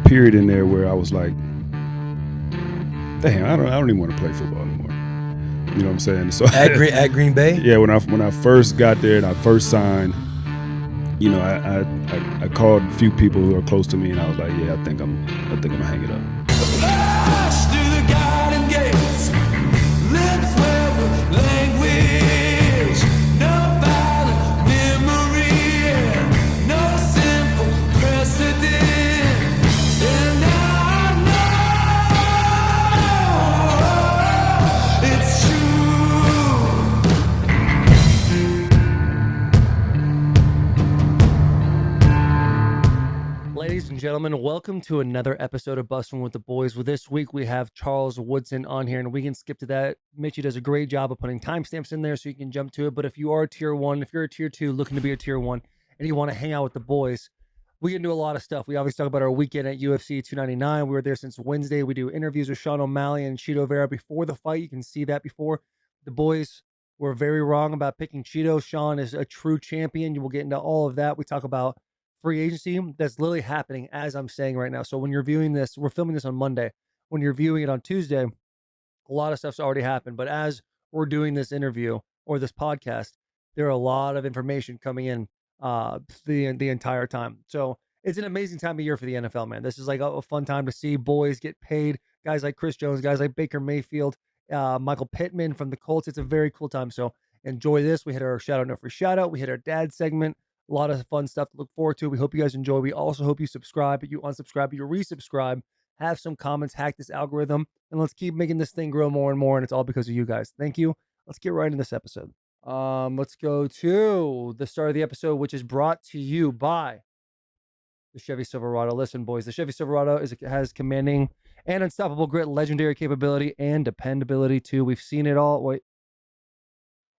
period in there where I was like, damn, I don't even want to play football anymore. You know what I'm saying? So at Green Bay? Yeah, when I first got there and I first signed, you know, I called a few people who are close to me and I was like, yeah, I think I'm gonna hang it up. Flash through the garden gates, lips wet with language, no violent memory, no simple precedent, and I know it's true. Ladies and gentlemen, welcome to another episode of Bussin with the Boys. Well, this week we have Charles Woodson on here, and we can skip to that. Mitchie does a great job of putting timestamps in there so you can jump to it. But if you are a tier 1, if you're a tier 2 looking to be a tier 1, and you want to hang out with the boys, we can do a lot of stuff. We always talk about our weekend at UFC 299. We were there since Wednesday. We do interviews with Sean O'Malley and Chito Vera before the fight. You can see that before. The boys were very wrong about picking Chito. Sean is a true champion. You will get into all of that. We talk about free agency that's literally happening as I'm saying right now. So when you're viewing this, we're filming this on Monday. When you're viewing it on Tuesday, a lot of stuff's already happened. But as we're doing this interview or this podcast, there are a lot of information coming in the entire time. So it's an amazing time of year for the NFL, man. This is like a fun time to see boys get paid. Guys like Chris Jones, guys like Baker Mayfield, Michael Pittman from the Colts. It's a very cool time. So enjoy this. We hit our shout out, no free shout out. We hit our dad segment. A lot of fun stuff to look forward to. We hope you guys enjoy. We also hope you subscribe, you unsubscribe, you resubscribe, have some comments, hack this algorithm, and let's keep making this thing grow more and more. And it's all because of you guys. Thank you. Let's get right into this episode. Let's go to the start of the episode, which is brought to you by the Chevy Silverado. Listen, boys, the Chevy Silverado has commanding and unstoppable grit, legendary capability, and dependability too. We've seen it all.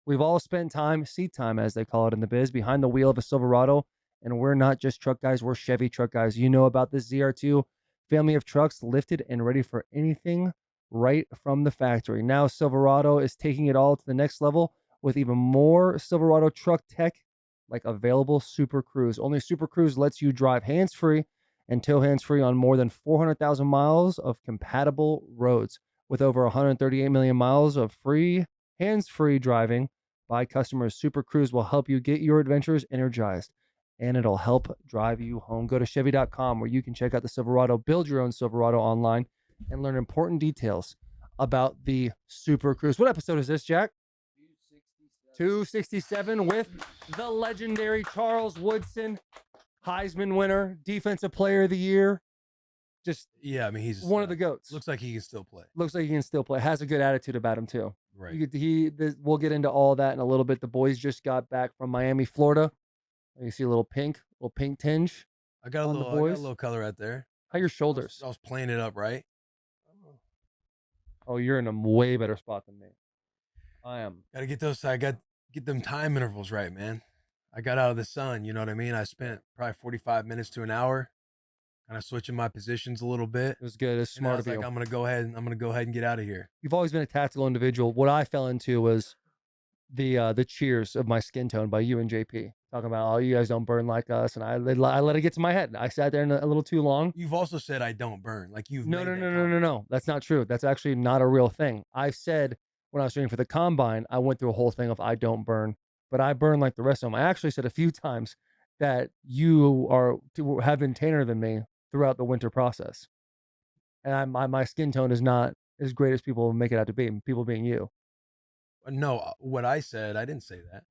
We've all spent seat time, as they call it in the biz, behind the wheel of a Silverado, and we're not just truck guys, we're Chevy truck guys. You know about this ZR2 family of trucks, lifted and ready for anything right from the factory. Now Silverado is taking it all to the next level with even more Silverado truck tech, like available Super Cruise. Only Super Cruise lets you drive hands-free and tow hands-free on more than 400,000 miles of compatible roads, with over 138 million miles of hands-free driving by customers. Super Cruise will help you get your adventures energized, and it'll help drive you home. Go to Chevy.com where you can check out the Silverado, build your own Silverado online, and learn important details about the Super Cruise. What episode is this, Jack? 267 with the legendary Charles Woodson, Heisman winner, Defensive Player of the Year. Just Yeah, I mean, he's one of the GOATs. Looks like he can still play. Looks like he can still play. Has a good attitude about him too. Right. We'll get into all that in a little bit. The boys just got back from Miami, Florida. You see a little pink tinge. I got a little color right there. How are your shoulders? I was playing it up, right? Oh, you're in a way better spot than me. I am. Gotta get those. I got get them time intervals right, man. I got out of the sun. You know what I mean? I spent probably 45 minutes to an hour, kind of switching my positions a little bit. It was good. It's smart of you. I'm gonna go ahead and get out of here. You've always been a tactical individual. What I fell into was the cheers of my skin tone by you and JP, talking about, oh, you guys don't burn like us, and I let it get to my head. I sat there a little too long. You've also said I don't burn. Like you've no. That's not true. That's actually not a real thing. I said when I was training for the combine, I went through a whole thing of I don't burn, but I burn like the rest of them. I actually said a few times that you have been tanner than me throughout the winter process, and my skin tone is not as great as people make it out to be. People being you. No, what I said, I didn't say that.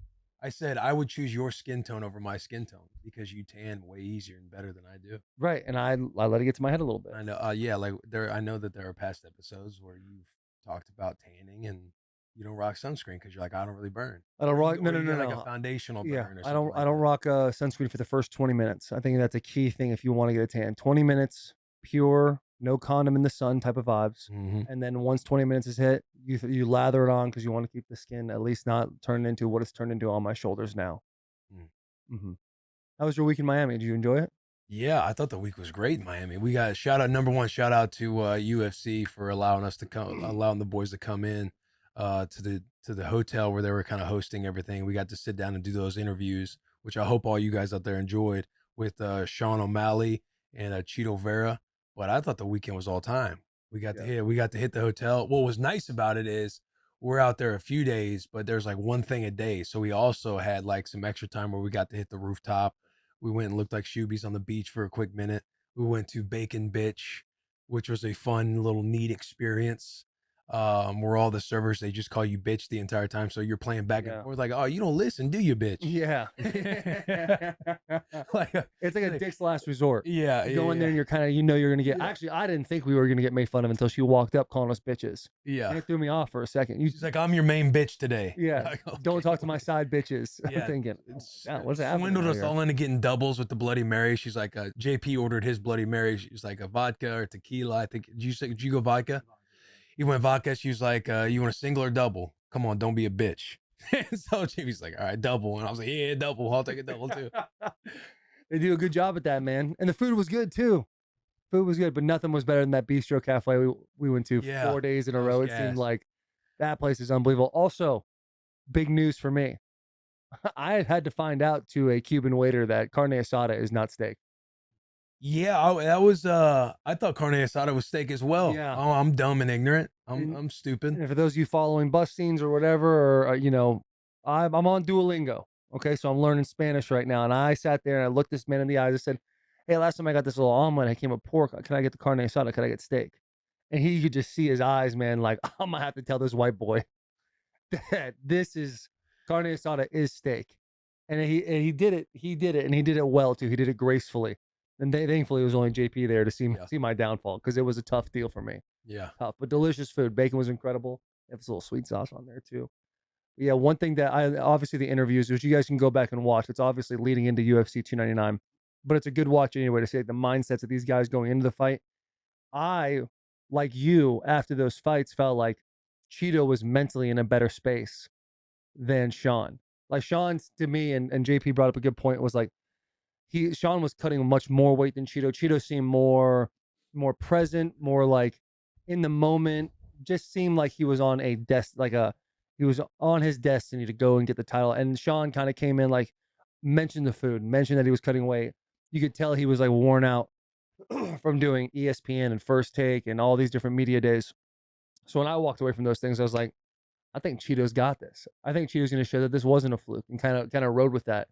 I said I would choose your skin tone over my skin tone because you tan way easier and better than I do. Right, and I let it get to my head a little bit. I know, yeah, like I know that there are past episodes where you've talked about tanning and you don't rock sunscreen because you're like, I don't really burn. I don't rock. No. Like a foundational burn. Yeah, or I don't rock sunscreen for the first 20 minutes. I think that's a key thing if you want to get a tan. 20 minutes, pure, no condom in the sun type of vibes. Mm-hmm. And then once 20 minutes is hit, you lather it on because you want to keep the skin at least not turn into what it's turned into on my shoulders now. Mm-hmm. How was your week in Miami? Did you enjoy it? Yeah, I thought the week was great in Miami. We got number one shout out to UFC for allowing the boys to come in to the hotel where they were kind of hosting everything. We got to sit down and do those interviews, which I hope all you guys out there enjoyed, with Sean O'Malley and Chito Vera. but I thought the weekend was all time. We got to hit the hotel. What was nice about it is we're out there a few days, but there's like one thing a day. So we also had like some extra time where we got to hit the rooftop. We went and looked like Shoobies on the beach for a quick minute. We went to Bacon Bitch, which was a fun little neat experience. Where all the servers, they just call you bitch the entire time. So you're playing back and forth like, oh, you don't listen, do you, bitch? Yeah. Like It's like a dick's last resort. Yeah. You go in there and you're kind of, you're going to get, actually, I didn't think we were going to get made fun of until she walked up calling us bitches. Yeah. And it threw me off for a second. She's like, I'm your main bitch today. Yeah. Like, okay. Don't talk to my side bitches. Yeah. I'm thinking, what's that? Swindled us all into getting doubles with the Bloody Mary. She's like, JP ordered his Bloody Mary. She's like a vodka or tequila. I think, did you go vodka? He went vodka. She was like, you want a single or double? Come on, don't be a bitch. So JP's like, all right, double. And I was like, yeah, double. I'll take a double too. They do a good job at that, man. And the food was good too. Food was good, but nothing was better than that bistro cafe we went to 4 days in a row. It seemed like that place is unbelievable. Also, big news for me. I had to find out to a Cuban waiter that carne asada is not steak. Yeah, that was I thought carne asada was steak as well. Yeah. Oh, I'm dumb and ignorant. I'm stupid. And for those of you following bus scenes or whatever, or I'm on Duolingo. Okay, so I'm learning Spanish right now, and I sat there and I looked this man in the eyes. I said, "Hey, last time I got this little omelet, I came with pork. Can I get the carne asada? Can I get steak?" And he could just see his eyes, man. Like, I'm gonna have to tell this white boy that this is carne asada is steak, and he did it. He did it, and he did it well too. He did it gracefully. And thankfully, it was only JP there to see my downfall, because it was a tough deal for me. Yeah. Tough, but delicious food. Bacon was incredible. It was a little sweet sauce on there too. Yeah, one thing that obviously the interviews, which you guys can go back and watch. It's obviously leading into UFC 299, but it's a good watch anyway to see the mindsets of these guys going into the fight. I, like you, after those fights, felt like Chito was mentally in a better space than Sean. Like Sean, to me, and JP brought up a good point, was like, Sean was cutting much more weight than Chito. Chito seemed more present, more like in the moment. Just seemed like he was on he was on his destiny to go and get the title. And Sean kind of came in, like, mentioned the food, mentioned that he was cutting weight. You could tell he was like worn out from doing ESPN and First Take and all these different media days. So when I walked away from those things, I was like, I think Chito's got this. I think Chito's going to show that this wasn't a fluke, and kind of rode with that.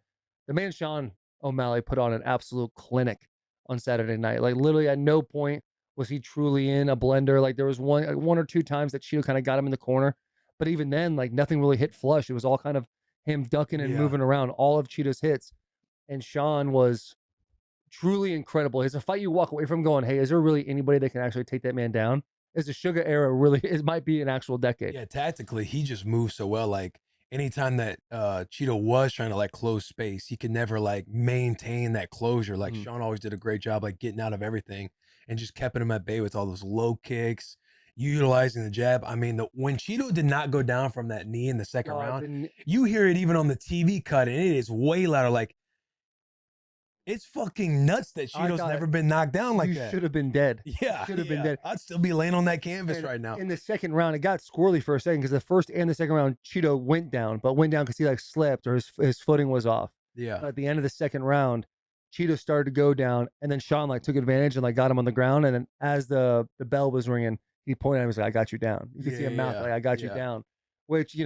The man Sean O'Malley put on an absolute clinic on Saturday night. Like, literally at no point was he truly in a blender. Like, there was one or two times that Chito kind of got him in the corner, but even then, like, nothing really hit flush. It was all kind of him ducking and moving around all of Chito's hits. And Sean was truly incredible. It's a fight you walk away from going, hey, is there really anybody that can actually take that man down? Is the Suga era really, it might be an actual decade. Yeah, tactically, he just moves so well. Like, anytime that Chito was trying to like close space, he could never like maintain that closure. Like Sean always did a great job like getting out of everything and just keeping him at bay with all those low kicks, utilizing the jab. I mean, when Chito did not go down from that knee in the second round, you hear it even on the TV cut, and it is way louder. Like, it's fucking nuts that Chito's never been knocked down like that. You should have been dead. Yeah. Should have been dead. I'd still be laying on that canvas right now. In the second round, it got squirrely for a second, because the first and the second round, Chito went down because he like slipped or his footing was off. Yeah. But at the end of the second round, Chito started to go down, and then Sean like took advantage and like got him on the ground. And then as the bell was ringing, he pointed at him and was like, I got you down. You could see him mouth like, I got you down, which,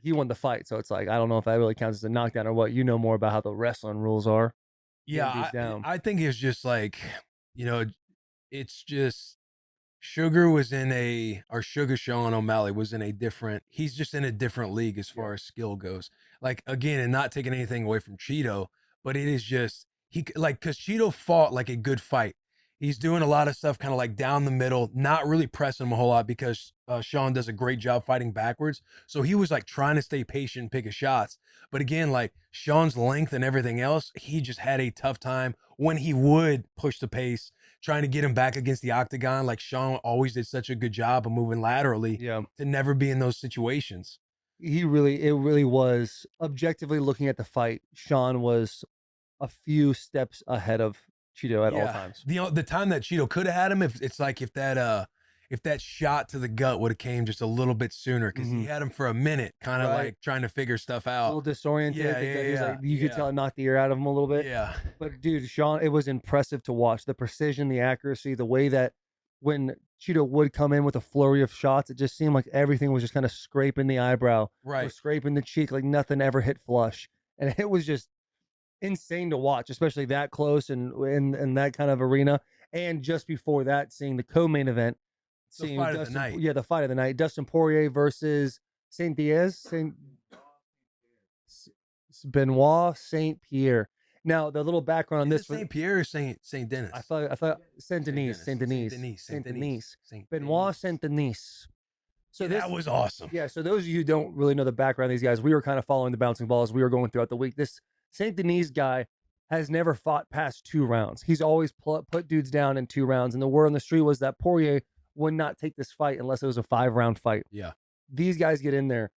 he won the fight. So it's like, I don't know if that really counts as a knockdown or what. You know more about how the wrestling rules are. Yeah, I think it's just like, it's just Suga Sean O'Malley was in he's just in a different league as far as skill goes. Like, again, and not taking anything away from Chito, but it is just, because Chito fought like a good fight. He's doing a lot of stuff kind of like down the middle, not really pressing him a whole lot, because Sean does a great job fighting backwards. So he was like trying to stay patient, pick his shots. But again, like Sean's length and everything else, he just had a tough time when he would push the pace, trying to get him back against the octagon. Like, Sean always did such a good job of moving laterally to never be in those situations. It really was, objectively looking at the fight, Sean was a few steps ahead of Chito at all times. The time that Chito could have had him, if if that shot to the gut would have came just a little bit sooner, because he had him for a minute, kind of Right. like trying to figure stuff A out. little disoriented. Yeah, He was yeah, like, you could yeah. tell it knocked the air out of him a little bit. Yeah. But dude, Sean, it was impressive to watch the precision, the accuracy, the way that when Chito would come in with a flurry of shots, it just seemed like everything was just kind of scraping the eyebrow, or Right. scraping the cheek, like nothing ever hit flush. And it was just insane to watch, especially that close and in that kind of arena. And just before that, seeing the co-main event, The seeing fight of the Dustin, night. yeah, the fight of the night, Dustin Poirier versus Benoit Saint Pierre. Now the little background on Is this it Saint Pierre or Saint Denis? I thought Saint Denis. Benoit Saint Denis. So Yeah, that was awesome. Yeah, so those of you who don't really know the background of these guys, we were kind of following the bouncing balls we were going throughout the week. This Saint Denis guy has never fought past 2 rounds. He's always put dudes down in 2 rounds. And the word on the street was that Poirier would not take this fight unless it was a 5-round fight. Yeah. These guys get in there.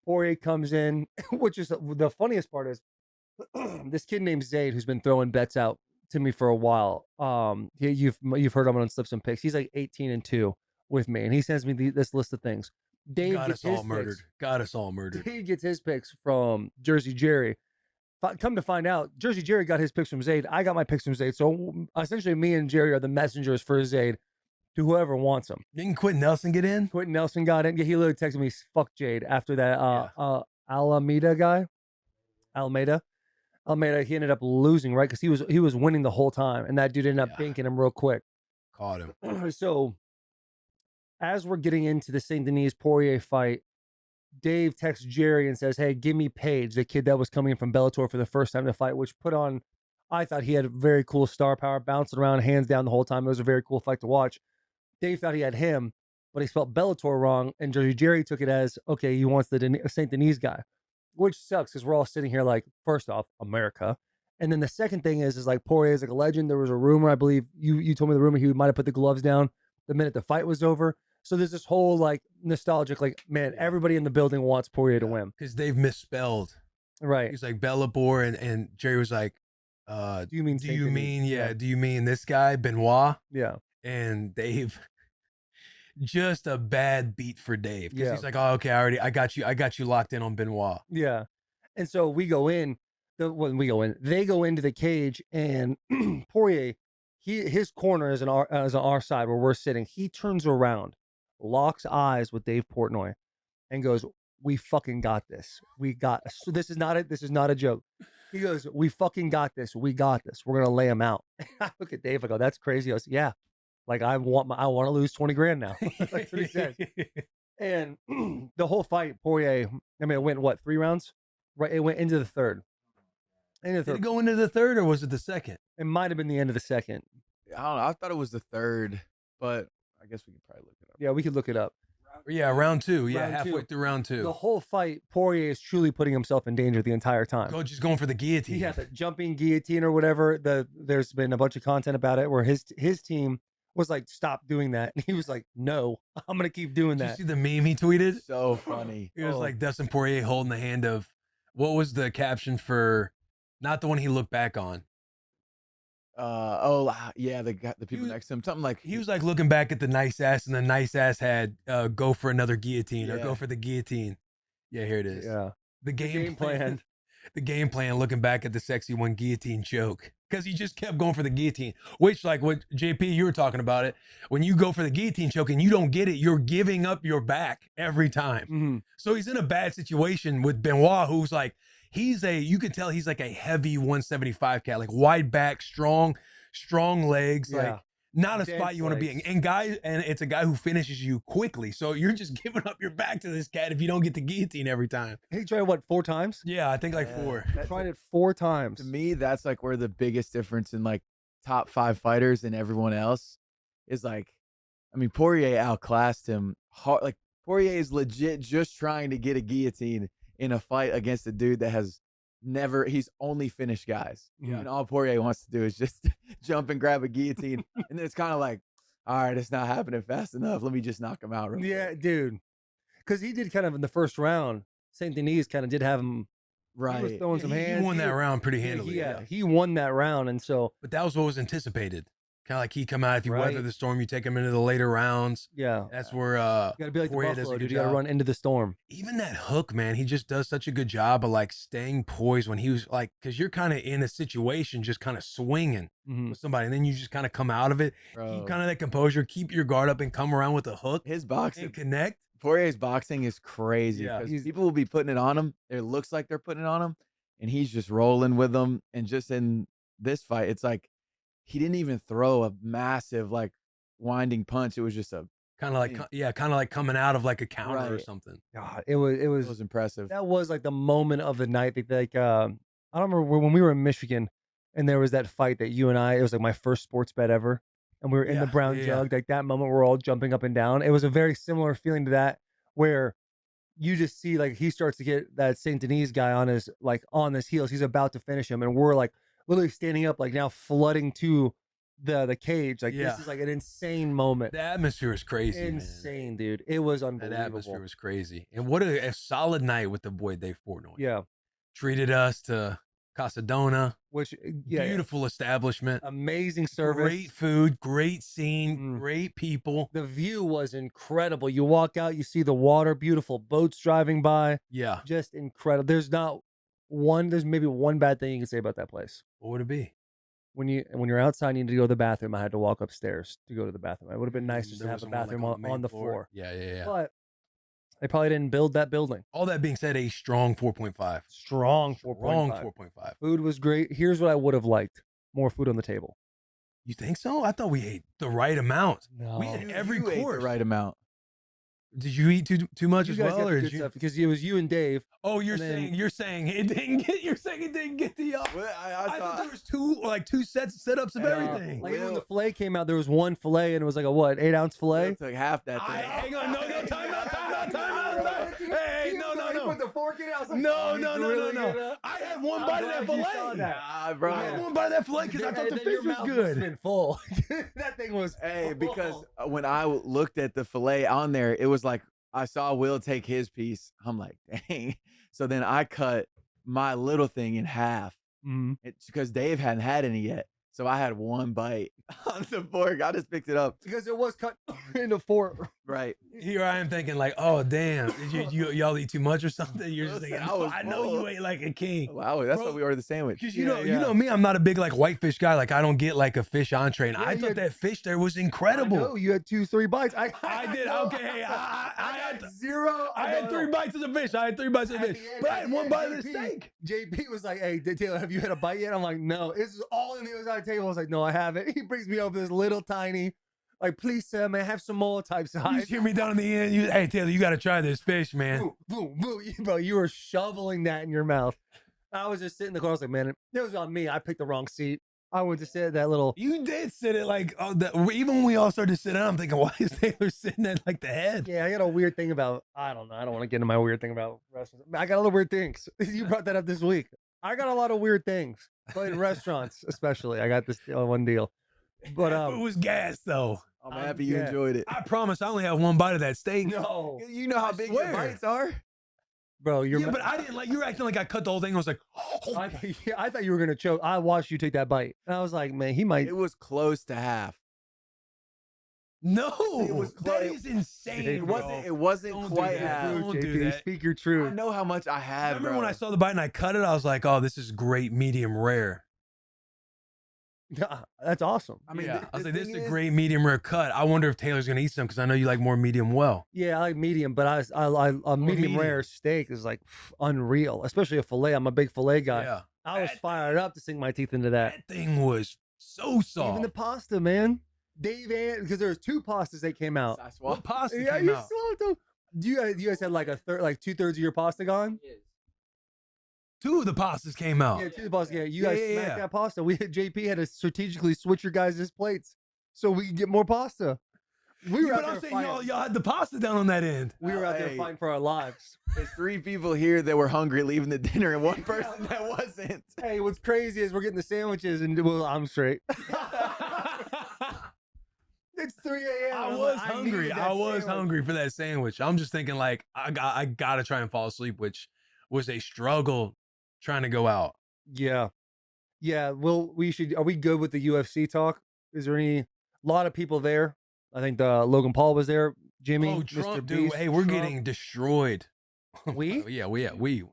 Poirier comes in, which is the funniest part is this kid named Zayd, who's been throwing bets out to me for a while. You've heard him on Slips and Picks. He's like 18-2 with me, and he sends me this list of things. Dave Got gets us all his murdered. picks. Got us all murdered. Dave gets his picks from Jersey Jerry. Come to find out, Jersey Jerry got his picks from Zayd. I got my picks from Zayd. So essentially, me and Jerry are the messengers for Zayd to whoever wants him. Didn't Quentin Nelson get in? Quentin Nelson got in. Yeah, he literally texted me, "Fuck Jade." After that, Alameda guy, Almeida, he ended up losing, right? Because he was winning the whole time, and that dude ended up binking him real quick. Caught him. So, as we're getting into the Saint Denis Poirier fight, Dave texts Jerry and says, "Hey, give me Paige, the kid that was coming from Bellator for the first time to fight," which put on. I thought he had very cool star power, bouncing around, hands down the whole time. It was a very cool fight to watch. Dave thought he had him, but he spelled Bellator wrong, and Jersey Jerry took it as, okay, he wants the Saint Denis guy, which sucks because we're all sitting here like, first off, America. And then the second thing is like Poirier is like a legend. There was a rumor, I believe, you told me the rumor he might have put the gloves down the minute the fight was over. So there's this whole like nostalgic, like, man, everybody in the building wants Poirier to win. Because they've misspelled. Right. He's like Bellator, and Jerry was like, do you mean do you mean this guy, Benoit? Yeah. And Dave, just a bad beat for Dave. Because Yeah. he's like, oh, okay, I got you locked in on Benoit. Yeah. And so we go in, they go into the cage, and Poirier, his corner is on our side where we're sitting. He turns around, locks eyes with Dave Portnoy, and goes, "We fucking got this. So this is not a joke." He goes, "We fucking got this. We got this. We're gonna lay him out." I look at Dave. I go, "That's crazy." I was, "Yeah, like I want to lose 20 grand now." That's what he said. And the whole fight, Poirier, I mean, it went what, 3 rounds? Right, it went into the third. Did it go into the third, or was it the second? It might have been the end of the second. I don't know. I thought it was the third, but I guess we could probably look it up. Yeah, we could look it up. Yeah, round 2. Yeah, Round halfway 2. through round 2. The whole fight, Poirier is truly putting himself in danger the entire time. Just going for the guillotine. Yeah, the jumping guillotine or whatever. There's been a bunch of content about it where his team was like, "Stop doing that." And he was like, "No, I'm gonna keep doing Did that." you see the meme he tweeted? So funny. It was like Dustin Poirier holding the hand of, what was the caption for, not the one he looked back on. Yeah, the people next to him, something like He was like looking back at the nice ass, and the nice ass had go for another guillotine or Yeah. go for the guillotine. Yeah, here it is. Yeah, The game game plan. plan. The game plan, looking back at the sexy one guillotine choke. Because he just kept going for the guillotine, which, like what JP, you were talking about it. When you go for the guillotine choke and you don't get it, you're giving up your back every time. Mhm. So he's in a bad situation with Benoit, who's like, you can tell he's like a heavy 175 cat, like wide back, strong legs, Yeah. like not a Dense spot you want to be in. And it's a guy who finishes you quickly. So you're just giving up your back to this cat if you don't get the guillotine every time. He tried what, 4 times? Yeah, I think like Yeah. 4. He tried it 4 times. to me, that's like where the biggest difference in like top 5 fighters and everyone else is. Like, I mean, Poirier outclassed him hard. Like, Poirier is legit just trying to get a guillotine in a fight against a dude that has he's only finished guys. Yeah. And all Poirier wants to do is just jump and grab a guillotine. And then it's kind of like, all right, it's not happening fast enough. Let me just knock him out. Real Yeah, quick. dude. Because he did kind of in the first round. Saint Denis kind of did have him. He was Right. throwing some hands. He won that round pretty Yeah, handily. he won that round, and so But that was what was anticipated. Kind of like he come out, if you Right. weather the storm, you take him into the later rounds. Yeah. That's where You got to be like the Poirier does a Buffalo, good dude. You got to job. run into the storm. Even that hook, man, he just does such a good job of like staying poised when he was like, because you're kind of in a situation just kind of swinging with somebody, and then you just kind of come out of it, keep kind of that composure, keep your guard up, and come around with a hook His boxing, and connect. Poirier's boxing is crazy Yeah. because people will be putting it on him. It looks like they're putting it on him, and he's just rolling with them. And just in this fight, it's like he didn't even throw a massive like winding punch. It was just a Kind of like, kind of like coming out of like a counter or Right. something. God, it it was was impressive. that was like the moment of the night. Like I don't remember when we were in Michigan, and there was that fight that you and I. It was like my first sports bet ever, and we were in the Yeah, brown yeah, jug. Like that moment, we're all jumping up and down. It was a very similar feeling to that, where you just see like he starts to get that Saint Denis guy on his heels. He's about to finish him, and we're like literally standing up, like now flooding to the cage. Like Yeah. this is like an insane moment. The atmosphere is crazy, man. Insane, dude. It was That unbelievable. atmosphere was crazy. And what a solid night with the boy Dave Portnoy. Yeah. Treated us to Casadona. Which yeah, Beautiful establishment. amazing service. Great food, great scene, Mm. great people. The view was incredible. You walk out, you see the water, beautiful boats driving by, Yeah. just incredible. There's maybe one bad thing you can say about that place. What would it be? When you're outside, you need to go to the bathroom. I had to walk upstairs to go to the bathroom. It would have been nice just to There have the wasn't one, like, bathroom main on the floor. Yeah. But they probably didn't build that building. All that being said, a strong 4.5. Strong Strong 4.5. 4.5. Food was great. Here's what I would have liked: more food on the table. You think so? I thought we ate the right amount. No, We had every You ate course. the right amount. Did you eat too much you as guys well, got or the did good you? stuff because it was you and Dave. Oh, and then- you're saying it didn't get. You're saying it didn't get the. Well, I thought there was two setups of everything. Like when the fillet came out, there was one fillet and it was like a 8-ounce fillet. It took half that thing. Hang on, no, time out. Hey, no. Put the fork in it. I was like, No. I had one bite of that fillet. Nah, bro. I had one bite of that fillet because I thought the fish was good. Been full. That thing was. Hey, full. because when I looked at the fillet on there, it was like I saw Will take his piece. I'm like, dang. So then I cut my little thing in half. Mhm. It's because Dave hadn't had any yet. So I had one bite on the fork. I just picked it up. Because it was cut into four. Right. Here I am thinking like, oh damn, did y'all eat too much or something? You're just thinking, I no, was I know full. you ate like a king. Wow, that's Bro, why we ordered the sandwich. Because Yeah, you know me, I'm not a big like whitefish guy. Like I don't get like a fish entree, and Yeah, I you thought had- that fish there was incredible. No, you had 2-3 bites. I did. no, Okay, hey, I had zero. I had 3 bites of the fish. At the end, But I had one bite of the JP steak. JP was like, "Hey, Taylor, have you had a bite yet?" I'm like, "No." This is all in the other side of the table. I was like, "No, I haven't." He brings me over this little tiny, like, "Please, sir, may I have some more?" type You size. just hear me down in the end. Hey Taylor, you got to try this fish, man. Boom, boom, boom. Bro, you were shoveling that in your mouth. I was just sitting in the corner. I was like, "Man, it was on me. I picked the wrong seat. I went to sit at that little." You did sit at like even when we all started to sit down, I'm thinking, why is Taylor sitting at like the head? Yeah, I got a weird thing about. I don't know. I don't want to get into my weird thing about restaurants. I got other weird things. You brought that up this week. I got a lot of weird things, but in restaurants especially, I got this one deal. But it was gas though. I'm happy you yeah. enjoyed it. I promise I only have one bite of that steak. no, You know how I big swear. your bites are? bro, you're. Yeah, but I didn't like. You were acting like I cut the whole thing. I was like, I thought you were gonna choke. I watched you take that bite, and I was like, man, he might. It was close to half. no, It was that close. is insane. It bro. It wasn't Don't do quite that. half. Don't JP, do that. speak your I truth. know how much I I had, remember bro. when I saw the bite and I cut it, I was like, oh, this is great medium rare. Yeah, that's awesome. I mean, Yeah, I was the like, this thing is a is- great medium rare cut. I wonder if Taylor's gonna eat some because I know you like more medium well. Yeah, I like medium, but I a medium medium. rare steak is like unreal, especially a fillet. I'm a big fillet guy. Yeah, I was That- fired up to sink my teeth into that. that thing was so soft. Even the pasta, man. Dave and because there was 2 pastas that came out. I what swallowed. pasta Yeah, came you out? swallowed them. Do you guys had like a third, like 2/3 of your pasta gone? 2 of the pastas came out. Yeah, 2 of the pasta. Yeah, you Yeah, guys yeah, smacked yeah. that pasta. JP had to strategically switch your guys' plates so we could get more pasta. We were Yeah, out but I'm there saying fighting. y'all had the pasta down on that end. We were out there Hey. fighting for our lives. There's 3 people here that were hungry leaving the dinner and 1 person that wasn't. Hey, what's crazy is we're getting the sandwiches and well, I'm straight. It's 3 a.m. I I'm was like, hungry. need that I was sandwich. hungry for that sandwich. I'm just thinking like I gotta try and fall asleep, which was a struggle trying to go out. Yeah. Yeah. Well, we should. Are we good with the UFC talk? Is there a lot of people there? I think Logan Paul was there. Jimmy, Oh, Mr. Trump, dude. Beast, Hey, we're Trump. getting destroyed. We? We.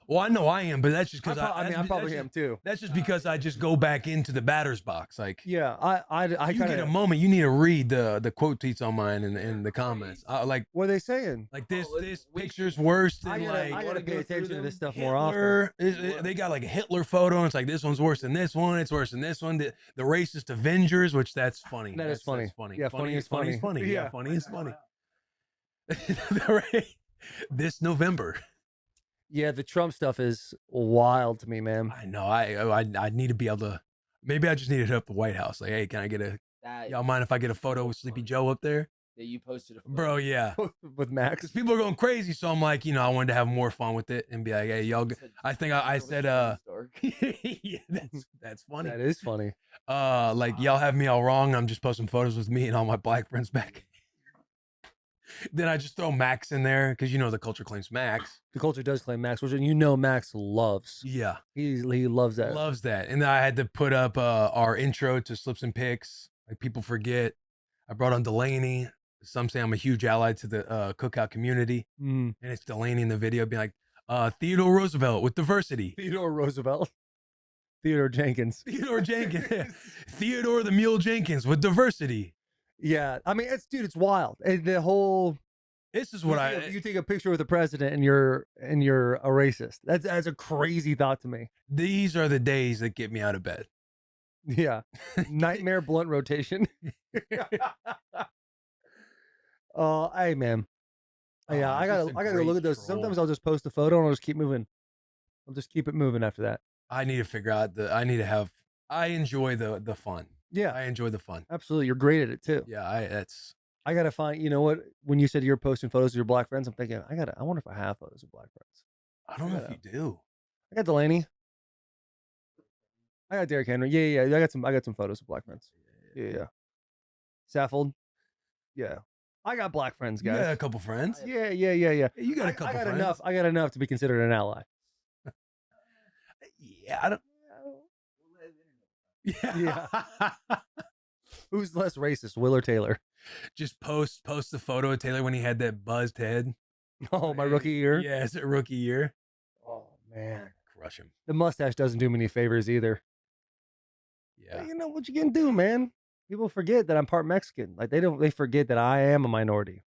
Well, I know I am, but that's just because I probably am too. That's just because I just go back into the batter's box. Like, Yeah, I you kind get a of. moment, you need to read the quote tweets on mine and the comments. Like, What are they saying? like this picture's worse than I like gotta pay attention to this stuff Hitler. more often. They got like a Hitler photo, and it's like this one's worse than this one. It's worse than this one. The racist Avengers, which that's funny. That is funny. That's funny. Yeah, funny is funny. Yeah, Yeah. funny is funny. This November. Yeah, the Trump stuff is wild to me, man. I know. I need to be able to. Maybe I just need to hit up the White House. Like, hey, can I get a? Y'all mind if I get a photo with Sleepy Joe up there? That you posted a photo. Bro, yeah. With Max. Because people are going crazy, so I'm like, I wanted to have more fun with it and be like, hey, y'all. I think I said, yeah, that's funny. That is funny. Like y'all have me all wrong. I'm just posting photos with me and all my black friends back. Then I just throw Max in there because the culture claims Max. The culture does claim Max, which Max loves. Yeah, He loves that. loves that. And then I had to put up our intro to Slips and Picks. Like people forget, I brought on Delaney. Some say I'm a huge ally to the cookout community, Mm. and it's Delaney in the video being like, Theodore Roosevelt with diversity. Theodore Roosevelt. Theodore Jenkins. Theodore Jenkins. Theodore the Mule Jenkins with diversity. Yeah, I mean, it's wild. And the whole This is what you take a picture with the president and you're a racist. That's a crazy thought to me. These are the days that get me out of bed. Yeah, nightmare blunt rotation. Hey man. Yeah, I gotta go look at those. Sometimes I'll just post a photo and I'll just keep moving. I'll just keep it moving after that. I need to figure out I enjoy the fun. Yeah, I enjoy the fun. absolutely. You're great at it too. Yeah, I gotta find. You know what? When you said you're posting photos of your black friends, I'm thinking I wonder if I have photos of black friends. I don't know if you do. I got Delaney. I got Derrick Henry. Yeah. I got some photos of black friends. Yeah. Saffold. Yeah. I got black friends, You guys. got a couple friends. Yeah. You got a couple I got friends. enough. I got enough to be considered an ally. Yeah, I don't. Yeah. Who's less racist, Will or Taylor? Just post the photo of Taylor when he had that buzzed head. Oh, my rookie year. Yeah, it's a rookie year. Oh man, Crush him. the mustache doesn't do me any favors either. Yeah. But you know what you can do, man. People forget that I'm part Mexican. Like they forget that I am a minority.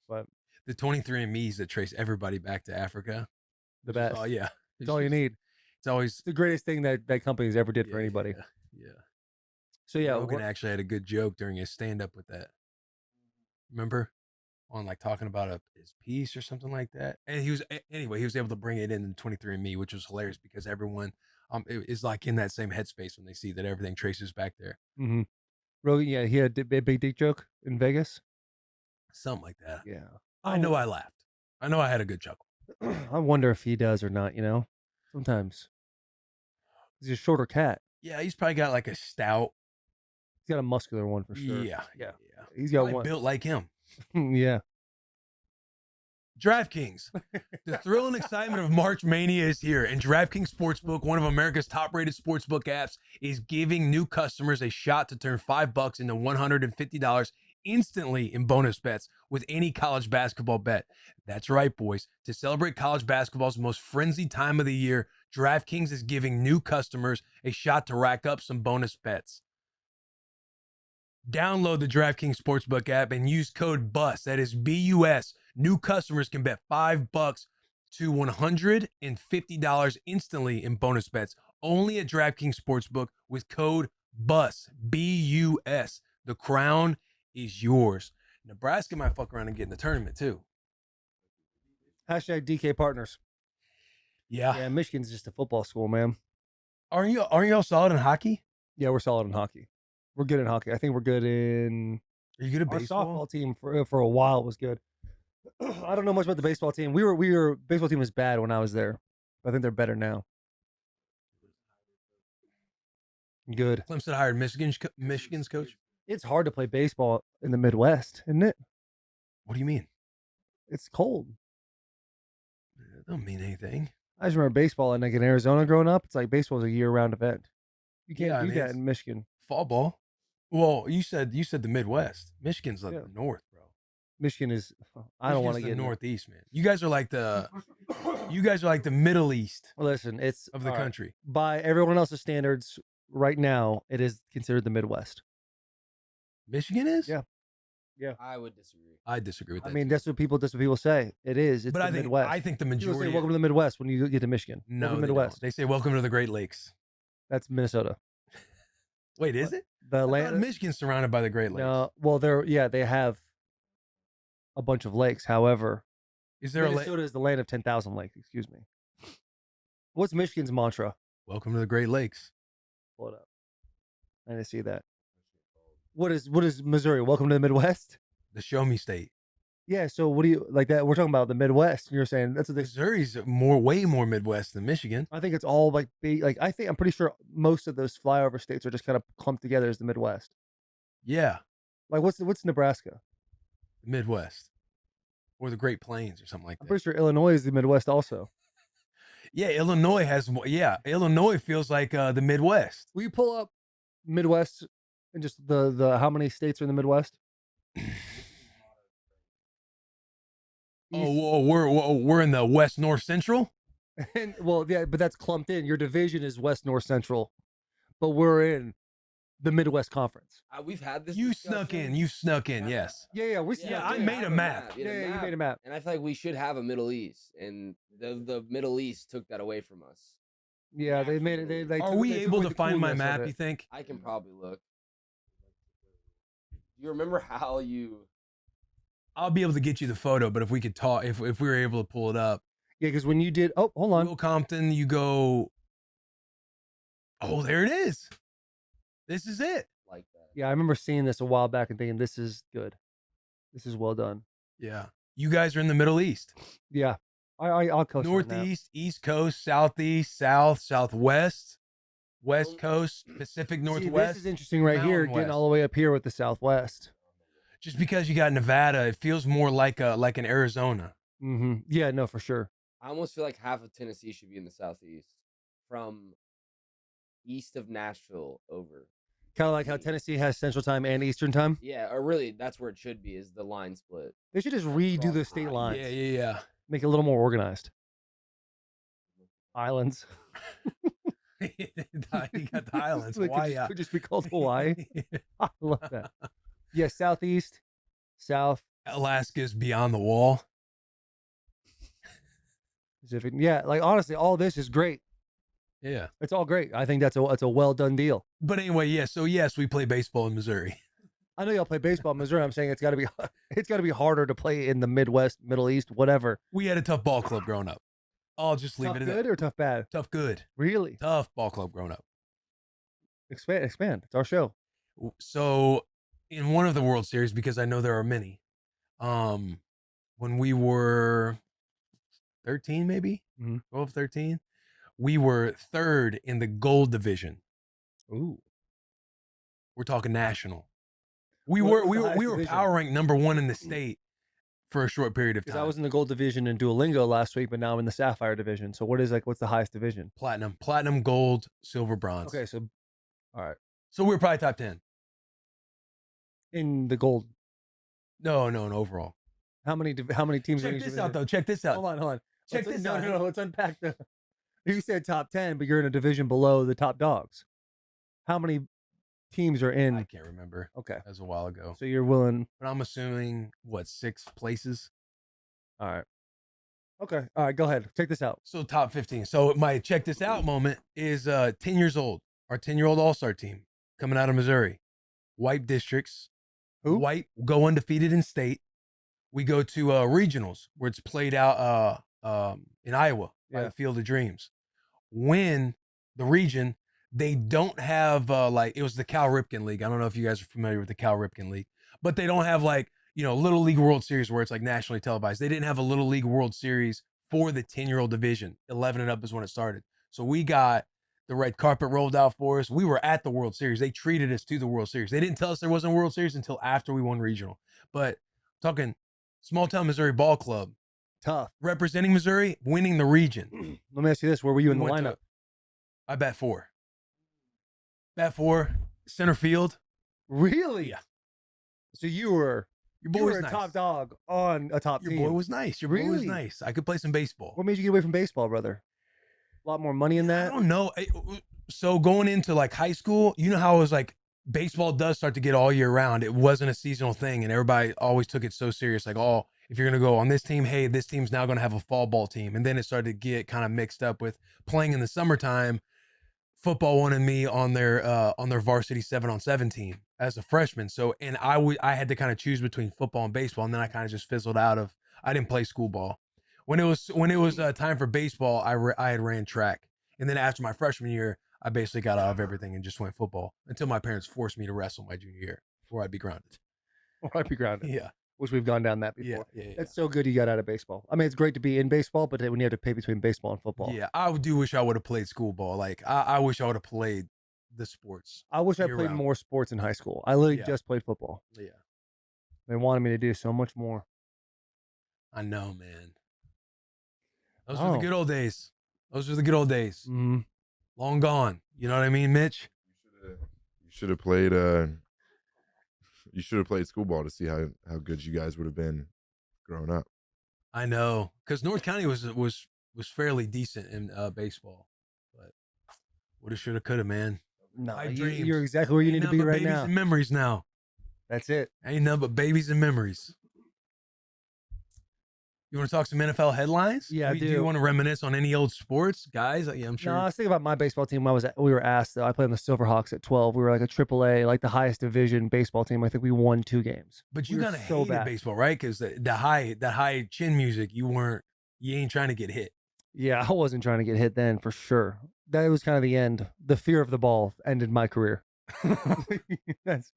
But The 23andMe's that trace everybody back to Africa. the best. Oh yeah. It's all you need. It's always It's the greatest thing that companies ever did for anybody. Yeah. So yeah, Rogan actually had a good joke during his stand-up with that. Remember? On like talking about his piece or something like that. And he was able to bring it in 23andMe, which was hilarious because everyone is like in that same headspace when they see that everything traces back there. mm-hmm. Rogan, yeah, he had a big dick joke in Vegas. Something like that. Yeah. I know I laughed. I know I had a good chuckle. I wonder if he does or not, sometimes. He's a shorter cat. Yeah, he's probably got like a stout. He's got a muscular one for sure. Yeah. He's got Probably one. built like him. Yeah. DraftKings. The thrill and excitement of March Mania is here, and DraftKings Sportsbook, one of America's top-rated sportsbook apps, is giving new customers a shot to turn $5 into $150 instantly in bonus bets with any college basketball bet. That's right, boys. To celebrate college basketball's most frenzied time of the year, DraftKings is giving new customers a shot to rack up some bonus bets. Download the DraftKings Sportsbook app and use code BUS. That is BUS. New customers can bet $5 to $150 instantly in bonus bets. Only at DraftKings Sportsbook with code BUS. BUS. The crown is yours. Nebraska might fuck around and get in the tournament too. Hashtag DK partners. Yeah, Michigan's just a football school, man. Aren't y'all solid in hockey? Yeah, we're solid in hockey. We're good in hockey. I think we're good in. Are you good at Our baseball? softball team for a while was good. I don't know much about the baseball team. We were baseball team was bad when I was there. I think they're better now. Good. Clemson hired Michigan's coach. It's hard to play baseball in the Midwest, isn't it? What do you mean? It's cold. It don't mean anything. I just remember baseball in Arizona growing up. It's like baseball's a year-round event. You can't Yeah, I do mean, that it's in Michigan. Fall ball. Well, you said the Midwest. Michigan's like Yeah. the North, bro. Michigan is. I don't want to Michigan's get the in there. Northeast, man. You guys are like the Middle East Listen, it's of the all right. country. By everyone else's standards, right now, it is considered the Midwest. Michigan is? Yeah. I would disagree. I disagree with that. I mean, too. that's what people say. It is. It's but the I think Midwest. I think the People majority. say welcome to the Midwest when you get to Michigan. no, Welcome to they the Midwest. don't. They say welcome to the Great Lakes. That's Minnesota. Wait, is it? The I thought land. Michigan's surrounded by the Great Lakes. No, well, they have a bunch of lakes. However, Is there a lake? Minnesota is the land of 10,000 lakes. Excuse me. What's Michigan's mantra? Welcome to the Great Lakes. Pull it up. I didn't see that. What is Missouri? Welcome to the Midwest. The Show Me State. Yeah. So what do you like that? We're talking about the Midwest. You're saying that's what they. Missouri's way more Midwest than Michigan. I think it's all like big. Like I'm pretty sure most of those flyover states are just kind of clumped together as the Midwest. Yeah, Like what's Nebraska? the Midwest. Or the Great Plains or something like I'm that. pretty sure Illinois is the Midwest also. Yeah, Illinois has more. Yeah, Illinois feels like the Midwest. Will you pull up Midwest and just the how many states are in the Midwest? Oh, we're in the West North Central. And, well, yeah, but that's clumped in. Your division is West North Central, but we're in the Midwest Conference. We've had this. You discussion. snuck in. Yes. Yeah, we Yeah, I we made have a map. You had a Yeah, you map. made a map. And I feel like we should have a Middle East, and the Middle East took that away from us. Yeah, they made it. They Are took- we they took able away to the find my coolness of map? it. You think? I can probably look. Do you remember how you? I'll be able to get you the photo, but if we could talk, if we were able to pull it up, Yeah, because when you did, oh, hold on. Will Compton, you go. Oh, there it is. This is it. Like that. Yeah, I remember seeing this a while back and thinking this is good. This is well done. Yeah, you guys are in the Middle East, Yeah, I'll coach Northeast, East Coast, Southeast, South, Southwest, West Coast, Pacific See, Northwest. this is interesting right here, Mountain getting West. all the way up here with the Southwest. Just because you got Nevada, it feels more like an Arizona. Mm-hmm. Yeah, no, for sure. I almost feel like half of Tennessee should be in the southeast, from east of Nashville over. Kind of like how Tennessee has Central Time and Eastern Time. Yeah, or really, that's where it should be. Is the line split? They should just redo the state lines. Yeah. Make it a little more organized. Islands. You got the islands. It Hawaii. could just be called Hawaii. I love that. Yeah, Southeast, South, Alaska's beyond the wall. Pacific. Yeah, like honestly, all this is great. Yeah. It's all great. I think that's a well done deal. But anyway, yeah. So yes, we play baseball in Missouri. I know y'all play baseball in Missouri. I'm saying it's got to be harder to play in the Midwest, Middle East, whatever. We had a tough ball club growing up. I'll just leave Tough it at good that. or tough bad? Tough good. Really? Tough ball club growing up. Expand. It's our show. So in one of the World Series, because I know there are many, when we were 13, maybe Mhm. 12, 13, we were third in the gold division. Ooh. We're talking national. We What were was we the were highest we were division? power ranked number 1 in the state for a short period of Because I time. was in the gold division in Duolingo last week, but now I'm in the sapphire division. So what's the highest division? Platinum, gold, silver, bronze. Okay, so all right. So we were probably top 10. In the gold, No, overall. how many teams? are Check in each this division? out though. Check this out. Hold on. Check this out. No. Let's unpack the. You said top 10, but you're in a division below the top dogs. How many teams are in? I can't remember. Okay, That was a while ago. so you're willing. But I'm assuming 6 places. All right. Okay. All right. Go ahead. Check this out. So top 15. So my check this out moment is 10 years old. Our 10-year-old all-star team coming out of Missouri. White districts. Who? White go undefeated in state. We go to regionals where it's played out in Iowa by Yeah. the Field of Dreams. Win the region. They don't have it was the Cal Ripken League. I don't know if you guys are familiar with the Cal Ripken League, but they don't have Little League World Series where it's like nationally televised. They didn't have a Little League World Series for the 10-year-old division. 11 and up is when it started. So we got the red carpet rolled out for us. We were at the World Series. They treated us to the World Series. They didn't tell us there wasn't a World Series until after we won regional. But talking small town Missouri ball club, Tough. representing Missouri, winning the region. Let me ask you this: where were you in the We went lineup? to- I bat 4. Bat 4. Center field. Really? Yeah. So you were Your boy you was were a nice. top dog on a top Your team. boy was nice. Your boy was Really? nice. I could play some baseball. What made you get away from baseball, brother? A lot more money in I that. don't know. So going into like high school, you know how it was like baseball does start to get all year round. It wasn't a seasonal thing, and everybody always took it so serious. Like, oh, if you're gonna go on this team, hey, this team's now gonna have a fall ball team. And then it started to get kind of mixed up with playing in the summertime. Football wanted me on their varsity 7-on-7 team as a freshman. So and I had to kind of choose between football and baseball, and then I kind of just fizzled out of. I didn't play school ball. When it was time for baseball, I had ran track, and then after my freshman year, I basically got out of everything and just went football until my parents forced me to wrestle my junior year, or I'd be grounded. Or I'd be grounded. Yeah, Which we've gone down that yeah, before. yeah. It's so good you got out of baseball. I mean, it's great to be in baseball, but when you have to pay between baseball and football. Yeah, I do wish I would have played school ball. Like I wish I would have played the sports. I wish I year played round. more sports in high school. I literally Yeah. just played football. Yeah, They wanted me to do so much more. I know, man. Those were Oh. the good old days. Those were the good old days. Mm-hmm. Long gone. You know what I mean, Mitch? You should have played. You should have played school ball to see how good you guys would have been growing up. I know, because North County was fairly decent in baseball, but woulda, shoulda, coulda, man. No, Pipe you're dreams. exactly where you Ain't need to nothing be but right babies now. and memories now. That's it. Ain't nothing but babies and memories. You want to talk some NFL headlines? Yeah, I Do you do. want to reminisce on any old sports, guys? Yeah, I'm sure. No, I was thinking about my baseball team. We were asked, though. I played on the Silverhawks at 12. We were like a AAA, like the highest division baseball team. I think we won 2 games. But you we were kind of so hated bad. baseball, right? Because that high chin music, you ain't trying to get hit. Yeah, I wasn't trying to get hit then for sure. That was kind of the end. The fear of the ball ended my career. That's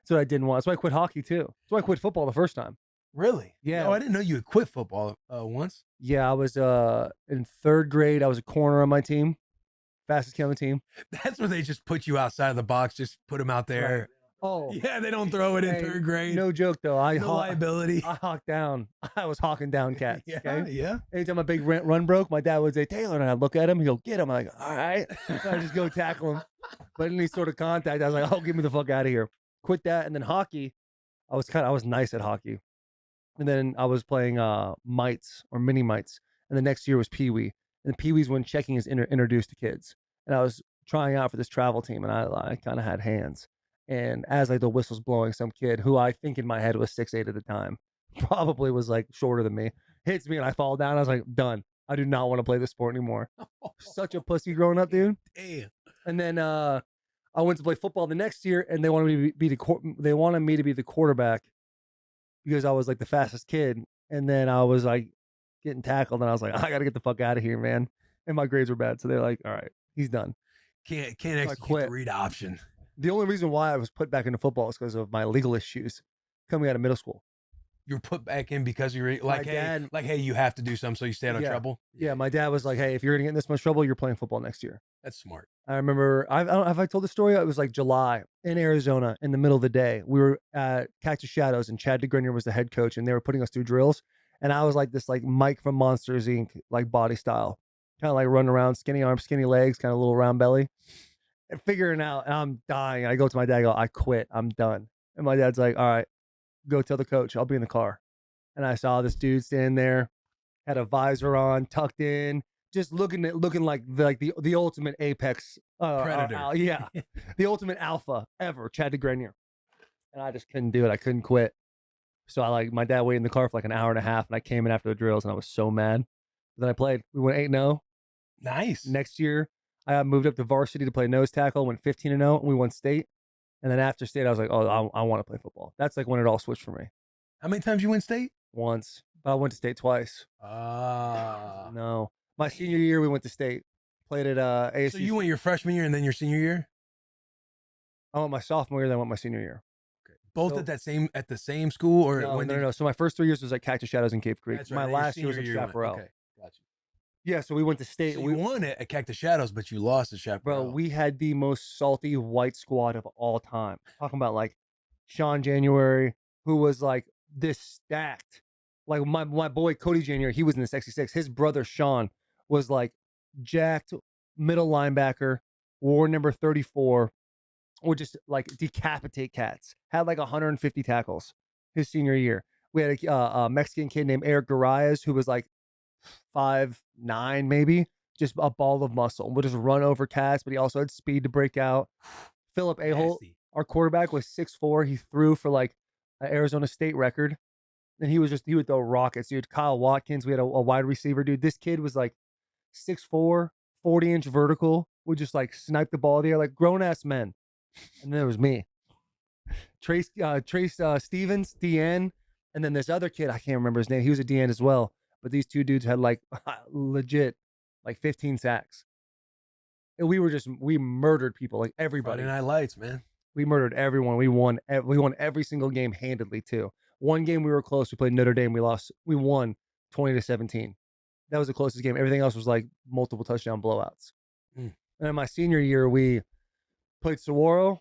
what I didn't want. That's why I quit hockey too. That's why I quit football the first time. Really? Yeah. Oh, I didn't know you had quit football once. Yeah, I was in 3rd grade. I was a corner on my team, fastest kid on the team. That's where they just put you outside of the box, just put them out there. Oh, Yeah, they don't throw it in hey, 3rd grade. no joke though. I No liability. hawked down. I was hawking down cats. Yeah, Okay? yeah. Anytime a big run broke, my dad would say, Taylor, and I'd look at him, he'll get him. I'm like, all right. So I just go tackle him. But any sort of contact, I was like, oh, get me the fuck out of here. Quit that. And then hockey, I was nice at hockey. And then I was playing mites or mini mites. And the next year was Pee Wee. And Pee Wee's when checking is introduced to kids. And I was trying out for this travel team, and I kind of had hands. And as like the whistle's blowing, some kid who I think in my head was 6'8" at the time, probably was like shorter than me, hits me and I fall down. I was like, done. I do not want to play this sport anymore. Such a pussy growing up, dude. Damn. And then I went to play football the next year, and they wanted me to be the quarterback because I was like the fastest kid. And then I was like getting tackled, and I was like, I got to get the fuck out of here, man. And my grades were bad, so they're like, all right, he's done. Can't I execute quit. the read option. The only reason why I was put back into football is because of my legal issues coming out of middle school. You're put back in because you're My dad- hey, you have to do something so you stay out of Yeah. trouble. Yeah, my dad was like, hey, if you're gonna get in this much trouble, you're playing football next year. That's smart. I remember, I don't know if I told the story. It was like July in Arizona in the middle of the day. We were at Cactus Shadows, and Chad DeGrenier was the head coach, and they were putting us through drills. And I was like this like Mike from Monsters Inc. like body style, kind of like running around, skinny arms, skinny legs, kind of little round belly, and figuring out. And I'm dying. I go to my dad, I go, I quit. I'm done. And my dad's like, all right, go tell the coach. I'll be in the car. And I saw this dude standing there, had a visor on, tucked in, just looking like the ultimate apex Predator. yeah, the ultimate alpha ever, Chad DeGrenier. And I just couldn't do it. I couldn't quit. So my dad waited in the car for like an hour and a half, and I came in after the drills, and I was so mad. Then I played. We went 8-0. Nice. Next year, I got moved up to varsity to play nose tackle. Went 15-0, and we won state. And then after state, I was like, oh, I want to play football. That's like when it all switched for me. How many times you win state? Once, but I went to state twice. Ah. No, my senior year we went to state. Played at ASU. So you went your freshman year and then your senior year? I went my sophomore year, then I went my senior year. Both So- at the same school, or No, when no. So my first 3 years was at Cactus Shadows in Cave Creek. That's right, My and your last year was senior at year you went- Chaparral. Okay, gotcha. Yeah, so we went to state. So we you won it at Cactus Shadows, but you lost at Chaparral. Bro, we had the most salty white squad of all time. Talking about like Sean January, who was like this stacked. Like my boy Cody January, he was in the 66. His brother Sean was like jacked middle linebacker, wore number 34, would just like decapitate cats. Had like 150 tackles his senior year. We had a Mexican kid named Eric Garayas who was like 5'9" maybe, just a ball of muscle. Would just run over cats, but he also had speed to break out. Philip Aholt, Nasty. our quarterback, was 6'4". He threw for like an Arizona State record. And he would throw rockets, dude. Kyle Watkins, we had a wide receiver, dude. This kid was like 6'4", 40-inch vertical, would just like snipe the ball there, like grown ass men. And then there was me, Trace Stevens, DN, and then this other kid, I can't remember his name. He was a DN as well. But these two dudes had like legit like 15 sacks. And we murdered people, like everybody. Friday Night Lights, man. We murdered everyone. We won every single game handedly too. One game we were close. We played Notre Dame. We won 20-17. That was the closest game. Everything else was like multiple touchdown blowouts. And in my senior year, we played Saguaro,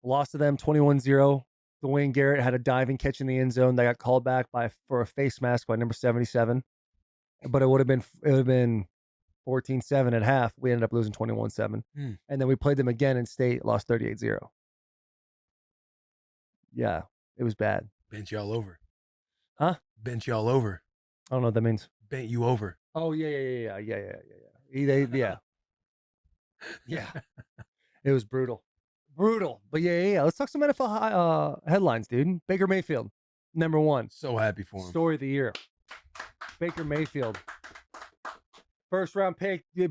lost to them 21-0. Dwayne Garrett had a diving catch in the end zone that got called back for a face mask by number 77. But it would have been 14-7 at half. We ended up losing 21-7. And then we played them again in state, lost 38-0. Yeah, it was bad. Bent you all over. Huh? Bent you all over. I don't know what that means. Bent you over. Oh yeah. Yeah. It was brutal. But yeah. Let's talk some NFL headlines, dude. Baker Mayfield, number 1. So happy for him. Story of the year. Baker Mayfield, first round pick. He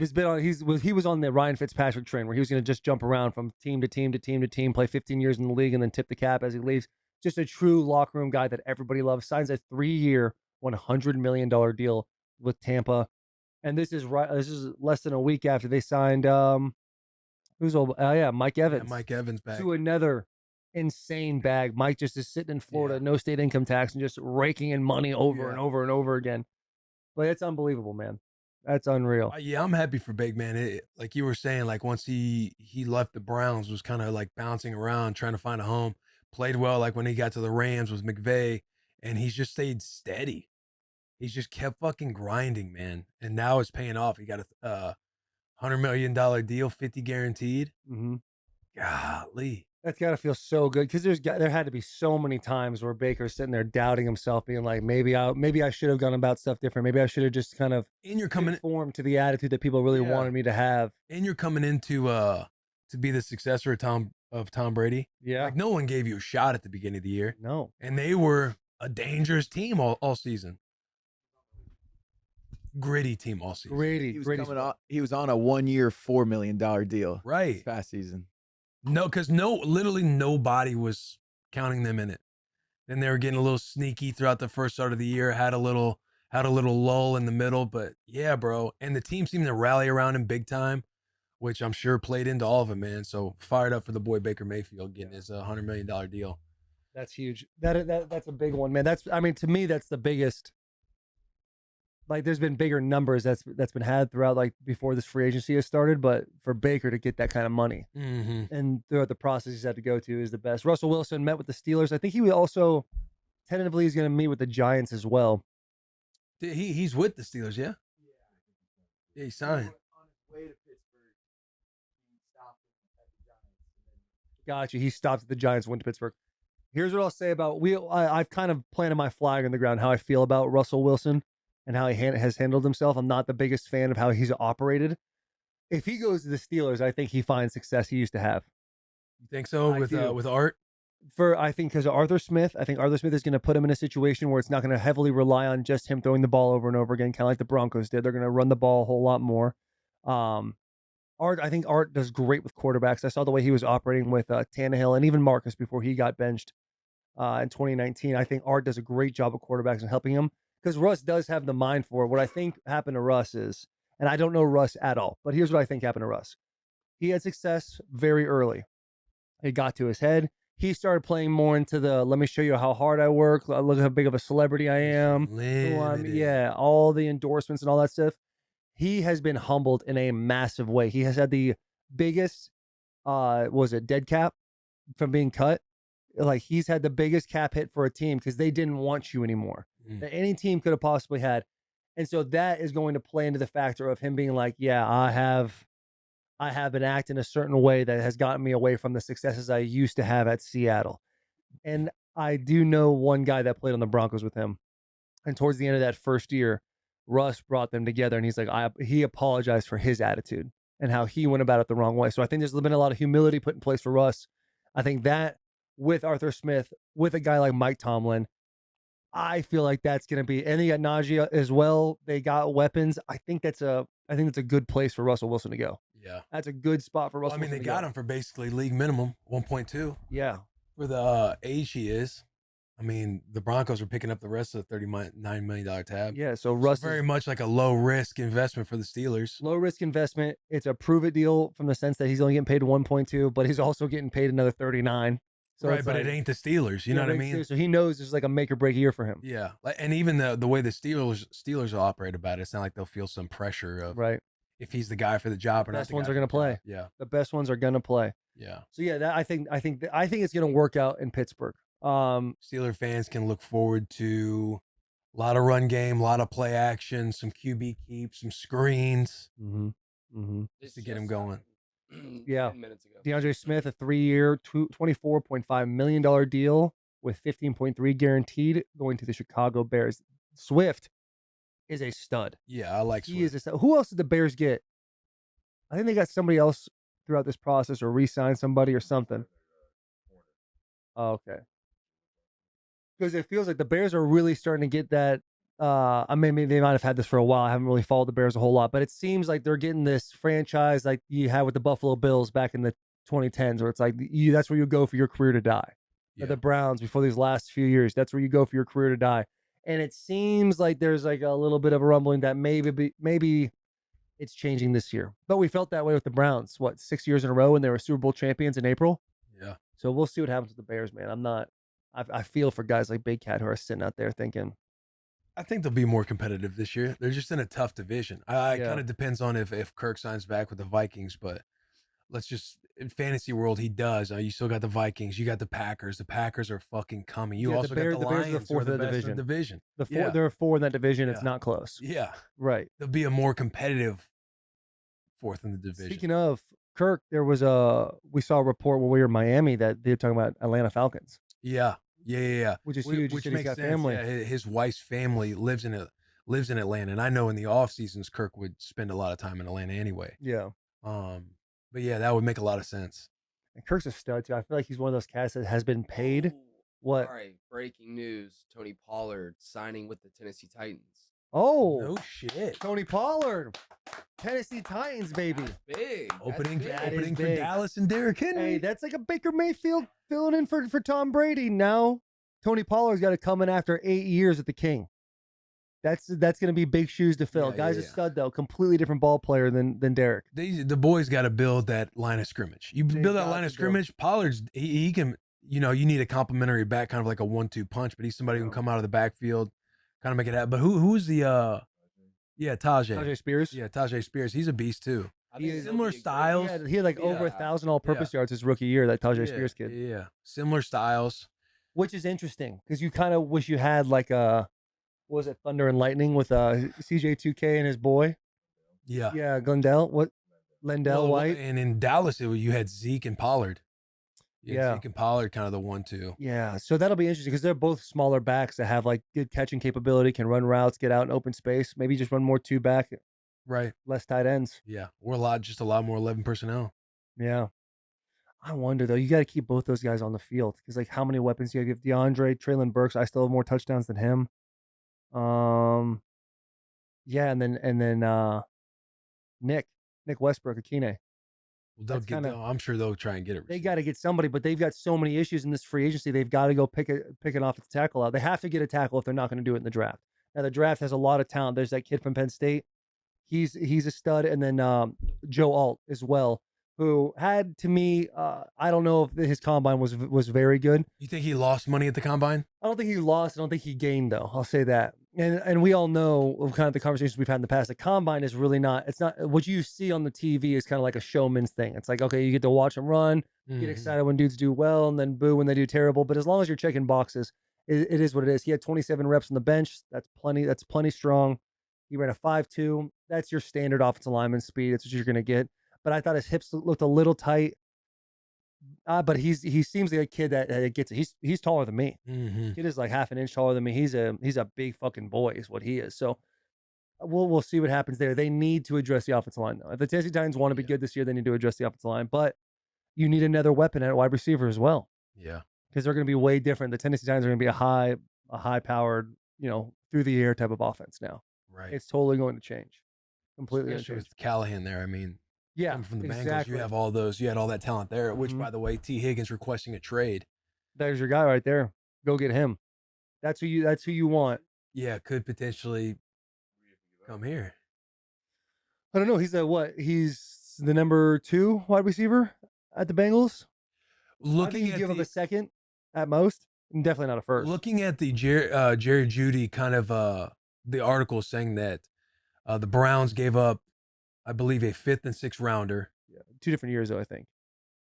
was on the Ryan Fitzpatrick train where he was going to just jump around from team to team to team to team, play 15 years in the league, and then tip the cap as he leaves. Just a true locker room guy that everybody loves. Signs a 3-year, $100 million deal with Tampa, and this is less than a week after they signed Mike Evans. Yeah, Mike Evans back to another insane bag. Mike just is sitting in Florida, no state income tax, and just raking in money over and over and over again. But it's unbelievable, man. That's unreal. Yeah, I'm happy for Big Man. Like you were saying, like once he left the Browns, was kind of like bouncing around, trying to find a home. Played well, like when he got to the Rams with McVay, and he's just stayed steady. He's just kept fucking grinding, man. And now it's paying off. He got a $100 million deal, 50 guaranteed. Mm-hmm. Golly. That's got to feel so good because there had to be so many times where Baker's sitting there doubting himself, being like, maybe I should have gone about stuff different. Maybe I should have just kind of conformed to the attitude that people really wanted me to have. And you're coming into to be the successor of Tom Brady. Yeah. Like no one gave you a shot at the beginning of the year. No. And they were a dangerous team all season. Gritty team all season. He was on a 1-year, $4 million deal. Right. This past season. No, because literally nobody was counting them in it. Then they were getting a little sneaky throughout the first start of the year, had a little lull in the middle, but yeah, bro. And the team seemed to rally around him big time, which I'm sure played into all of it, man. So fired up for the boy Baker Mayfield getting his $100 million deal. That's huge. That's a big one, man. To me, that's the biggest. Like, there's been bigger numbers that's been had throughout, like, before this free agency has started, but for Baker to get that kind of money and throughout the process he's had to go to is the best. Russell Wilson met with the Steelers. I think he also tentatively is going to meet with the Giants as well. He's with the Steelers, yeah? Yeah, he signed. On his way to Pittsburgh, he stopped at the Giants. Gotcha. He stopped at the Giants, went to Pittsburgh. Here's what I'll say about I've kind of planted my flag on the ground how I feel about Russell Wilson and how he has handled himself. I'm not the biggest fan of how he's operated. If he goes to the Steelers, I think he finds success he used to have. You think so with Art? I think because of Arthur Smith, I think Arthur Smith is going to put him in a situation where it's not going to heavily rely on just him throwing the ball over and over again, kind of like the Broncos did. They're going to run the ball a whole lot more. I think Art does great with quarterbacks. I saw the way he was operating with Tannehill and even Marcus before he got benched in 2019. I think Art does a great job of quarterbacks and helping him because Russ does have the mind for it. What I think happened to Russ is, and I don't know Russ at all, but here's what I think happened to Russ. He had success very early. It got to his head. He started playing more into the, let me show you how hard I work. Look how big of a celebrity I am. Yeah, all the endorsements and all that stuff. He has been humbled in a massive way. He has had the biggest, dead cap from being cut. Like, he's had the biggest cap hit for a team because they didn't want you anymore that any team could have possibly had. And so that is going to play into the factor of him being like, yeah, I have been acting a certain way that has gotten me away from the successes I used to have at Seattle. And I do know one guy that played on the Broncos with him. And towards the end of that first year, Russ brought them together, and he's like, he apologized for his attitude and how he went about it the wrong way. So I think there's been a lot of humility put in place for Russ. I think that with Arthur Smith, with a guy like Mike Tomlin, I feel like that's going to be, and they got Najee as well. They got weapons. I think that's a good place for Russell Wilson to go. Yeah. That's a good spot for Russell. I mean, Wilson they got him for basically league minimum, 1.2 Yeah. for the age he is. I mean, the Broncos are picking up the rest of the $39 million tab. Yeah. So So Russ is very much like a low risk investment for the Steelers. low risk investment. It's a prove it deal from the sense that he's only getting paid 1.2, but he's also getting paid another 39. So right, it's but like, it ain't the Steelers. You know what I mean? So he knows it's like a make or break year for him. Yeah, and even the way the Steelers will operate about it, it's not like they'll feel some pressure of Right. if he's the guy for the job or The not. best the ones guy are for gonna the play. job. Yeah, The best ones are going to play. yeah. So yeah, that I think it's going to work out in Pittsburgh. Steeler fans can look forward to a lot of run game, a lot of play action, some QB keeps, some screens just to get him going. Yeah. 10 minutes ago. DeAndre Smith, a 3-year, $24.5 million deal with 15.3 guaranteed going to the Chicago Bears. Swift is a stud. Yeah, I like. He is a stud. Who else did the Bears get? I think they got somebody else throughout this process or re-signed somebody or something. Oh, okay. Because it feels like the Bears are really starting to get that. I mean, maybe they might have had this for a while. I haven't really followed the Bears a whole lot, but it seems like they're getting this franchise like you had with the Buffalo Bills back in the 2010s, where it's like that's where you go for your career to die. Yeah. The Browns before these last few years, that's where you go for your career to die. And it seems like there's like a little bit of a rumbling that maybe it's changing this year. But we felt that way with the Browns, 6 years in a row when they were Super Bowl champions in April. Yeah. So we'll see what happens with the Bears, man. I feel for guys like Big Cat who are sitting out there thinking, I think they'll be more competitive this year. They're just in a tough division. I Yeah. kind of depends on if Kirk signs back with the Vikings, but let's just in fantasy world he does. You still got the Vikings, you got the Packers. The Packers are fucking coming. You Yeah, the also Bears- got the the Bears are the Lions, who fourth are of the best in division. division. Yeah. there are 4 in that division. It's Yeah. not close. Yeah, Right. they'll be a more competitive fourth in the division. Speaking of Kirk, we saw a report when we were in Miami that they're talking about Atlanta Falcons, Yeah. which is huge. Which He's makes got sense. family. Yeah, his wife's family lives in Atlanta, and I know in the off seasons Kirk would spend a lot of time in Atlanta anyway. Yeah. But yeah, that would make a lot of sense. And Kirk's a stud too. I feel like he's one of those cats that has been paid. Ooh, What? All right, breaking news: Tony Pollard signing with the Tennessee Titans. Oh, No shit. Tony Pollard, Tennessee Titans, baby. That's big. That's Opening big. That is opening for big. Dallas and Derrick Henry. Hey, that's like a Baker Mayfield filling in for Tom Brady. Now, Tony Pollard's got to come in after 8 years at the King. That's going to be big shoes to fill. Yeah, Guy's yeah, a yeah. stud though, completely different ball player than Derek. The boys got to build that line of scrimmage. You They build that got line to of build. scrimmage. Pollard's he can. You need a complimentary back, kind of like a 1-2 punch. But he's somebody who can come out of the backfield, kind of make it happen. But who's the Tajay? Tajay Spears. Yeah, Tajay Spears. He's a beast too. I think he'll Similar be a great- styles. He had like over Yeah. 1,000 all-purpose yards his rookie year. That Tajay Yeah, Spears kid, Yeah, similar styles. which is interesting because you kind of wish you had like what was it, Thunder and Lightning with CJ2K and his boy. Yeah. Yeah, Lendell Well, White. And in Dallas, you had Zeke and Pollard. You had Yeah. Zeke and Pollard, kind of the 1-2. Yeah, so that'll be interesting because they're both smaller backs that have like good catching capability, can run routes, get out in open space. Maybe just run more 2-back, Right. less tight ends. Yeah. Or just a lot more 11 personnel. Yeah. I wonder though, you got to keep both those guys on the field because like how many weapons do you give DeAndre, Traylon Burks? I still have more touchdowns than him. Yeah, and then Nick Westbrook, Akine. Well, they'll That's get. kinda- I'm sure they'll try and get it. They got to get somebody, but they've got so many issues in this free agency. They've got to go pick an offensive tackle out. They have to get a tackle if they're not going to do it in the draft. Now the draft has a lot of talent. There's that kid from Penn State. He's a stud, and then Joe Alt as well, who had to me. I don't know if his combine was very good. You think he lost money at the combine? I don't think he lost. I don't think he gained though. I'll say that. And we all know of kind of the conversations we've had in the past. The combine is really not. It's not what you see on the TV is kind of like a showman's thing. It's like, okay, you get to watch them run, get Mhm. excited when dudes do well, and then boo when they do terrible. But as long as you're checking boxes, it is what it is. He had 27 reps on the bench. That's plenty. That's plenty strong. He ran a 5.2. That's your standard offensive lineman speed. That's what you're going to get. but I thought his hips looked a little tight. But he seems like a kid that gets it. He's taller than me. Mm-hmm. Kid is like half an inch taller than me. He's a big fucking boy, is what he is. So we'll see what happens there. They need to address the offensive line though. If the Tennessee Titans want to be good this year, they need to address the offensive line. But you need another weapon at wide receiver as well. Yeah. Because they're going to be way different. The Tennessee Titans are going to be a high powered, through the air type of offense now. Right. It's totally going to change. Completely Especially going to change. with Callahan there. I mean, Yeah, coming from the Bengals, exactly. you have all those. You had all that talent there. Which, Mhm. by the way, T. Higgins requesting a trade. There's your guy right there. Go get him. That's who you want. Yeah, could potentially come here. I don't know. He's the number 2 wide receiver at the Bengals. I think Looking you at give up the, a second at most, and definitely not a first. looking at the Jerry Jeudy kind of the article saying that the Browns gave up, I believe, a 5th and 6th rounder. 2 different years though, I think.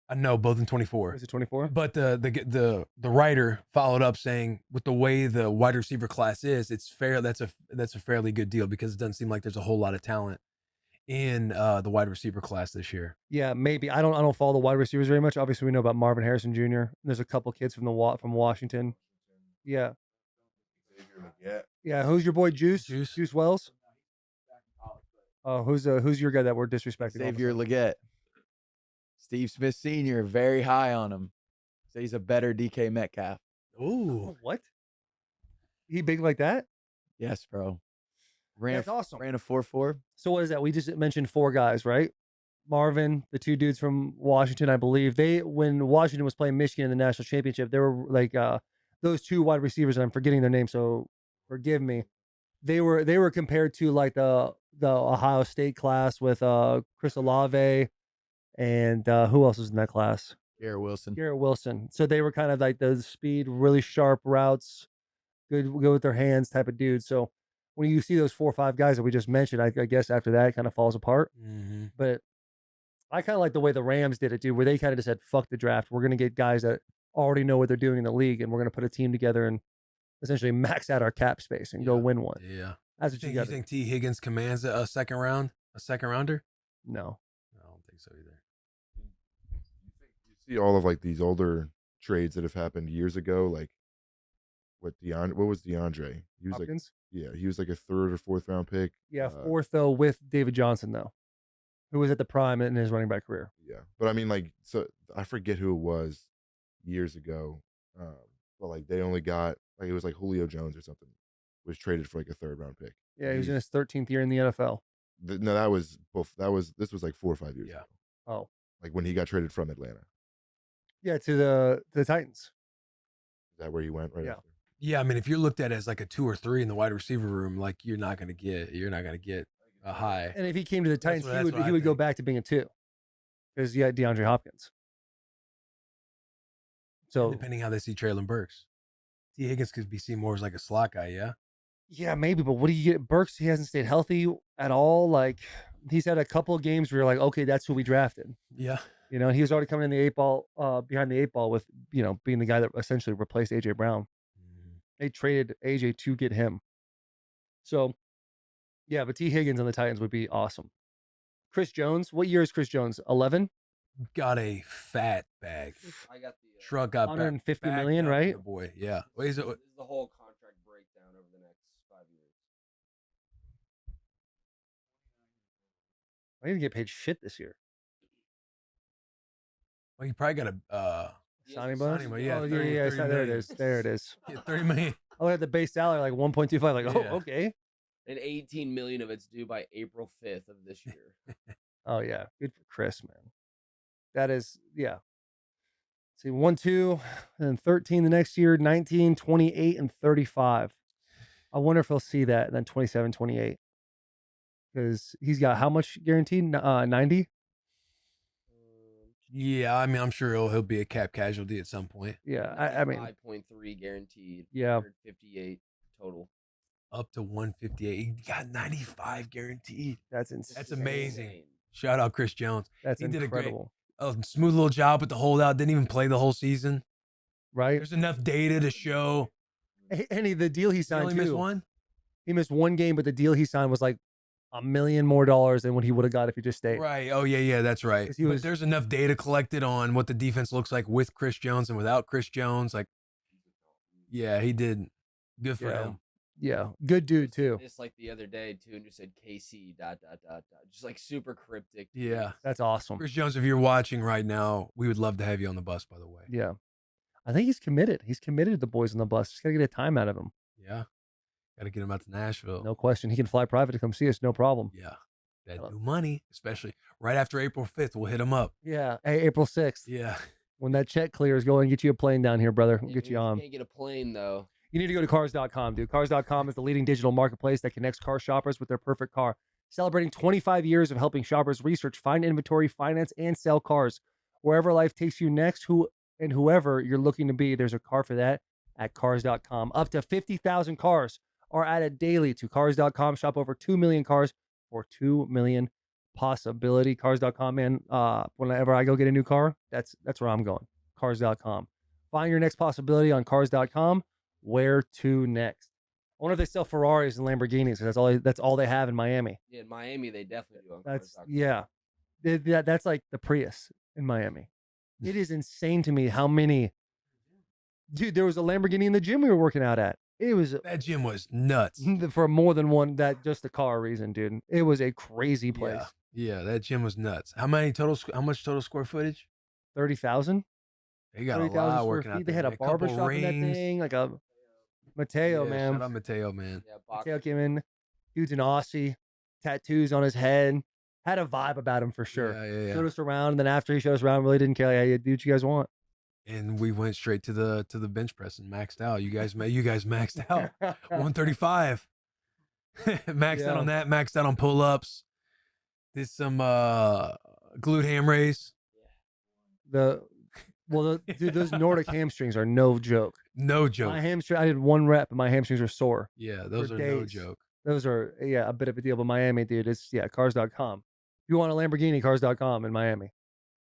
I know both in 24. Was it 24? But the writer followed up saying, with the way the wide receiver class is, it's fair. That's a fairly good deal because it doesn't seem like there's a whole lot of talent in the wide receiver class this year. Yeah, maybe. I don't follow the wide receivers very much. Obviously, we know about Marvin Harrison Jr. There's a couple kids from Washington. Yeah. Yeah. Who's your boy Juice Wells? Oh, who's your guy that we're disrespecting? all of a Xavier sudden? Leggett. Steve Smith Sr. very high on him. So he's a better DK Metcalf. Ooh. Oh, what? He big like that? Yes, bro. That's awesome. Ran a 4.4. So what is that? We just mentioned 4 guys, right? Marvin, the 2 dudes from Washington, I believe. When Washington was playing Michigan in the national championship, they were like those 2 wide receivers, and I'm forgetting their names, so forgive me. They were compared to like the Ohio State class with Chris Olave and who else was in that class? Garrett Wilson. Garrett Wilson. So they were kind of like the speed, really sharp routes, good with their hands type of dudes. So when you see those 4 or 5 guys that we just mentioned, I guess after that it kind of falls apart. Mm-hmm. But I kind of like the way the Rams did it, dude, where they kind of just said, fuck the draft. We're going to get guys that already know what they're doing in the league, and we're going to put a team together and essentially max out our cap space and go win one. Yeah. That's what you got. You think T. Higgins commands a second rounder? No. I don't think so either. You see all of like these older trades that have happened years ago, like what was DeAndre? He was Hopkins? he was like a 3rd or 4th round pick. Yeah, 4th though with David Johnson though, who was at the prime in his running back career. Yeah, but I mean, like, so I forget who it was years ago, but like they only got like it was like Julio Jones or something was traded for like a 3rd round pick. Yeah, he was in his 13th year in the NFL. No, this was like 4 or 5 years ago. Oh, Like when he got traded from Atlanta. yeah, to the Titans. Is that where he went? Right. Yeah. After? Yeah, I mean, if you're looked at as like a 2 or 3 in the wide receiver room, like you're not gonna get a high. And if he came to the Titans, That's what he I would go think. back to being a 2 because you had DeAndre Hopkins. So Depending how they see Traylon Burks, T. Higgins could be seen more as like a slot guy. Yeah. yeah, maybe, but what do you get? Burks, he hasn't stayed healthy at all. Like he's had a couple of games where you're like, okay, that's who we drafted. Yeah. He was already coming in the 8 ball, behind the 8 ball with, being the guy that essentially replaced AJ Brown. Mm-hmm. They traded AJ to get him. So, yeah, but T. Higgins on the Titans would be awesome. Chris Jones, what year is Chris Jones? 11? Got a fat bag. I got the Truck got 150 backed million, up, right? the boy. Yeah. What is it? This is the whole contract breakdown over the next 5 years. I didn't get paid shit this year. Well, you probably got a Signing bonus? signing, but yeah, Oh, 30 there it million. is. There it is. Yeah, 30 million. I look at the base salary like 1.25. Like, Yeah. oh, okay. And 18 million of it's due by April 5th of this year. Oh yeah, good for Chris, man. That is, yeah. See, 1, 2, and 13 the next year, 19, 28, and 35. I wonder if he'll see that, and then 27, 28. Because he's got how much guaranteed? 90? Yeah, I mean, I'm sure he'll be a cap casualty at some point. Yeah, I mean, 5.3 guaranteed. Yeah. 158 total. Up to 158. He got 95 guaranteed. that's insane. That's amazing. Shout out Chris Jones. That's he did a great- incredible. A smooth little job with the holdout. Didn't even play the whole season. Right? There's enough data to show. And the deal he He signed only too. missed one. He missed one game, but the deal he signed was like $1 million more than what he would have got if he just stayed. Right. Oh yeah, that's right. 'Cause he But was- there's enough data collected on what the defense looks like with Chris Jones and without Chris Jones. Like, yeah, he did good for Yeah. him. Yeah, good dude too. This like the other day too, and just said KC ... just like super cryptic. Yeah. That's awesome. Chris Jones, if you're watching right now, we would love to have you on the bus, by the way. Yeah, I think he's committed. He's committed to the boys on the bus. Just gotta get a time out of him. Yeah. Got to get him out to Nashville. No question. He can fly private to come see us. No problem. Yeah. That new money, especially right after April 5th, we'll hit him up. Yeah. Hey, April 6th. Yeah. When that check clears, go and get you a plane down here, brother. We'll Hey, get if you on. Can't get a plane though. You need to go to cars.com, dude. Cars.com is the leading digital marketplace that connects car shoppers with their perfect car. Celebrating 25 years of helping shoppers research, find inventory, finance, and sell cars. Wherever life takes you next, whoever you're looking to be, there's a car for that at cars.com. Up to 50,000 cars are added daily to cars.com. Shop over 2 million cars for 2 million possibility. Cars.com, man. Whenever I go get a new car, that's where I'm going. Cars.com. Find your next possibility on cars.com. Where to next? I wonder if they sell Ferraris and Lamborghinis. That's all they have in Miami. Yeah, in Miami they definitely do. On That's cars.com. yeah. That's like the Prius in Miami. It is insane to me how many. Dude, there was a Lamborghini in the gym we were working out at. It was That gym was nuts. for more than one just the car reason, dude. It was a crazy place. Yeah, that gym was nuts. How much total square footage? 30,000. They got a 30,000 lot square working out feet. there. They had a couple barber shop in that rings. thing, like a Mateo, Yeah, man. Shout out Mateo, man. Yeah, Mateo boxer. came in. Dude's an Aussie, tattoos on his head. Had a vibe about him for sure. Yeah. Showed us around, and then after he showed us around, really didn't care. Like, hey, do what you guys want. And we went straight to the bench press and maxed out. You guys maxed out 135. Maxed out on that. Maxed out on pull ups. Did some glute ham raise. Dude, those Nordic hamstrings are no joke. No joke. My hamstring, I did one rep, and my hamstrings are sore. Yeah, those for are no days. joke. Those are a bit of a deal. But Miami, dude, it's cars.com. If you want a Lamborghini, cars.com in Miami.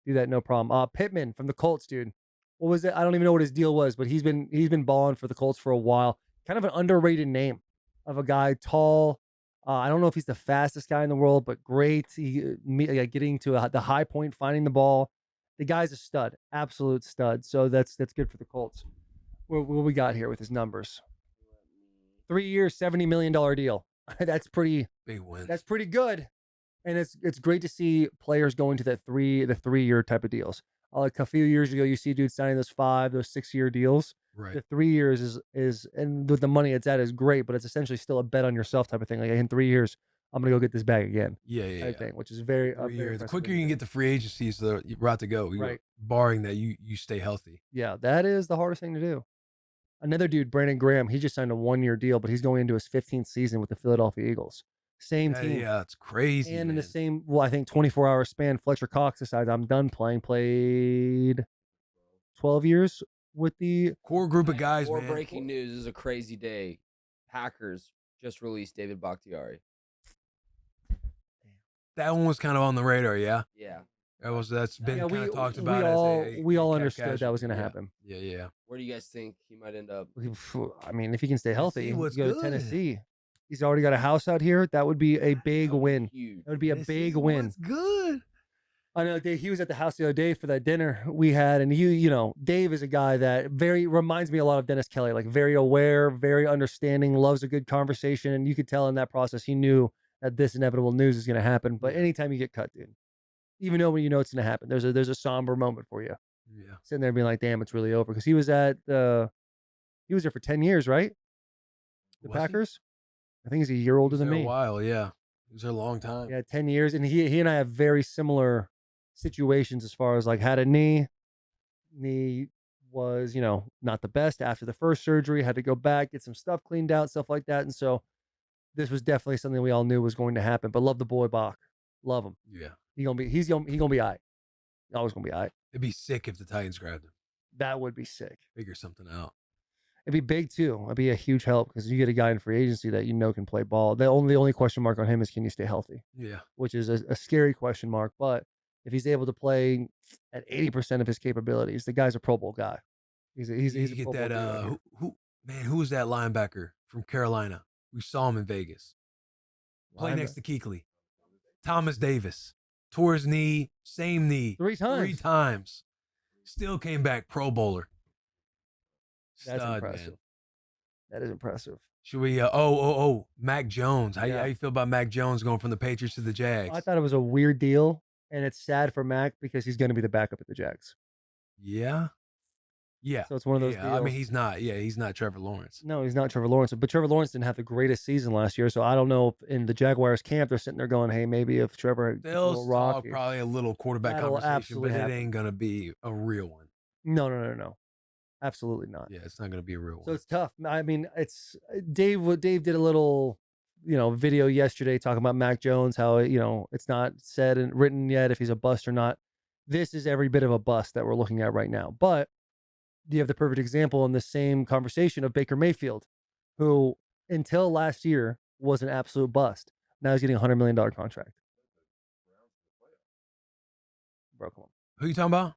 Do that, no problem. Pittman from the Colts, dude. What was it? I don't even know what his deal was, but he's been balling for the Colts for a while. Kind of an underrated name of a guy, tall. I don't know if he's the fastest guy in the world, but great. Getting to the high point, finding the ball. The guy's a stud, absolute stud. So that's good for the Colts. What we got here with his numbers? 3 years, $70 million deal. That's pretty. Big win. That's pretty good, and it's great to see players going to the 3 year type of deals. Like a few years ago, you see dudes signing those 6 year deals. Right. The 3 years is and with the money it's at is great, but it's essentially still a bet on yourself type of thing. Like in 3 years, I'm gonna go get this bag again. Yeah. Type thing, which is very. The impressive quicker thing you to can do. get the free agencies, the route to go. Right. Barring that you stay healthy. Yeah, that is the hardest thing to do. Another dude, Brandon Graham, he just signed a 1 year deal, but he's going into his 15th season with the Philadelphia Eagles. Same team. Yeah, it's crazy. And in the man. same, I think 24-hour span, Fletcher Cox decides I'm done playing. Played 12 years with the. core group of guys, More man. breaking news. This is a crazy day. Packers just released David Bakhtiari. That one was kind of on the radar, yeah. Yeah. That's been Yeah, kind of talked we about. all as a we all cap understood that was casualty. going to Yeah. happen. Yeah. Where do you guys think he might end up? I mean, if he can stay healthy, Tennessee was go to good. Tennessee. He's already got a house out here. That would be a big win. Huge. That would be a big win. It's good. I know he was at the house the other day for that dinner we had, and Dave is a guy that very reminds me a lot of Dennis Kelly, like very aware, very understanding, loves a good conversation, and you could tell in that process he knew that this inevitable news is going to happen. But anytime you get cut, dude, even though when you know it's going to happen, there's a somber moment for you, Yeah. sitting there being like, damn, it's really over, because he was there for 10 years, right? The Was he? Packers. I think he's a year older He was than there me. A while, yeah. He was there a long time. Yeah, 10 years. And he and I have very similar situations as far as like had a knee was, not the best after the first surgery, had to go back, get some stuff cleaned out, stuff like that. And so this was definitely something we all knew was going to happen, but love the boy Bach. Love him. Yeah. He's going to be all right. Always going to be all right. It'd be sick if the Titans grabbed him. That would be sick. Figure something out. It'd be big too. It'd be a huge help because you get a guy in free agency that can play ball. The only question mark on him is, can you stay healthy? Yeah. Which is a scary question mark. But if he's able to play at 80% of his capabilities, the guy's a Pro Bowl guy. He's You a get Pro Bowl that dude right here. who was that linebacker from Carolina? We saw him in Vegas. Play Linebacker. next to Kuechly. Thomas Davis. Tore his knee, same knee. 3 times. 3 times. Still came back Pro Bowler. That's Stud, impressive. man. That is impressive. Should we Mac Jones. How you feel about Mac Jones going from the Patriots to the Jags? I thought it was a weird deal, and it's sad for Mac because he's going to be the backup at the Jags. Yeah. Yeah. So it's one of those I mean, deals. he's not Trevor Lawrence. No, he's not Trevor Lawrence. But Trevor Lawrence didn't have the greatest season last year, so I don't know if in the Jaguars camp they're sitting there going, "Hey, maybe if Trevor gets a They'll little talk rocky." probably a little quarterback That'll conversation, absolutely but happen. it ain't gonna be a real one. No. Absolutely not. Yeah, it's not gonna be a real So one. it's tough. I mean, it's Dave did a little, video yesterday talking about Mac Jones, how, it's not said and written yet if he's a bust or not. This is every bit of a bust that we're looking at right now. But you have the perfect example in the same conversation of Baker Mayfield, who until last year was an absolute bust. Now he's getting a $100 million contract. Bro, come on. Who you talking about?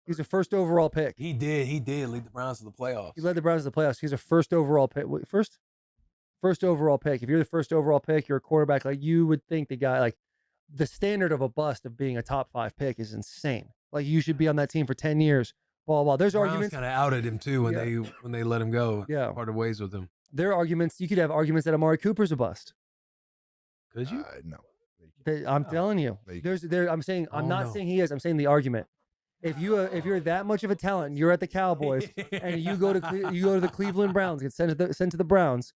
He's a first overall pick. He did lead the Browns to the playoffs. He led the Browns to the playoffs. He's a first overall pick. First overall pick. If you're the first overall pick, you're a quarterback. Like, you would think the guy, like, the standard of a bust of being a top 5 pick is insane. Like, you should be on that team for 10 years. Blah, blah. There's Browns arguments. kind of outed him too when they let him go. Yeah. Parted ways with him. There are arguments. You could have arguments that Amari Cooper's a bust. Could you? No. I'm telling you. Like- I'm saying, I'm Oh, not no. saying he is. I'm saying the argument. If you're that much of a talent, and you're at the Cowboys, and you go to the Cleveland Browns, get sent to the Browns,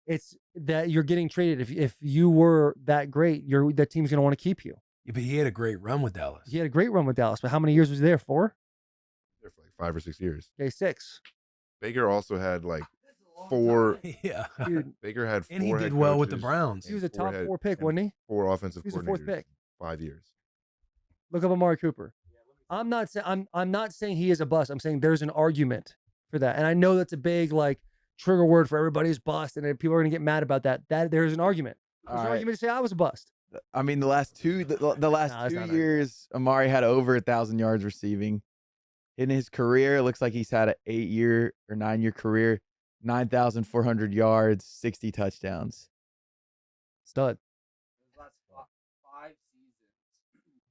it's that you're getting traded. If you were that great, that team's going to want to keep you. Yeah, but he had a great run with Dallas. He had a great run with Dallas, but how many years was he there for? There for like 5 or 6 years. Okay, 6. Baker also had like 4. Yeah. Dude, Baker had 4. And he did head well with the coaches Browns. he was a and 4 top 4 pick, wasn't he? 4 offensive He was a coordinators. 4th pick. 5 years. Look up Amari Cooper. I'm not saying he is a bust. I'm saying there's an argument for that, and I know that's a big trigger word for everybody's bust, and people are going to get mad about that. That there's an argument. There's All an right. argument to say I was a bust. I mean, the last two that's not right. years, Amari had over 1,000 yards receiving. In his career, it looks like he's had an 8-year or 9-year career, 9,400 yards, 60 touchdowns. Stud. Last 5 seasons,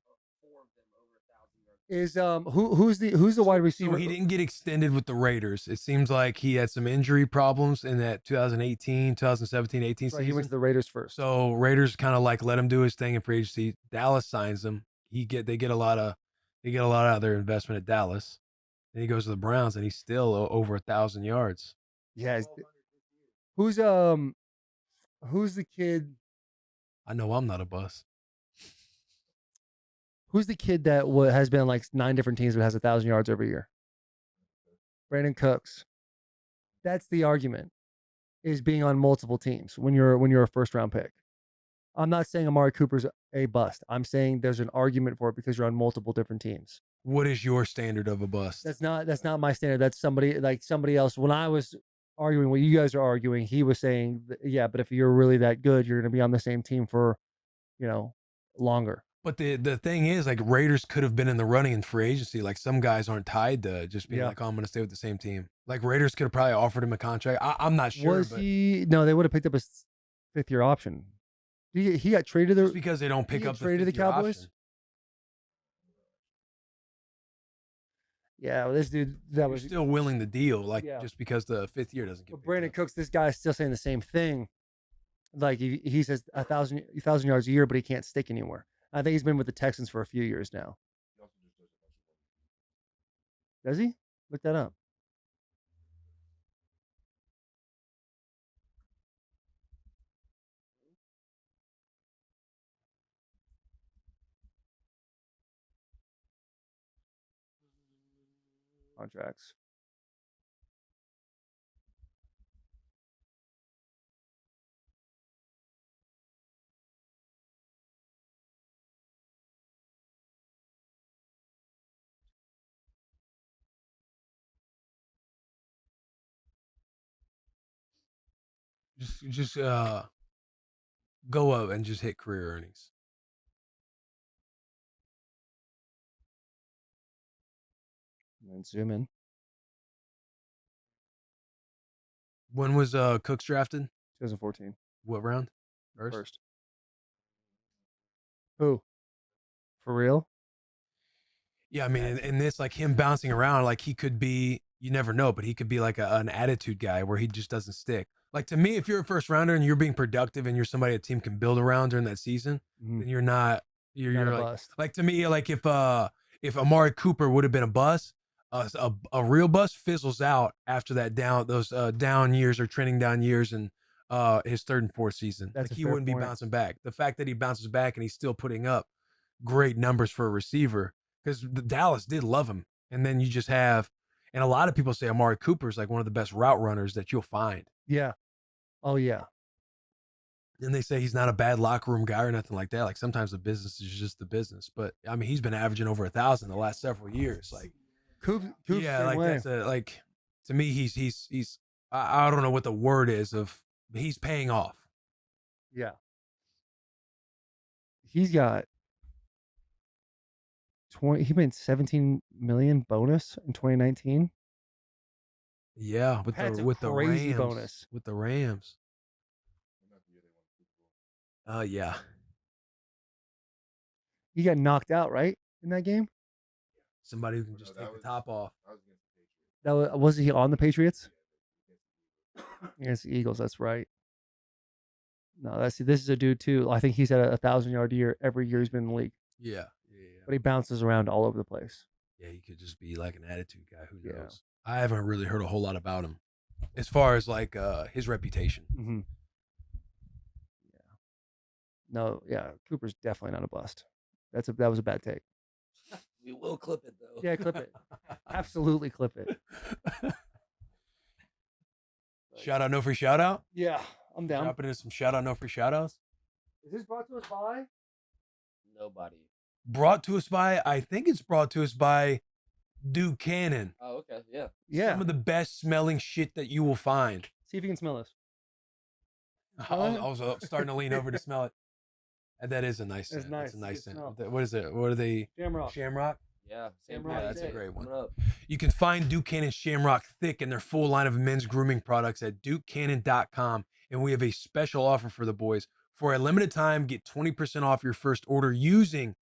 4 of them over 1,000 yards. Is who's the wide receiver? So he didn't get extended with the Raiders. It seems like he had some injury problems in that 2018, 2017, 18 Right, season. he went to the Raiders first. So Raiders kind of let him do his thing in free agency. Dallas signs him. They get a lot out of their investment at Dallas. Then he goes to the Browns and he's still over 1,000 yards. Yeah. Who's the kid? I know I'm not a bust. Who's the kid that has been on 9 different teams but has 1,000 yards every year? Brandon Cooks. That's the argument, is being on multiple teams when you're a first round pick. I'm not saying Amari Cooper's a bust. I'm saying there's an argument for it because you're on multiple different teams. What is your standard of a bust? That's not my standard. That's somebody else. When I was arguing what you guys are arguing, he was saying, yeah, but if you're really that good, you're going to be on the same team for, longer. But the thing is, Raiders could have been in the running in free agency. Some guys aren't tied to just being oh, I'm going to stay with the same team. Raiders could have probably offered him a contract. I'm not sure. Was he? No, they would have picked up his 5th-year option. He got traded there just because they don't pick up traded the Cowboys. Option. Yeah, well, this dude was still willing the deal, Yeah. just because the 5th year doesn't get. But Brandon Cooks, this guy is still saying the same thing. He says 1,000 yards a year, but he can't stick anywhere. I think he's been with the Texans for a few years now. Does he? Look that up. Contracts. Just go up and just hit career earnings. And then zoom in. When was Cooks drafted? 2014. what round? First. Who? For real? Yeah, I mean, and this, like him bouncing around, like he could be, you never know, but he could be like an attitude guy where he just doesn't stick. Like to me, if you're a first rounder and you're being productive and you're somebody a team can build around during that season, then you're not, you're Not a like, bust. like to me, like if Amari Cooper would have been a bust, a real bust fizzles out after that those down years or trending down years and his third and fourth season. That's Like a he fair wouldn't be point. bouncing back. The fact that he bounces back and he's still putting up great numbers for a receiver, because Dallas did love him. And then you just have, and a lot of people say Amari Cooper is like one of the best route runners that you'll find. Yeah. Oh yeah. And they say he's not a bad locker room guy or nothing like that. Like sometimes the business is just the business. But I mean, he's been averaging over 1,000 the last several years. Like, Coop's yeah, same like way. that's like to me, he's I don't know what the word is of, he's paying off. Yeah. He's got he made 17 million bonus in 2019. Yeah, with That's the a with the crazy Rams, bonus. with the Rams. Yeah. He got knocked out, right? In that game? Somebody who can just take the top off. That was he on the Patriots? Against the Eagles, that's right. No, this is a dude too. I think he's had a 1,000-yard year every year he's been in the league. Yeah. But he bounces around all over the place. Yeah, he could just be like an attitude guy. Who Yeah. knows? I haven't really heard a whole lot about him as far as like his reputation. Mm-hmm. Yeah. No, yeah, Cooper's definitely not a bust. That was a bad take. We will clip it though. Yeah, clip it. Absolutely clip it. Shout out, no free shout out. Yeah, I'm down. Dropping in some shout out, no free shout outs. Is this brought to us by? Nobody. Brought to us by, I think it's brought to us by Duke Cannon. Oh, okay. Yeah. Yeah. Some of the best smelling shit that you will find. See if you can smell this. I was starting to lean over to smell it. And that is a nice It's scent. nice. It's a nice scent. Smell. What is it? What are they? Shamrock. Shamrock? Yeah. Same Shamrock Yeah, price. that's a Thick. great one. Coming up. You can find Duke Cannon Shamrock Thick and their full line of men's grooming products at dukecannon.com. And we have a special offer for the boys. For a limited time, get 20% off your first order using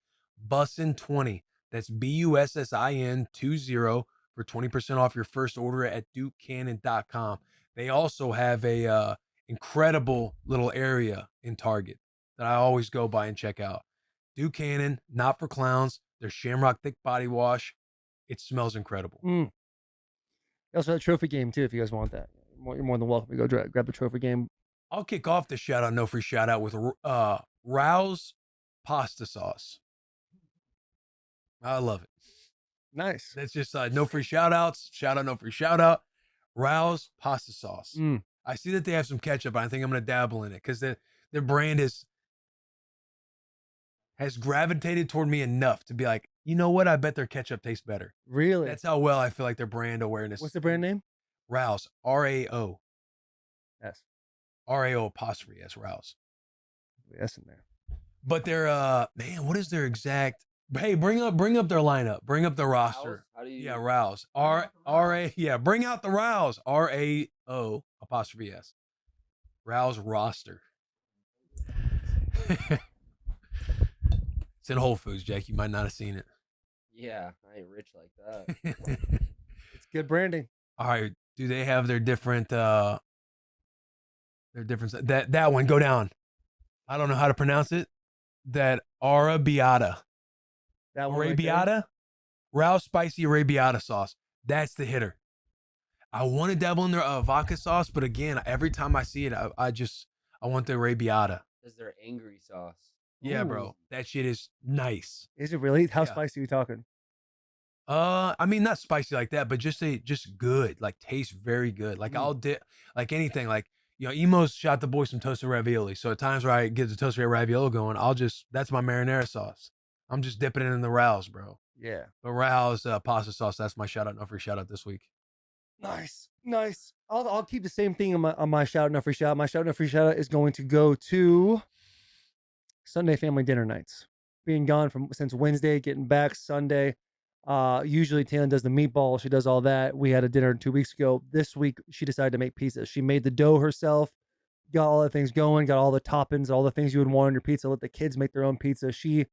Bussin20. That's Bussin20 for 20% off your first order at dukecannon.com. They also have a incredible little area in Target that I always go by and check out. Duke Cannon, not for clowns. Their Shamrock Thick body wash. It smells incredible. They also have a trophy game too if you guys want that. You're more than welcome to go grab the trophy game. I'll kick off the shout out, no free shout out with Rouse pasta sauce. I love it. Nice. That's just no free shout outs. Shout out, no free shout out. Rouse pasta sauce. I see that they have some ketchup. I think I'm going to dabble in it because their brand has gravitated toward me enough to be like, you know what? I bet their ketchup tastes better. Really? That's how well I feel like their brand awareness. What's the brand name? Rouse. R-A-O. Yes. R-A-O apostrophe S. Rouse. Yes, in there. But they're man, what is their exact? Hey, bring up their lineup. Bring up the roster. Rouse? How do you? Yeah, Rouse. R-A. Yeah, bring out the Rouse. R-A-O apostrophe S. Rouse roster. It's in Whole Foods, Jack. You might not have seen it. Yeah, I ain't rich like that. It's good branding. All right. Do they have their different that one, go down. I don't know how to pronounce it. That arrabbiata. That one right there? Arrabbiata? Rouse spicy arrabbiata sauce. That's the hitter. I want to dabble in their vodka sauce, but again, every time I see it, I want the arrabbiata. Is their angry sauce? Yeah, Ooh. bro. That shit is nice. Is it really? How Yeah. spicy are we talking? I mean, not spicy like that, but just good. Like tastes very good. Like I'll dip like anything. Like, you know, Emo's shot the boy some toasted ravioli. So at times where I get the toasted ravioli going, that's my marinara sauce. I'm just dipping it in the Rouse, bro. Yeah. But Rouse pasta sauce, that's my shout out. No free shout out this week. Nice. I'll keep the same thing on my shout out, no free shout out. My shout out, no free shout out is going to go to Sunday family dinner nights. Being gone since Wednesday, getting back Sunday. Usually Taylor does the meatball. She does all that. We had a dinner 2 weeks ago. This week, she decided to make pizzas. She made the dough herself, got all the things going, got all the toppings, all the things you would want on your pizza. Let the kids make their own pizza. She,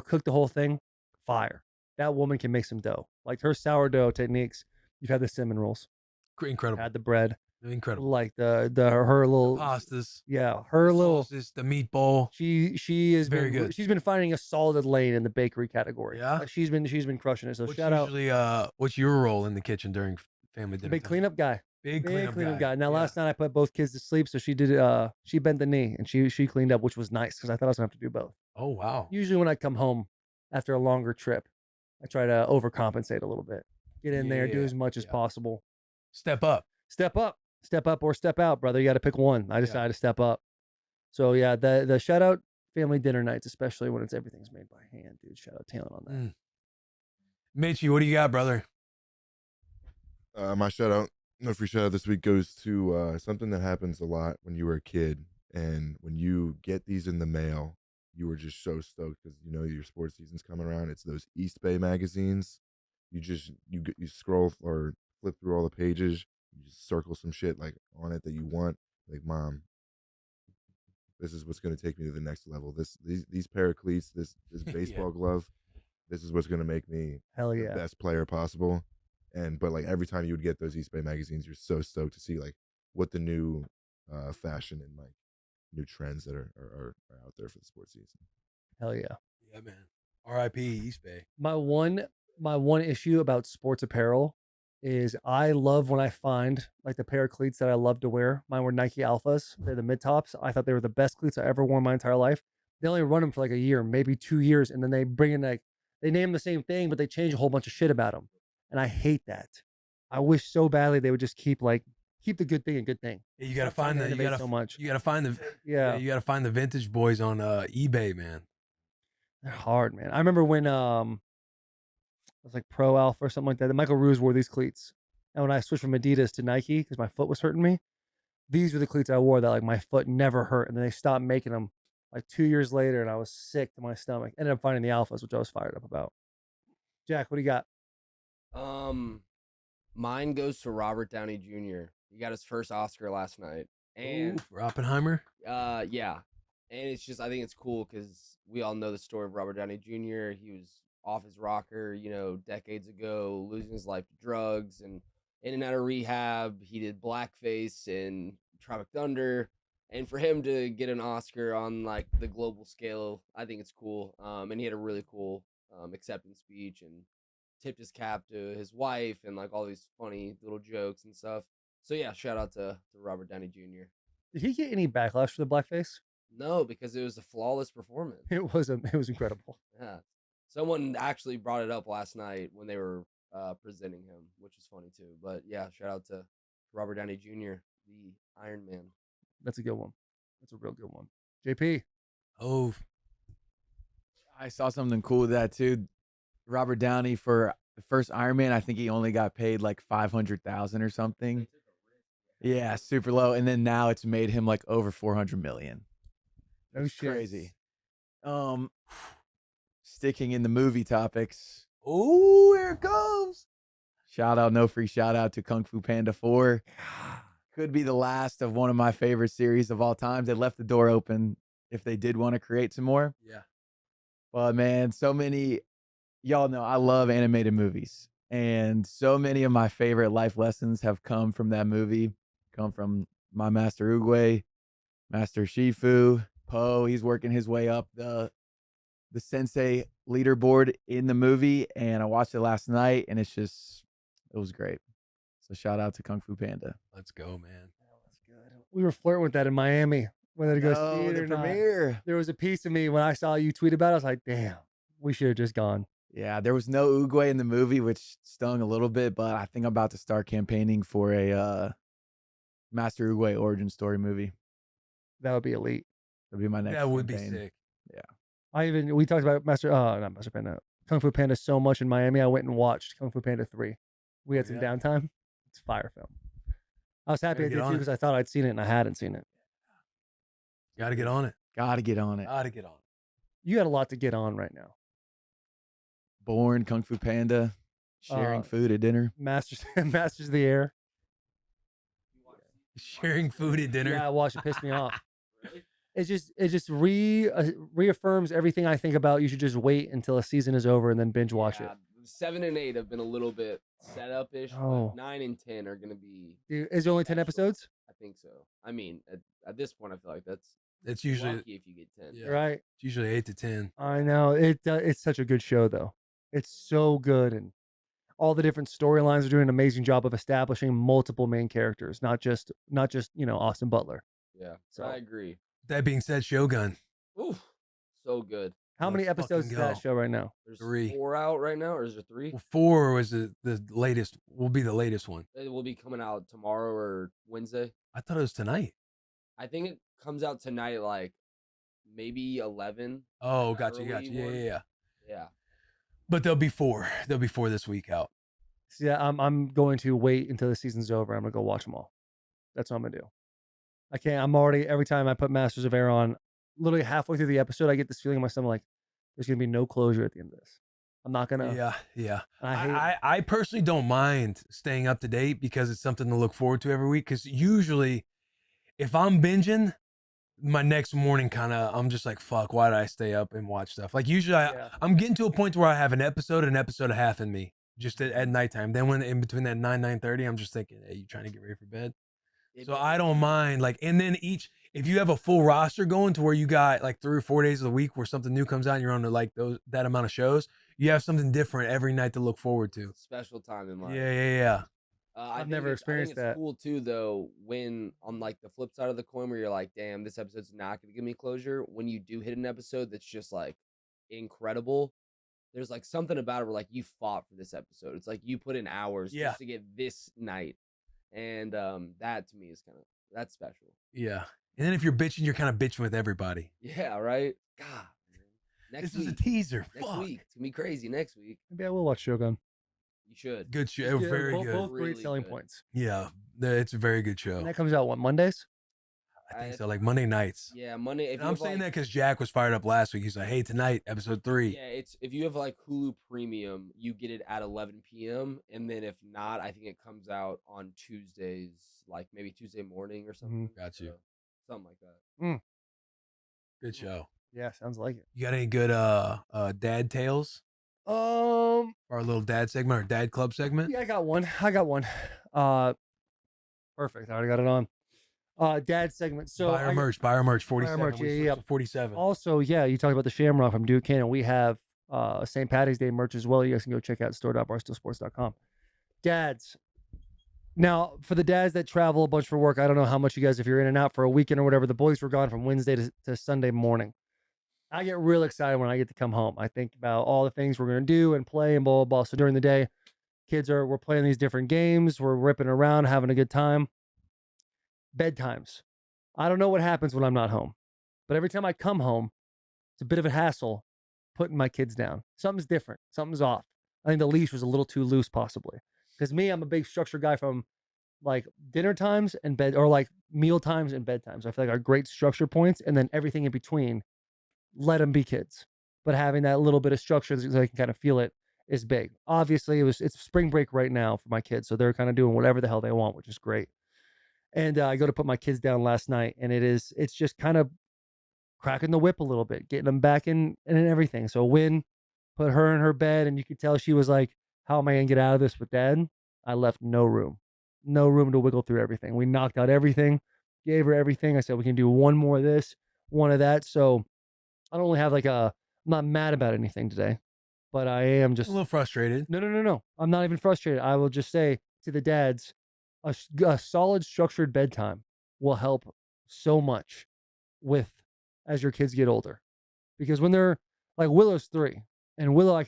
cooked the whole thing. Fire. That woman can make some dough. Like her sourdough techniques. You've had the cinnamon rolls. Incredible. Had the bread. Incredible. Like her little pastas. Yeah, her little sauces, the meatball. She is very good. She's been finding a solid lane in the bakery category. Yeah? Like, she's been crushing it. So What's shout out usually what's your role in the kitchen during family dinner? big time? cleanup guy. Big cleanup guy. Now Yeah. last night I put both kids to sleep, so she bent the knee and she cleaned up, which was nice because I thought I was gonna have to do both. Oh wow. Usually when I come home after a longer trip, I try to overcompensate a little bit. Get in there, do Yeah, as much as possible. Step up. Step up or step out, brother. You got to pick one. I decided to step up. So yeah, the shout out family dinner nights, especially when everything's made by hand, dude. Shout out Taylor on that. Mitchie, what do you got, brother? My shout out, no free shout out this week goes to something that happens a lot when you were a kid, and when you get these in the mail, you were just so stoked because your sports season's coming around. It's those East Bay magazines. You scroll or flip through all the pages. You just circle some shit like on it that you want. Like, Mom, this is what's going to take me to the next level. These pair of cleats, this baseball glove, this is what's going to make me the best player possible. But like every time you would get those East Bay magazines, you're so stoked to see like what the new fashion and like new trends that are out there for the sports season. Hell yeah. Yeah, man. R.I.P. East Bay. My one issue about sports apparel is I love when I find like the pair of cleats that I love to wear. Mine were Nike Alphas. They're the mid tops. I thought they were the best cleats I ever wore in my entire life. They only run them for like a year, maybe 2 years, and then they bring in they name the same thing, but they change a whole bunch of shit about them, and I hate that. I wish so badly they would just keep the good thing a good thing. Yeah, you gotta find the you gotta so much. You gotta find the you gotta find the vintage boys on eBay, man. They're hard, man. I remember when it was like Pro Alpha or something like that. Michael Ruse wore these cleats, and when I switched from Adidas to Nike because my foot was hurting me, these were the cleats I wore that like my foot never hurt. And then they stopped making them like 2 years later, and I was sick to my stomach. Ended up finding the Alphas, which I was fired up about. Jack, what do you got? Mine goes to Robert Downey Jr. He got his first Oscar last night, and for Oppenheimer. Yeah, and it's just I think it's cool because we all know the story of Robert Downey Jr. He was off his rocker, decades ago, losing his life to drugs and in and out of rehab. He did blackface in Tropic Thunder, and for him to get an Oscar on like the global scale, I think it's cool. And he had a really cool acceptance speech and tipped his cap to his wife and like all these funny little jokes and stuff. So yeah, shout out to Robert Downey Jr. Did he get any backlash for the blackface? No, because it was a flawless performance. It was incredible. Yeah. Someone actually brought it up last night when they were presenting him, which was funny too. But yeah, shout out to Robert Downey Jr., the Iron Man. That's a good one. That's a real good one. JP. Oh, I saw something cool with that too. Robert Downey for the first Iron Man, I think he only got paid like $500,000 or something. Yeah, super low. And then now it's made him like over $400 million. No shit. Crazy. Sticking in the movie topics. Oh, here it comes. No free shout out to Kung Fu Panda 4. Could be the last of one of my favorite series of all time. They left the door open if they did want to create some more. Yeah. But man, so many, y'all know I love animated movies. And so many of my favorite life lessons have come from that movie. Come from my Master Oogway, Master Shifu, Poe. He's working his way up the sensei leaderboard in the movie, and I watched it last night, and it was great. So shout out to Kung Fu Panda. Let's go, man. That was good. We were flirting with that in Miami, whether to go see it the or not. premiere. There was a piece of me when I saw you tweet about it. I was like, damn, we should have just gone. Yeah, there was no Oogway in the movie, which stung a little bit, but I think I'm about to start campaigning for a Master Oogway origin story movie. That would be elite. That'd be my next That would campaign. be sick. Yeah. We talked about not Master Panda, Kung Fu Panda so much in Miami. I went and watched Kung Fu Panda 3. We had some downtime. It's a fire film. I was happy I did too because I thought I'd seen it and I hadn't seen it. Got to get on it. Gotta get on it. Got to get on it. You got a lot to get on right now. Born, Kung Fu Panda, sharing food at dinner. Masters of the Air. Sharing food at dinner. Yeah, I watched it. Pissed me off. It just reaffirms everything I think about. You should just wait until a season is over and then binge watch it. 7 and 8 have been a little bit set up ish, Oh. but 9 and 10 are gonna be. Dude, is there only 10 special. episodes? I think so. I mean, at this point, I feel like It's usually lucky if you get 10. Yeah. Right. It's usually 8 to 10. I know it's such a good show though. It's so good, and all the different storylines are doing an amazing job of establishing multiple main characters, not just Austin Butler. Yeah, So- I agree. That being said, Shogun. Oof, so good. How many Let's episodes is fucking that go. show right now? There's 3. 4 out right now, or is there 3? Well, 4 was the latest. Will be the latest one. It will be coming out tomorrow or Wednesday. I thought it was tonight. I think it comes out tonight, like maybe 11. Oh, the gotcha. early Yeah, one. yeah. Yeah. But there'll be 4. There'll be 4 this week out. See, I'm going to wait until the season's over. I'm gonna go watch them all. That's what I'm gonna do. I can't. I'm already every time I put Masters of Air on, literally halfway through the episode, I get this feeling in my stomach like there's gonna be no closure at the end of this. I'm not gonna. Yeah. I hate. I personally don't mind staying up to date because it's something to look forward to every week. Because usually, if I'm binging, my next morning I'm just like, fuck, why did I stay up and watch stuff? Like usually Yeah. I'm getting to a point where I have an episode and a half in me just at nighttime. Then when in between that 9:30, I'm just thinking, hey, you trying to get ready for bed? So I don't mind. Like, and then if you have a full roster going to where you got like 3 or 4 days of the week where something new comes out and you're on to like that amount of shows, you have something different every night to look forward to. Special time in life. Yeah. I've never experienced I think that. It's cool too, though, when on like the flip side of the coin, where you're like, "Damn, this episode's not gonna give me closure." When you do hit an episode that's just like incredible, there's like something about it where like you fought for this episode. It's like you put in hours Yeah. just to get this night, and that to me is that's special. Yeah. And then if you're bitching, you're kind of bitching with everybody. Yeah, right. God, man. Next This was a week. teaser. Next Fuck. week. It's gonna be crazy next week. Maybe I will watch Shogun. You should. Good show. Yeah, Very both, good. Both great Really selling good. points. Yeah. It's a very good show. And that comes out what, Mondays? I think so. Like Monday nights. Yeah, Monday. If And you I'm have, saying like, that because Jack was fired up last week. He's like, hey, tonight, episode 3. Yeah, it's if you have like Hulu Premium, you get it at 11 p.m. And then if not, I think it comes out on Tuesdays, like maybe Tuesday morning or something. Got you. So, something like that. Good show. Yeah, sounds like it. You got any good dad tales? Our little dad segment or dad club segment? Yeah, I got one. Perfect. I already got it on. Dad segment. So buy our merch. Buy our merch. 47. merch, We yeah, switched yeah. to 47. Also, yeah, you talked about the Shamrock from Duke Cannon. We have St. Patty's Day merch as well. You guys can go check out store.barstoolsports.com. Dads. Now, for the dads that travel a bunch for work, I don't know how much you guys, if you're in and out for a weekend or whatever, the boys were gone from Wednesday to Sunday morning. I get real excited when I get to come home. I think about all the things we're going to do and play and blah, blah, blah. So during the day, we're playing these different games. We're ripping around, having a good time. Bedtimes. I don't know what happens when I'm not home, but every time I come home, it's a bit of a hassle putting my kids down. Something's different. Something's off. I think the leash was a little too loose, possibly. Because me, I'm a big structure guy from like dinner times and bed, or like meal times and bedtimes. I feel like are great structure points, and then everything in between, let them be kids. But having that little bit of structure so they can kind of feel it is big. Obviously, it's spring break right now for my kids, so they're kind of doing whatever the hell they want, which is great. And I go to put my kids down last night, and it's just kind of cracking the whip a little bit, getting them back in and everything. So Win put her in her bed, and you could tell she was like, how am I going to get out of this with Dad? I left no room to wiggle through everything. We knocked out everything, gave her everything. I said, we can do one more of this, one of that. So I don't really have I'm not mad about anything today, but I am just a little frustrated. No. I'm not even frustrated. I will just say to the dads, a solid structured bedtime will help so much as your kids get older. Because when they're like Willow's 3, and Willow,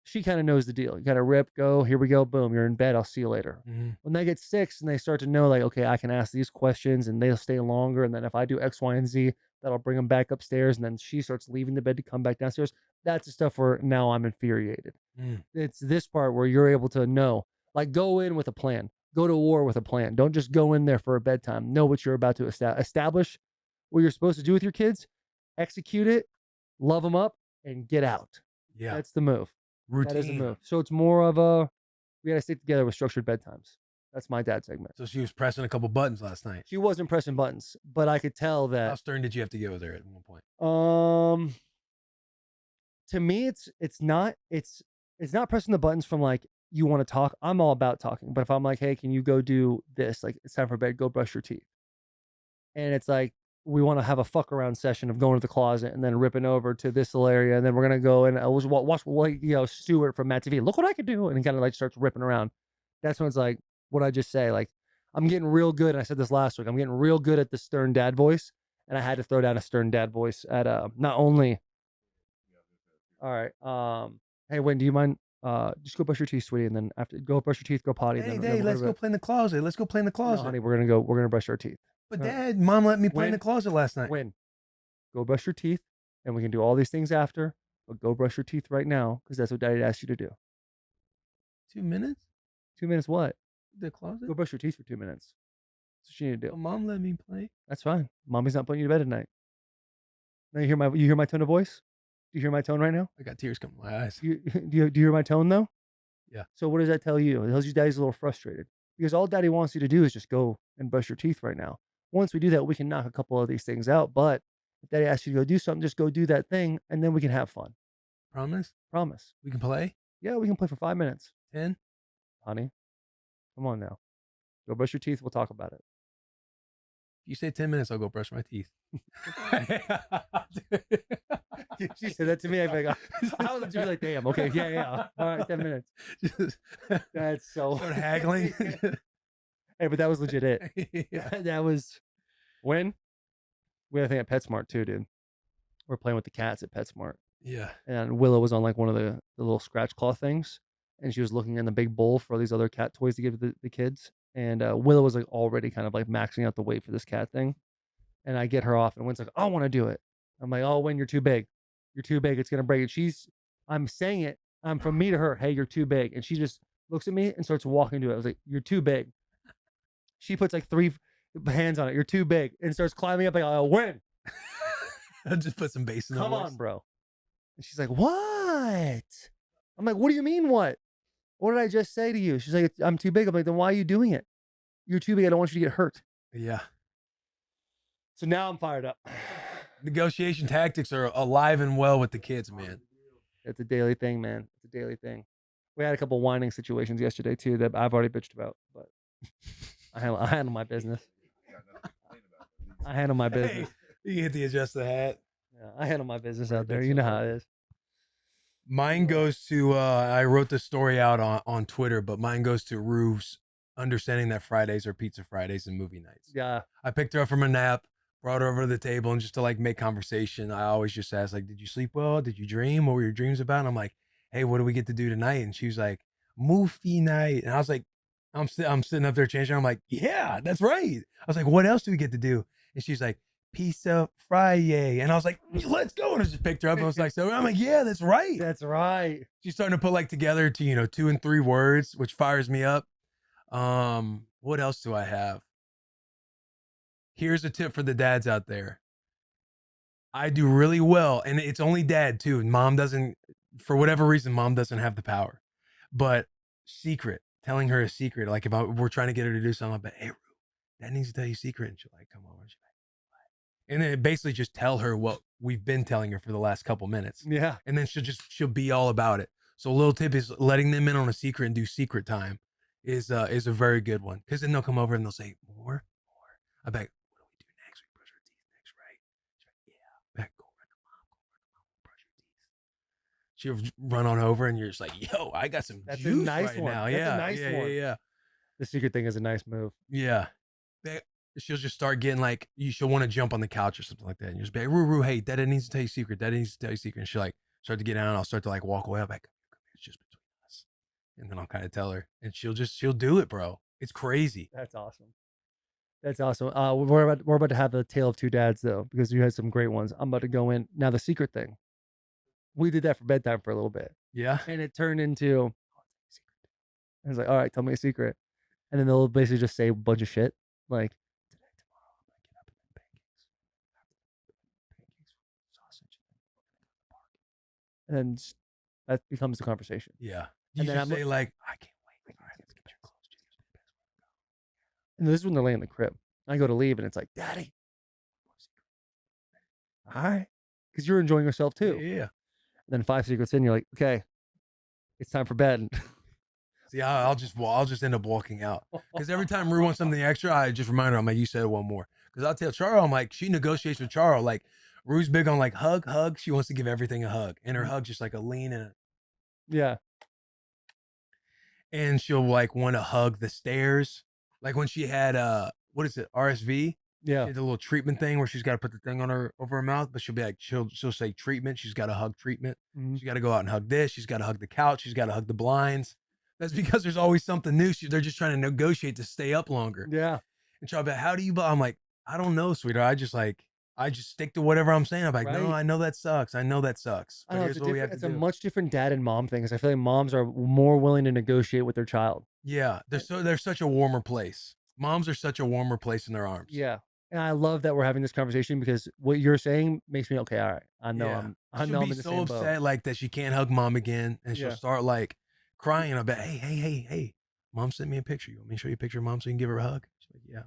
she kind of knows the deal. You got to rip, go, here we go, boom, you're in bed. I'll see you later. Mm-hmm. When they get 6 and they start to know, like, okay, I can ask these questions and they'll stay longer. And then if I do X, Y, and Z, that'll bring them back upstairs. And then she starts leaving the bed to come back downstairs. That's the stuff where now I'm infuriated. It's this part where you're able to know, like, go in with a plan, go to war with a plan. Don't just go in there for a bedtime. Know what you're about to establish what you're supposed to do with your kids, execute it, love them up, and get out. Yeah. That's the move. Routine. That is the move. So it's more of we got to stick together with structured bedtimes. That's my dad segment. So she was pressing a couple buttons last night. She wasn't pressing buttons, but I could tell How that. stern did you have to get with her at one point? To me, it's not pressing the buttons from like you want to talk. I'm all about talking, but if I'm like, hey, can you go do this? Like it's time for bed. Go brush your teeth. And it's like we want to have a fuck around session of going to the closet and then ripping over to this little area, and then we're gonna go and watch Stewart from Matt TV. Look what I could do, and he kind of like starts ripping around. That's when it's like what I just say. Like I'm getting real good. And I said this last week. I'm getting real good at the stern dad voice, and I had to throw down a stern dad voice at not only. All right. Hey, Wayne, do you mind? Just go brush your teeth, sweetie, and then after go brush your teeth, go potty. Hey, then let's go play in the closet. Let's go play in the No, closet. honey, we're gonna brush our teeth. But Dad, Mom let me play in When? the closet last night. Win. Go brush your teeth, and we can do all these things after. But go brush your teeth right now, because that's what Daddy asked you to do. 2 minutes? 2 minutes what? The closet? Go brush your teeth for 2 minutes. That's what you need to Well, do. Mom let me play. That's fine. Mommy's not putting you to bed at night. Now you hear my tone of voice? Do you hear my tone right now? I got tears coming to my eyes. Do you hear my tone though? Yeah. So what does that tell you? It tells you Daddy's a little frustrated because all Daddy wants you to do is just go and brush your teeth right now. Once we do that, we can knock a couple of these things out. But if Daddy asks you to go do something, just go do that thing, and then we can have fun. Promise? Promise. We can play? Yeah, we can play for 5 minutes. 10? Honey, come on now. Go brush your teeth. We'll talk about it. If you say 10 minutes, I'll go brush my teeth. She said that to me. I was just like, damn, okay, yeah. All right, 10 minutes. That's so Start haggling. Hey, but that was legit it. Yeah. That was when we had a thing at PetSmart too, dude. We're playing with the cats at PetSmart. Yeah. And Willow was on like one of the little scratch claw things, and she was looking in the big bowl for all these other cat toys to give the kids. And Willow was like already kind of like maxing out the weight for this cat thing. And I get her off, and Wynn's like, I want to do it. I'm like, oh, Wynn, you're too big. You're too big. It's gonna break it. I'm saying it. I'm from me to her. Hey, you're too big. And she just looks at me and starts walking to it. I was like, you're too big. She puts like 3 hands on it. You're too big, and starts climbing up. Like, oh, Wynn. I'll just put some bass in the Come voice. on, bro. And she's like, what? I'm like, what do you mean, what? What did I just say to you? She's like, I'm too big. I'm like, then why are you doing it? You're too big. I don't want you to get hurt. Yeah. So now I'm fired up. Negotiation tactics are alive and well with the kids, man. It's a daily thing, man. It's a daily thing. We had a couple whining situations yesterday, too, that I've already bitched about. But I handle my business. I handle my business. Hey, you hit the adjust the hat. Yeah, I handle my business out there. You know how it is. Mine goes to, I wrote the story out on Twitter, but mine goes to Roof's understanding that Fridays are pizza Fridays and movie nights. Yeah. I picked her up from a nap, brought her over to the table, and just to like make conversation, I always just ask like, did you sleep well? Did you dream? What were your dreams about? And I'm like, hey, what do we get to do tonight? And she was like, movie night. And I was like, I'm sitting up there changing. I'm like, yeah, that's right. I was like, what else do we get to do? And she's like, Pizza Friday. And I was like, let's go. And I just picked her up. And I was like, so I'm like, yeah, that's right. That's right. She's starting to put like together to, 2 and 3 words, which fires me up. What else do I have? Here's a tip for the dads out there. I do really well, and it's only dad too. Mom doesn't, for whatever reason, mom doesn't have the power. But telling her a secret, like if we're trying to get her to do something, I'm like, hey, Rue, dad needs to tell you a secret. And she'll like, come over. And she's like, what? And then basically just tell her what we've been telling her for the last couple minutes. Yeah. And then she'll be all about it. So a little tip is letting them in on a secret and do secret time is a very good one. Because then they'll come over and they'll say, more. I'm like, what do we do next? We brush our teeth next, right? She's like, yeah. Back, go run to mom, brush your teeth. She'll run on over and you're just like, yo, I got some That's juice a nice right one. now. That's Yeah, a nice one. Yeah. The secret thing is a nice move. Yeah. She'll just start getting like, she'll want to jump on the couch or something like that. And you'll just be like, Rue, hey, Dada needs to tell you a secret. Dada needs to tell you a secret. And she'll like start to get down and I'll start to like walk away. I'm like, it's just between us. And then I'll kind of tell her and she'll do it, bro. It's crazy. That's awesome. That's awesome. We're about to have a tale of 2 dads though, because you had some great ones. I'm about to go in now. The secret thing, we did that for bedtime for a little bit. Yeah. And it turned into, I was like, all right, tell me a secret. And then they'll basically just say a bunch of shit like, today, tomorrow, I'm gonna get up and make pancakes, sausage, and then that becomes the conversation. Yeah. And You then just say like, I can't wait. All right, let's get your clothes. And this is when they're laying in the crib. I go to leave and it's like, Daddy. All right. Because you're enjoying yourself too. Yeah. And then 5 secrets in, you're like, okay, it's time for bed. See, I'll just end up walking out because every time Rue wants something extra, I just remind her. I'm like, you said one more. Because I'll tell Charo, I'm like, she negotiates with Charo. Like, Rue's big on like hug. She wants to give everything a hug, and her hug's just like a lean and Yeah. and she'll like want to hug the stairs. Like when she had what is it, RSV? Yeah. She had the little treatment thing where she's got to put the thing on her over her mouth, but she'll be like, she'll say treatment. She's got to hug treatment. Mhm. She's got to go out and hug this. She's got to hug the couch. She's got to hug the blinds. That's because there's always something new. They're just trying to negotiate to stay up longer. Yeah. And she'll be like, how do you? I'm like, I don't know, sweetheart. I just stick to whatever I'm saying. I'm like, no, Right. I know that sucks. I know that sucks. I But know, here's what we have to it's a do. much different dad and mom thing. Because I feel like moms are more willing to negotiate with their child. Yeah, they're such a warmer place. Moms are such a warmer place in their arms. Yeah. And I love that we're having this conversation because what you're saying makes me okay. All right. I know Yeah. I She'll know I'm be in the so same upset boat. like that she can't hug mom again, and she'll Yeah. start like crying. I'll be, hey, mom sent me a picture. You want me to show you a picture of mom so you can give her a hug? She's like, yeah.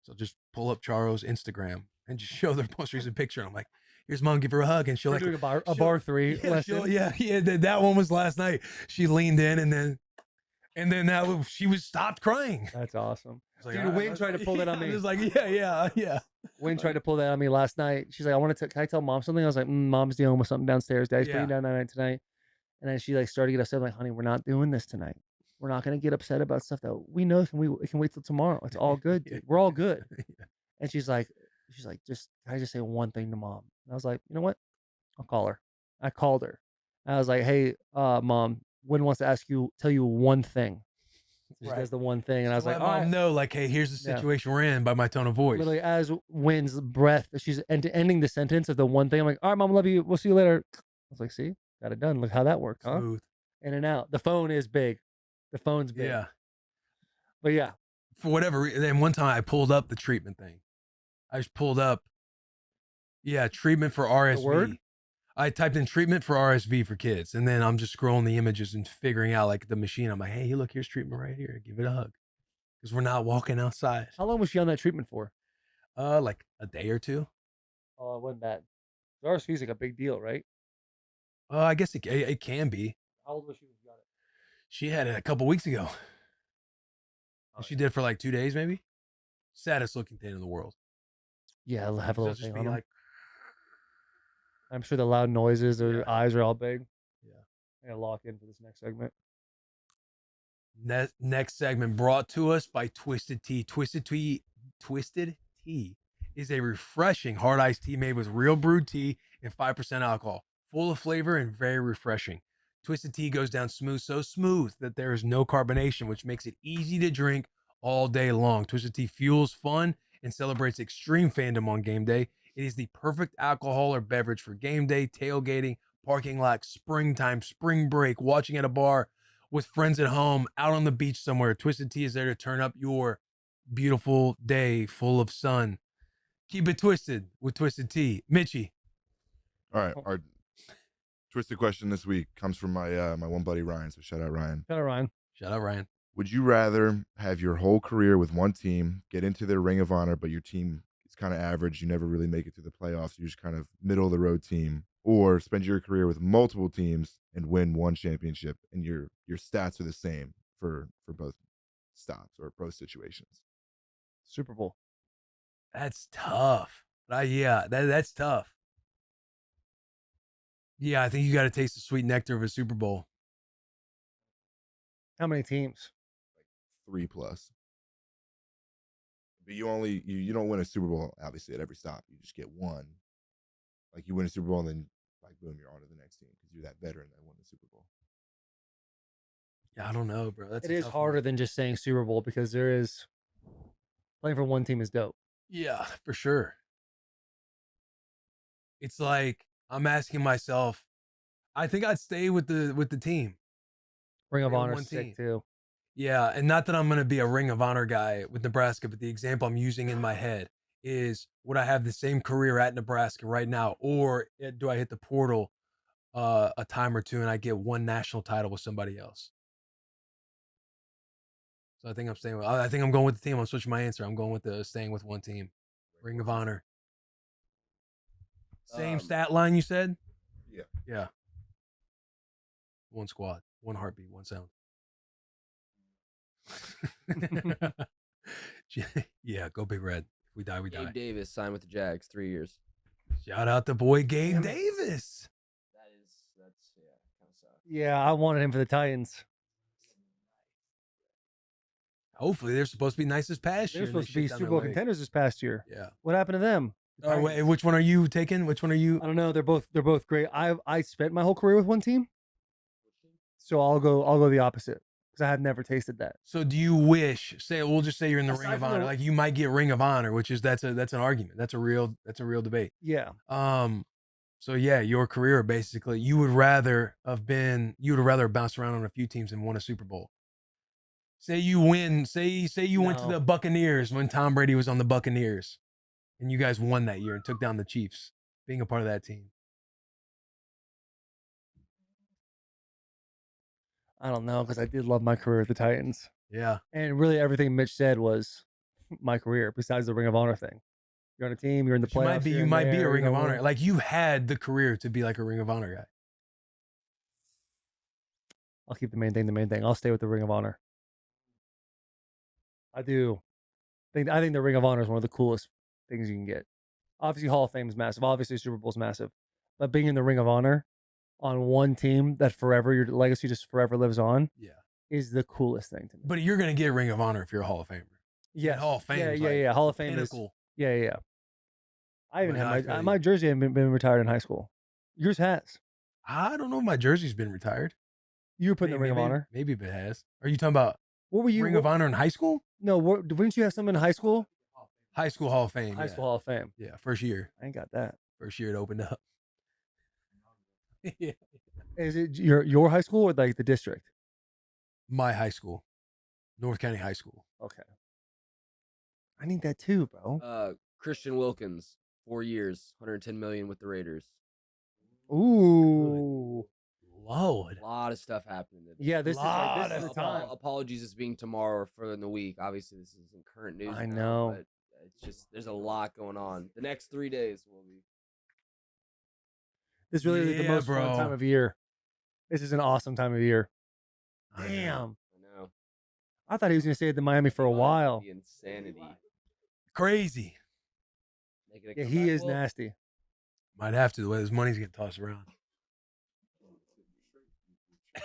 So just pull up Charo's Instagram and just show their most recent picture. I'm like, here's mom, give her a hug, and she'll We're like doing a she'll- bar 3 Yeah, lesson. that one was last night. She leaned in and then she was stopped crying. That's awesome. I was like, Dude, "All right, Wayne tried to pull that on I me. was like, yeah. Wayne tried to pull that on me last night. She's like, can I tell mom something? I was like, mom's dealing with something downstairs. Daddy's putting Yeah. down tonight. And then she like started to get upset. I'm like, honey, we're not doing this tonight. We're not going to get upset about stuff that we know it can wait till tomorrow. It's all good. Dude. We're all good. And she's like, can I just say one thing to mom? And I was like, you know what? I'll call her. I called her. I was like, hey, mom, Wynn wants to tell you one thing. She Right. does the one thing. And I was like, let mom know, like, hey, here's the Yeah. situation we're in by my tone of voice. literally as Wynn's breath, she's ending the sentence of the one thing. I'm like, all right, mom, love you. We'll see you later. I was like, see, got it done. Look how that worked, huh? Smooth. In and out. The phone is big. The phone's big. Yeah. But yeah. For whatever reason, then one time I pulled up the treatment thing. I just pulled up, treatment for RSV. word? I typed in treatment for RSV for kids, and then I'm just scrolling the images and figuring out like the machine. I'm like, hey, look, here's treatment right here. Give it a hug, because we're not walking outside. How long was she on that treatment for? Like a day or two. Oh, it wasn't bad. RSV is like a big deal, right? I guess it can be. How old was she when she got it? She had it a couple weeks ago. Oh, She did it for like 2 days, maybe. Saddest looking thing in the world. Yeah, I'll have a She'll little just thing be on 'em. like, I'm sure the loud noises, their Yeah. eyes are all big. yeah. I gotta lock in for this next segment. Next segment brought to us by Twisted Tea. Twisted Tea is a refreshing hard iced tea made with real brewed tea and 5% alcohol, full of flavor and very refreshing. Twisted Tea goes down smooth, so smooth that there is no carbonation, which makes it easy to drink all day long. Twisted Tea fuels fun and celebrates extreme fandom on game day. It is the perfect alcohol or beverage for game day, tailgating, parking lot, springtime, spring break, watching at a bar, with friends at home, out on the beach somewhere. Twisted Tea is there to turn up your beautiful day full of sun. Keep it twisted with Twisted Tea. Mitchie. All right, our twisted question this week comes from my my one buddy Ryan. So shout out Ryan. Shout out Ryan. Shout out Ryan. Would you rather have your whole career with one team, get into their Ring of Honor, but your team is kind of average, you never really make it to the playoffs, you're just kind of middle of the road team, or spend your career with multiple teams and win one championship, and your stats are the same for both stops or both situations? Super Bowl. That's tough. That's tough. Yeah, I think you got to taste the sweet nectar of a Super Bowl. How many teams? 3+. But you only you don't win a Super Bowl obviously at every stop. You just get one. Like you win a Super Bowl and then like boom, you're on to the next team because you're that veteran that won the Super Bowl. Yeah, I don't know, bro. It is harder than just saying Super Bowl because there is playing for one team is dope. Yeah, for sure. It's like I'm asking myself, I think I'd stay with the team. Ring of Ring of Honor one sick team. too. Yeah, and not that I'm going to be a Ring of Honor guy with Nebraska, but the example I'm using in my head is, would I have the same career at Nebraska right now, or do I hit the portal a time or two and I get one national title with somebody else? So I think I'm staying with. I think I'm going with the team. I'm switching my answer. I'm going with the staying with one team. Ring of Honor. Same stat line you said? Yeah. Yeah. One squad, one heartbeat, one sound. Yeah, go Big Red. If we die, we Gabe die. Davis signed with the Jags 3 years. Shout out the boy Gabe Davis. That's kind of sucks. Yeah, I wanted him for the Titans. Hopefully, they're supposed to be nice this past They're year. and they supposed to be shit down Super their Bowl leg. contenders this past year. Yeah. What happened to them? The Oh, wait, Titans. which one are you taking? Which one are you? I don't know. They're both great. I spent my whole career with one team, so I'll go the opposite because I have never tasted that. So do you wish? Say we'll just say you're in the Ring Aside of from Honor. the- Like you might get Ring of Honor, which is that's an argument. That's a real debate. Yeah, So yeah, your career basically you would rather have bounced around on a few teams and won a Super Bowl. Say you win. Say you went to No. the Buccaneers when Tom Brady was on the Buccaneers, and you guys won that year and took down the Chiefs. Being a part of that team. I don't know because I did love my career at the Titans, Yeah. and really everything Mitch said was my career. Besides the Ring of Honor thing, you're on a team, you're in the But playoffs. you might be a Ring of Honor. Like you had the career to be like a Ring of Honor guy. I'll keep the main thing. I'll stay with the Ring of Honor. I do. I think the Ring of Honor is one of the coolest things you can get. Obviously, Hall of Fame is massive. Obviously, Super Bowl is massive. But being in the Ring of Honor on one team that forever, your legacy just forever lives on, Yeah. is the coolest thing to me. But you're gonna get Ring of Honor if you're a Hall of Famer. Yes. Hall of Fame. Yeah. Hall of Fame Pinnacle. is. Yeah. I even But I had feel my you. jersey had been retired in high school. Yours has. I don't know if my jersey's been retired. You were put in the Ring of Honor. Maybe if it has. Are you talking about What were you? Ring of Honor in high school? No, didn't you have something in high school? High school Hall of Fame. High yeah. school Hall of Fame. Yeah, first year. I ain't got that. First year it opened up. Yeah. Is it your high school or like the district? My high school. North County High School. Okay. I need that too, bro. Christian Wilkins, 4 years, 110 million with the Raiders. Ooh. Lord. A lot of stuff happening. Yeah, this Lot is of the time. Apologies, it's being tomorrow or further in the week. Obviously, this isn't current news. I now, know. but it's just there's a lot going on. The next 3 days will be. This really is the Yeah, most fun bro. time of year. This is an awesome time of year. I know. Damn. I know. I thought he was going to stay at the Miami for a while. The insanity. Crazy. Making a Yeah, he comeback. is Well, nasty. Might have to the way his money's getting tossed around.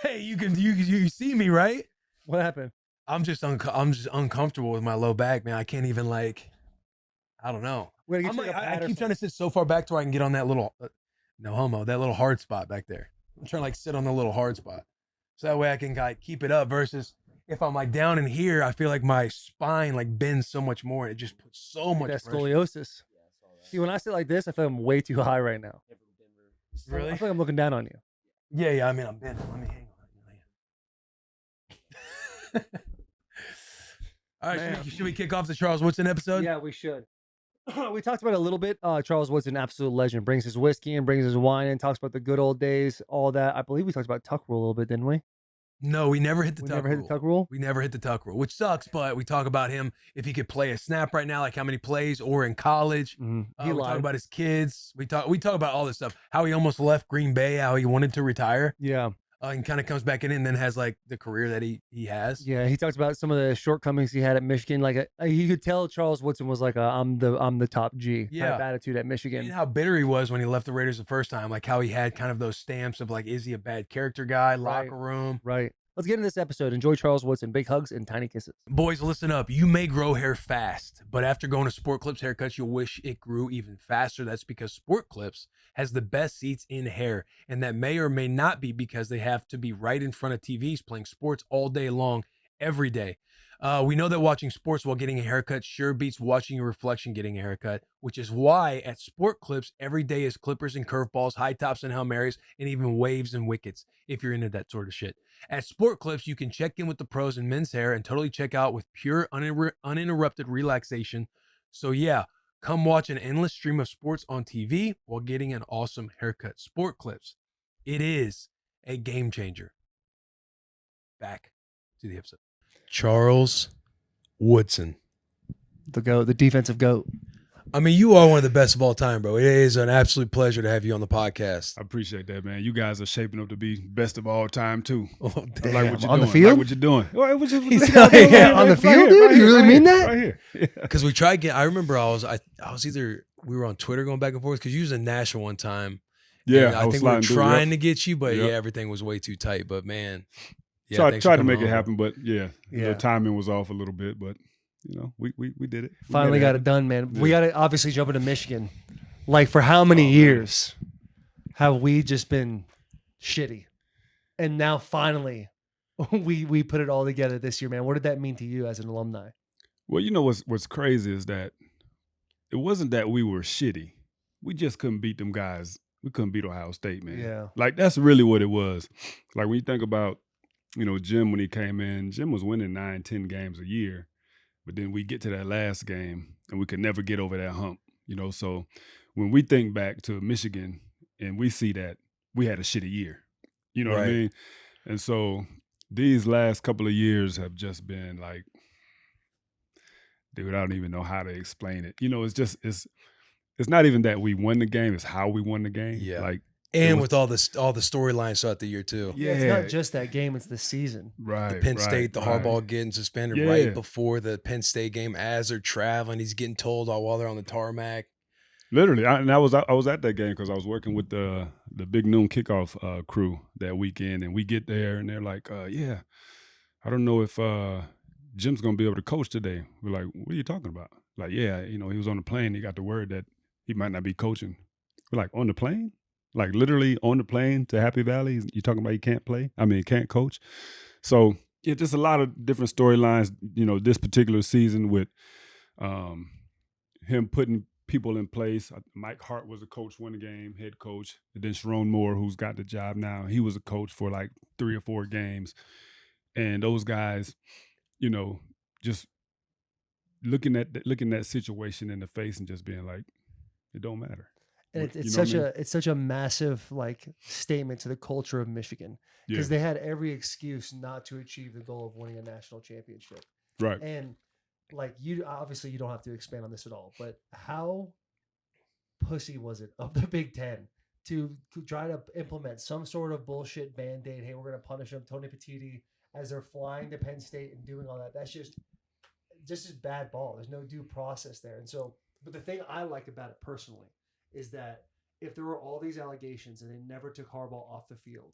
Hey, you see me, right? What happened? I'm just uncomfortable with my low back, man. I can't even I don't know. We're gonna I'm get you like, like a I pad or keep trying something. to sit so far back to where I can get on that little, no homo, that little hard spot back there. I'm trying to sit on the little hard spot. So that way I can keep it up versus if I'm down in here, I feel like my spine bends so much more. And it just puts so much That pressure. scoliosis. See, when I sit like this, I feel I'm way too high right now. Really? I feel like I'm looking down on you. Yeah. I mean, I'm bending. Let me hang on. All right, Man. should we kick off the Charles Woodson episode? Yeah, we should. We talked about it a little bit. Charles Woodson, absolute legend. Brings his whiskey and brings his wine and talks about the good old days, all that. I believe we talked about Tuck Rule a little bit, didn't we? No, we never hit the We tuck never rule. hit the Tuck Rule? We never hit the tuck rule, which sucks, but we talk about him if he could play a snap right now, like how many plays, or in college. Mm-hmm. We talk about his kids. We talk about all this stuff. How he almost left Green Bay, how he wanted to retire, Yeah. and kind of comes back in and then has the career that he has. Yeah, he talks about some of the shortcomings he had at Michigan. He could tell Charles Woodson was I'm the top G kind of Yeah. attitude at And Michigan. how bitter he was when he left the Raiders the first time, like how he had kind of those stamps of is he a bad character guy, locker room. Right. Let's get into this episode. Enjoy Charles Woodson. Big hugs and tiny kisses. Boys, listen up. You may grow hair fast, but after going to Sport Clips haircuts, you'll wish it grew even faster. That's because Sport Clips has the best seats in hair, and that may or may not be because they have to be right in front of TVs playing sports all day long, every day. We know that watching sports while getting a haircut sure beats watching your reflection getting a haircut, which is why at Sport Clips, every day is clippers and curveballs, high tops and Hail Marys, and even waves and wickets, if you're into that sort of shit. At Sport Clips, you can check in with the pros in men's hair and totally check out with pure, uninterrupted relaxation. So yeah, come watch an endless stream of sports on TV while getting an awesome haircut. Sport Clips. It is a game changer. Back to the episode. Charles Woodson. The GOAT, the defensive GOAT. I mean, you are one of the best of all time, bro. It is an absolute pleasure to have you on the podcast. I appreciate that, man. You guys are shaping up to be best of all time too. Oh, I like damn. what you're On the doing. field? I like what you're doing. Well, what you- Yeah, on the field, dude? You really mean that? Right here. Yeah. Because we tried getting, I remember I was either, we were on Twitter going back and forth because you was in Nashville one time. Yeah, and I was think we were sliding through, trying yep. to get you, but Yep. yeah, everything was way too tight. But man, yeah, Tried thanks to for make coming it over. happen, but yeah, Yeah. the timing was off a little bit, but you know, we did it. We Finally made got it done, man. We Yeah. got to obviously jump into Michigan. Like, for how many years have we just been shitty? And now finally we put it all together this year, man. What did that mean to you as an alumni? Well, you know what's crazy is that it wasn't that we were shitty. We just couldn't beat them guys. We couldn't beat Ohio State, man. Yeah. Like, that's really what it was. Like, when you think about, you know, Jim, when he came in, Jim was winning 9-10 games a year. But then we get to that last game and we could never get over that hump, you know. So when we think back to Michigan and we see that we had a shitty year, you know what I Right. mean? And so these last couple of years have just been like, dude, I don't even know how to explain it. You know, it's just it's not even that we won the game; it's how we won the game. Yeah. Like, And was- with all the storylines throughout the year too. Yeah, it's not just that game, it's the season. right, The Penn right, State, the right. Harbaugh getting suspended Yeah. right before the Penn State game as they're traveling. He's getting told all while they're on the tarmac. Literally, I was at that game because I was working with the Big Noon Kickoff crew that weekend, and we get there and they're like, "Yeah, I don't know if Jim's gonna be able to coach today." We're like, "What are you talking about?" Like, "Yeah, you know, he was on the plane. He got the word that he might not be coaching." We're like, "On the plane? Like literally on the plane to Happy Valley? You talking about he can't play? I mean, can't coach?" So yeah, just a lot of different storylines. You know, this particular season with him putting people in place. Mike Hart was a coach one game, head coach. And then Sharon Moore, who's got the job now, he was a coach for like 3 or 4 games. And those guys, you know, just looking at that situation in the face and just being like, it don't matter. And You it's know what such I mean? it's such a massive like statement to the culture of Michigan because Yeah. they had every excuse not to achieve the goal of winning a national championship. Right. And like you obviously you don't have to expand on this at all, but how pussy was it of the Big Ten to try to implement some sort of bullshit band-aid? Hey, we're gonna punish them, Tony Petitti, as they're flying to Penn State and doing all that. That's just bad ball. There's no due process there. And so, but the thing I like about it personally is that if there were all these allegations and they never took Harbaugh off the field,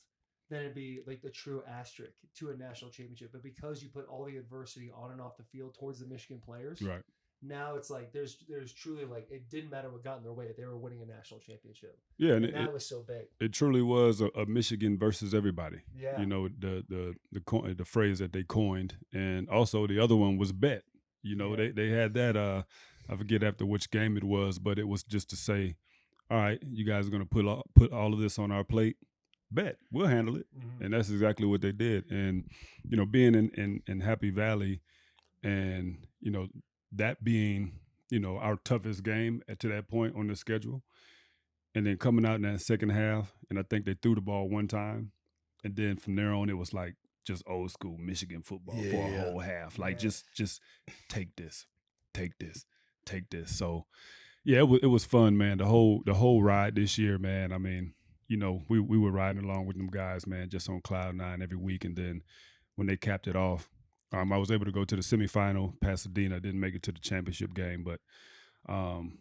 then it'd be like the true asterisk to a national championship. But because you put all the adversity on and off the field towards the Michigan players, Right. now it's like there's truly like it didn't matter what got in their way; they were winning a national championship. Yeah, And and that was so big. it truly was a Michigan versus everybody. Yeah. You know, the phrase that they coined, and also the other one was bet. You know, Yeah. they had that. I forget after which game it was, but it was just to say, all right, you guys are going to put all of this on our plate. Bet we'll handle it, Mhm. and that's exactly what they did. And you know, being in Happy Valley, and you know that being our toughest game to that point on the schedule. And then coming out in that second half, and I think they threw the ball one time. And then from there on, it was like just old school Michigan football for a Yeah. whole half. Like Yeah. just take this, take this, take this. So yeah, it was fun, man. The whole ride this year, man. I mean, you know, we were riding along with them guys, man, just on cloud 9 every week. And then when they capped it off, I was able to go to the semifinal. Pasadena, didn't make it to the championship game, but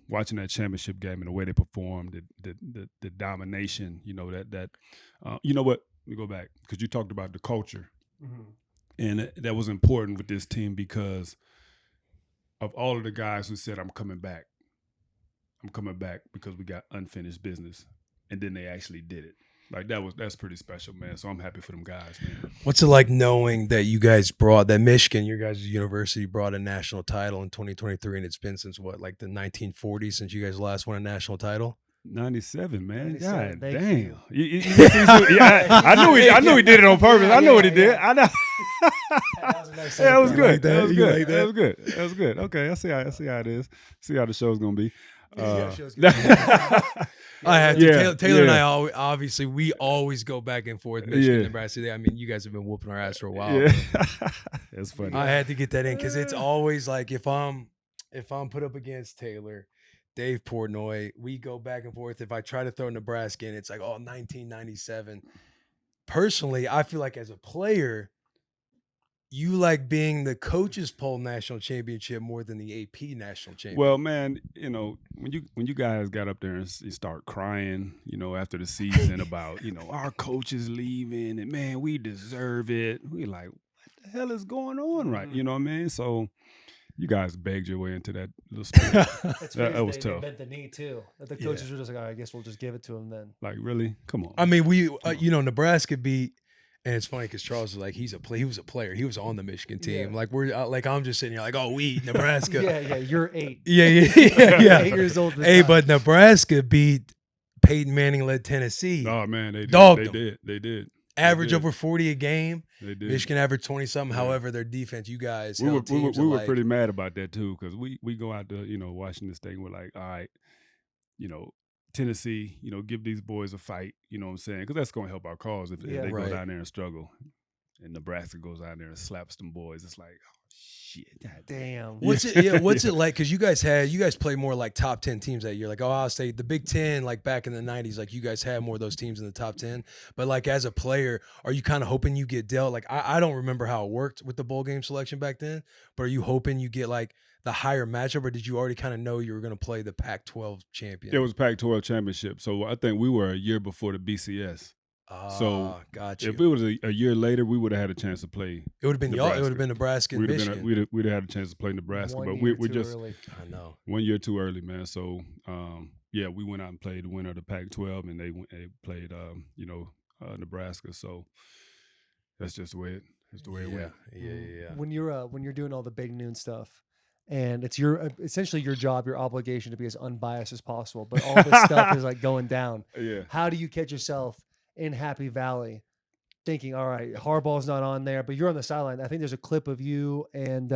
watching that championship game and the way they performed, the domination, you know, that you know what? Let me go back because you talked about the culture, Mhm. and that was important with this team because of all of the guys who said, I'm coming back because we got unfinished business, and then they actually did it. Like that's pretty special, man. So I'm happy for them guys, man. What's it like knowing that you guys that Michigan, your guys' university, brought a national title in 2023, and it's been since what, like the 1940s since you guys last won a national title? 97, man. 97, God thank damn. you. I knew he did it on purpose. I know what he did. Yeah. I know. That was a nice Yeah, that was segue. good. like that? That was You good. like That that? was good. That was good. Okay, I see how it is. See how the show's gonna be. Yeah, show's gonna I have to. Yeah, Taylor and I yeah. obviously we always go back and forth. Michigan, Yeah. Nebraska. I mean, you guys have been whooping our ass for a while. Yeah. but That's funny. I had to get that in because it's always like if I'm put up against Taylor, Dave Portnoy, we go back and forth. If I try to throw Nebraska in, it's like 1997. Personally, I feel like as a player, you like being the coaches poll national championship more than the AP national championship. Well, man, when you guys got up there and you start crying, after the season about, our coach is leaving and man, we deserve it. We like, what the hell is going on, right? You know what I mean? So you guys begged your way into that little spirit. It's that was they tough. bent the knee too. The coaches were just like, all right, I guess we'll just give it to him then. Like, really? Come on. I mean, we Nebraska beat. And it's funny because Charles is like he was a player. He was on the Michigan team. Yeah. Like I'm just sitting here like, oh, we Nebraska. yeah, you're 8. Yeah. 8 years old. Hey, but Nebraska beat Peyton Manning led Tennessee. Oh man, they did. Dogged They did. Average did. over 40 a game. They did. Michigan averaged 20 something. Yeah. However, their defense, you guys, we held teams were like, pretty mad about that too because we go out to Washington State and we're like, all right, Tennessee, give these boys a fight. You know what I'm saying? Because that's going to help our cause if they right. go down there and struggle. And Nebraska goes out there and slaps them boys. It's like, oh shit, God Damn. What's it like? Because you guys play more like top 10 teams that year. Like I'll say the Big Ten, like back in the 90s, like you guys had more of those teams in the top 10. But like as a player, are you kind of hoping you get dealt? Like I don't remember how it worked with the bowl game selection back then, but are you hoping you get like the higher matchup, or did you already kind of know you were going to play the Pac-12 champion? It was Pac-12 championship. So I think we were a year before the BCS. So gotcha. if it was a year later, we would have had a chance to play. It would have been Nebraska. y'all. It would have been Nebraska and Michigan. We'd have had a chance to play Nebraska, One but year we too just early. I know 1 year too early, man. So we went out and played the winner of the Pac-12, and they played Nebraska. So that's just the way it went. Yeah. When you're doing all the big noon stuff, and it's essentially your job, your obligation to be as unbiased as possible, but all this stuff is like going down. Yeah. How do you catch yourself in Happy Valley thinking, all right, Harbaugh's not on there, but you're on the sideline? I think there's a clip of you and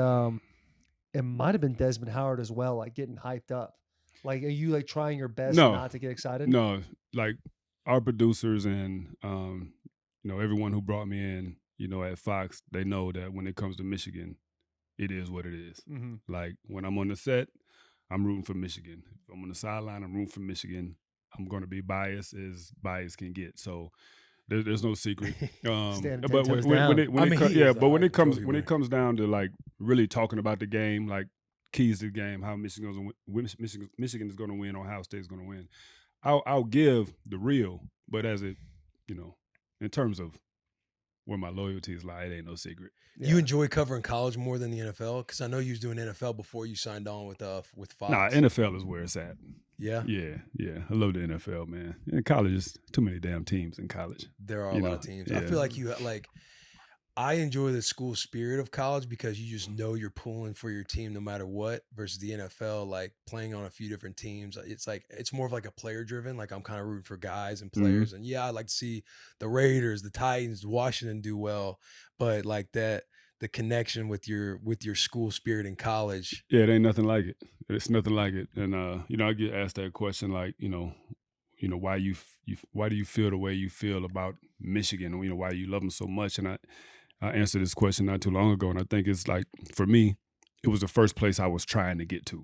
it might have been Desmond Howard as well, like getting hyped up. Like, are you like trying your best not to get excited? No, like our producers and everyone who brought me in, at Fox, they know that when it comes to Michigan, it is what it is. Mm-hmm. Like when I'm on the set, I'm rooting for Michigan. If I'm on the sideline, I'm rooting for Michigan. I'm going to be biased as bias can get. So there's no secret. But when it comes down to like really talking about the game, like keys to the game, how Michigan is going to win, or Ohio State is going to win, I'll give the real. But as it, in terms of where my loyalty is, like, it ain't no secret. Yeah. You enjoy covering college more than the NFL? Because I know you was doing NFL before you signed on with Fox. Nah, NFL is where it's at. Yeah? Yeah. I love the NFL, man. In college, there's too many damn teams in college. There are a lot of teams. Yeah. I feel like I enjoy the school spirit of college because you just know you're pulling for your team no matter what, versus the NFL, like playing on a few different teams. It's more of like a player driven. Like I'm kind of rooting for guys and players. And yeah, I like to see the Raiders, the Titans, Washington do well, but like the connection with your school spirit in college. Yeah, it ain't nothing like it. It's nothing like it. And I get asked that question, like, why do you feel the way you feel about Michigan? Why you love them so much? And I answered this question not too long ago, and I think it's like, for me, it was the first place I was trying to get to.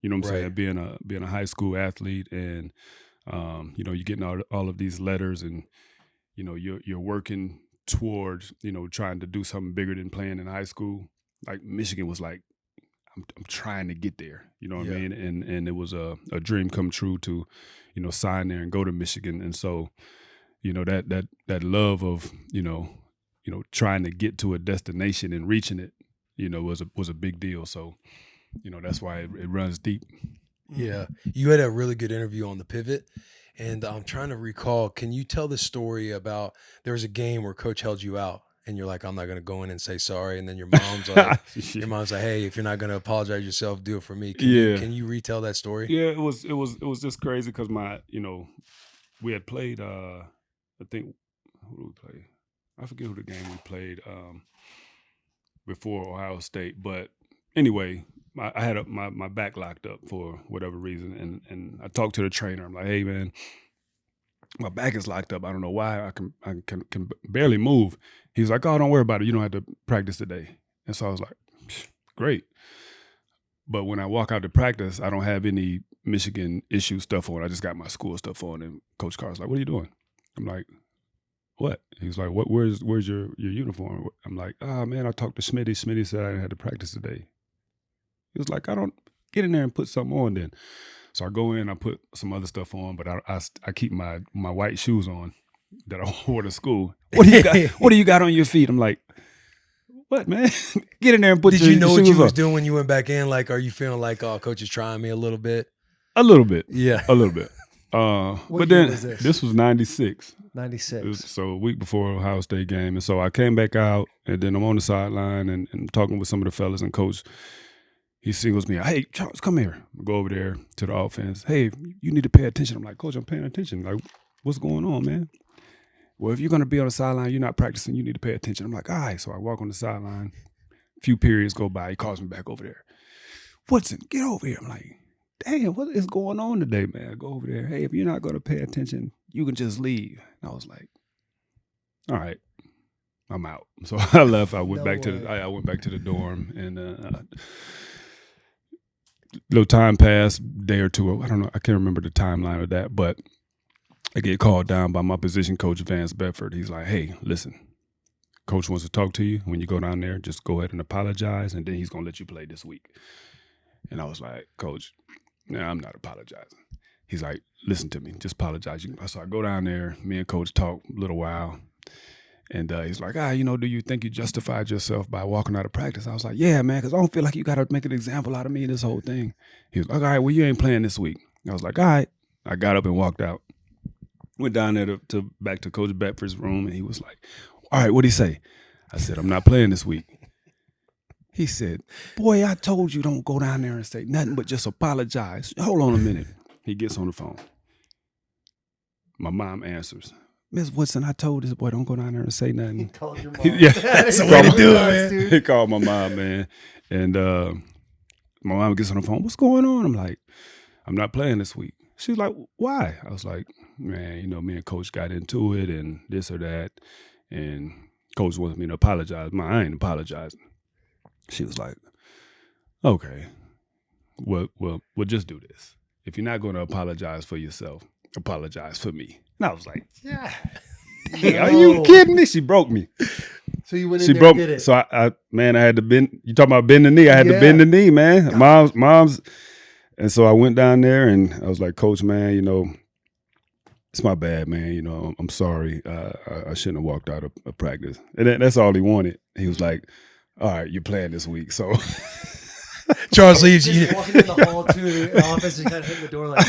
You know what I'm saying? Being a high school athlete, and you're getting all of these letters, and you're working towards trying to do something bigger than playing in high school. Like Michigan was like, I'm trying to get there. You know what I mean? And it was a dream come true to sign there and go to Michigan. And so that love of trying to get to a destination and reaching it, was a big deal. So, that's why it runs deep. Yeah. You had a really good interview on The Pivot, and I'm trying to recall, can you tell the story about, there was a game where coach held you out and you're like, I'm not going to go in and say sorry. And then your mom's like, hey, if you're not going to apologize yourself, do it for me. Can you retell that story? Yeah, it was just crazy because we had played, I think, who did we play? I forget who the game we played before Ohio State. But anyway, I had my back locked up for whatever reason, and I talked to the trainer. I'm like, hey man, my back is locked up. I don't know why. I can barely move. He's like, oh, don't worry about it. You don't have to practice today. And so I was like, great. But when I walk out to practice, I don't have any Michigan issue stuff on. I just got my school stuff on. And Coach Carr's like, what are you doing? I'm like, what? He's like, what? Where's your uniform? I'm like, oh man, I talked to Smitty. Smitty said I had to practice today. He was like, I don't get in there and put something on then. So I go in, I put some other stuff on, but I keep my white shoes on that I wore to school. What do you got? What do you got on your feet? I'm like, what, man? Get in there and put Did your you know what shoes you was on. doing when you went back in? Like, are you feeling like, oh, coach is trying me a little bit? A little bit. Yeah. A little bit. What But year then was this? this was 96. 96. So a week before Ohio State game. And so I came back out, and then I'm on the sideline and talking with some of the fellas, and Coach, he singles me out. Hey, Charles, come here. I go over there to the offense. Hey, you need to pay attention. I'm like, Coach, I'm paying attention. Like, what's going on, man? Well, if you're going to be on the sideline, you're not practicing, you need to pay attention. I'm like, all right. So I walk on the sideline. A few periods go by. He calls me back over there. Woodson, get over here. I'm like, damn, what is going on today, man? I go over there. Hey, if you're not going to pay attention, you can just leave. And I was like, all right, I'm out. So I left. I went No back to way. the. I went back to the dorm, and little time passed, day or two. I don't know. I can't remember the timeline of that, but I get called down by my position coach, Vance Bedford. He's like, hey, listen, coach wants to talk to you. When you go down there, just go ahead and apologize, and then he's going to let you play this week. And I was like, Coach, nah, I'm not apologizing. He's like, listen to me, just apologize. So I go down there, me and Coach talk a little while, and he's like, do you think you justified yourself by walking out of practice? I was like, yeah, man, because I don't feel like you got to make an example out of me in this whole thing. He was like, all right, well, you ain't playing this week. I was like, all right. I got up and walked out. Went down there to back to Coach Bedford's room, and he was like, all right, what'd he say? I said, I'm not playing this week. He said, boy, I told you don't go down there and say nothing but just apologize. Hold on a minute. He gets on the phone. My mom answers. Miss Woodson, I told this boy don't go down there and say He nothing. called your mom. Yeah, That's the way to do it, man. Dude. He called my mom, man. And my mom gets on the phone. What's going on? I'm like, I'm not playing this week. She's like, why? I was like, man, me and Coach got into it and this or that. And Coach wants me to apologize. I ain't apologizing. She was like, okay, well, we'll just do this. If you're not going to apologize for yourself, apologize for me. And I was like, yeah. Hey, are you kidding me? She broke me. So you went in She there broke and did me. it. So I had to bend. You talking about bending the knee? I had to Yeah. bend the knee, man. Mom's. And so I went down there and I was like, Coach, man, it's my bad, man. I'm sorry. I shouldn't have walked out of practice. And that's all he wanted. He was like, all right, you're playing this week. So Charles leaves. Just walking in the hall to the office and kind of hitting the door like,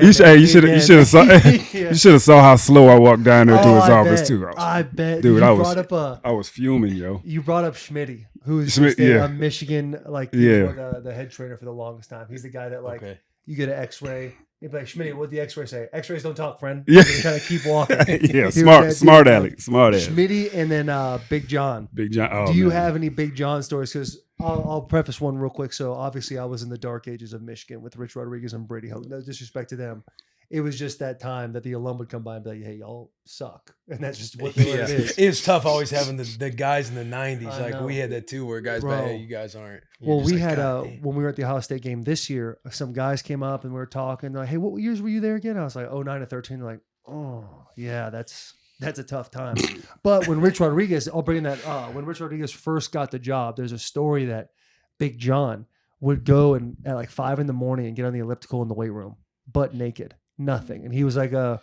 you should have saw Yeah. you should have saw how slow I walked down there to his I office bet. too. I bet. Dude, you I was- brought up I was fuming, yo. You brought up Schmitty, who's Schmidt, just a yeah. Michigan, Yeah. the head trainer for the longest time. He's the guy that Okay. you get an X-ray. You'd be like, Schmitty, what'd the X-ray say? X-rays don't talk, friend. Yeah. You kind of keep walking. Yeah, He was smart that smart dude. alley. Smart alley. Schmitty and then Big John. Big John. Oh, Do you man. have any Big John stories? Because I'll preface one real quick. So obviously I was in the dark ages of Michigan with Rich Rodriguez and Brady Hoke. No disrespect to them. It was just that time that the alum would come by and be like, hey, y'all suck. And that's just what it is. It's tough always having the guys in the 90s. I Like know. we had that too, where guys, Bro. but hey, you guys aren't. You're Well, just we like, had "God damn." when we were at the Ohio State game this year, some guys came up and we were talking. They're like, hey, what years were you there again? I was like, 09 to 13. They're like, oh, yeah, that's a tough time. But when Rich Rodriguez, I'll bring that up. When Rich Rodriguez first got the job, there's a story that Big John would go and at like 5 a.m. and get on the elliptical in the weight room, butt naked, nothing. And he was like a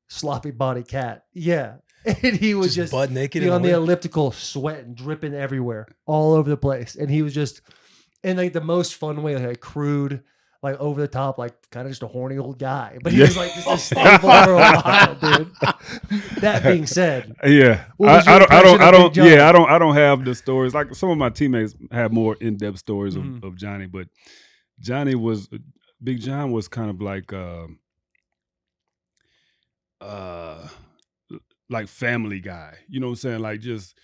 sloppy body cat. Yeah. And he would just butt naked be in on the weight- elliptical, sweating, dripping everywhere, all over the place. And he was just in like the most fun way, like crude, like over the top, like kind of just a horny old guy. But he was like just a staple for a while, dude. That being said, Yeah, What was your I impression of don't. Big John? Yeah, I don't have the stories. Like some of my teammates have more in-depth stories Mhm. of Johnny, but Big John was kind of like family guy. You know what I'm saying? Like just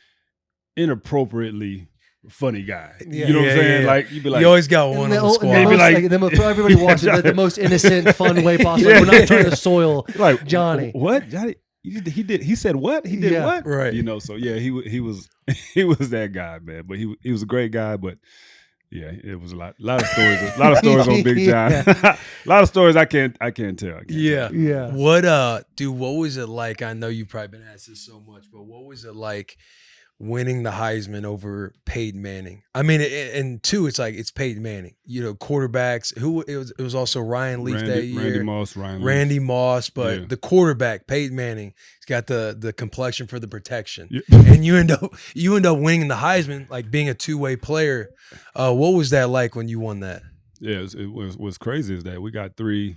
inappropriately funny guy. Yeah. You know what I'm Yeah, saying? yeah. Like you'd be like, You always got In one the, on the in squad. the most, like- like, for everybody watching, like, the most innocent, fun way possible. Yeah. We're not trying to soil like Johnny. What? Johnny? He said what? He did Yeah. what? Right. You know. So yeah, he was he was that guy, man. But he was a great guy. But yeah, it was a lot of stories. A lot of stories on Big John. Yeah. A lot of stories I can't tell. I can't Yeah. tell. Yeah. What dude, what was it like? I know you've probably been asked this so much, but what was it like winning the Heisman over Peyton Manning? I mean, and two, it's like it's Peyton Manning. You know, quarterbacks. Who it was also Ryan Leaf that year. Randy Moss, Ryan Leaf. Randy Moss, but Yeah. the quarterback, Peyton Manning, he's got the complexion for the protection. Yeah. And you end up winning the Heisman, like being a two-way player. What was that like when you won that? Yeah, it was what's crazy is that we got three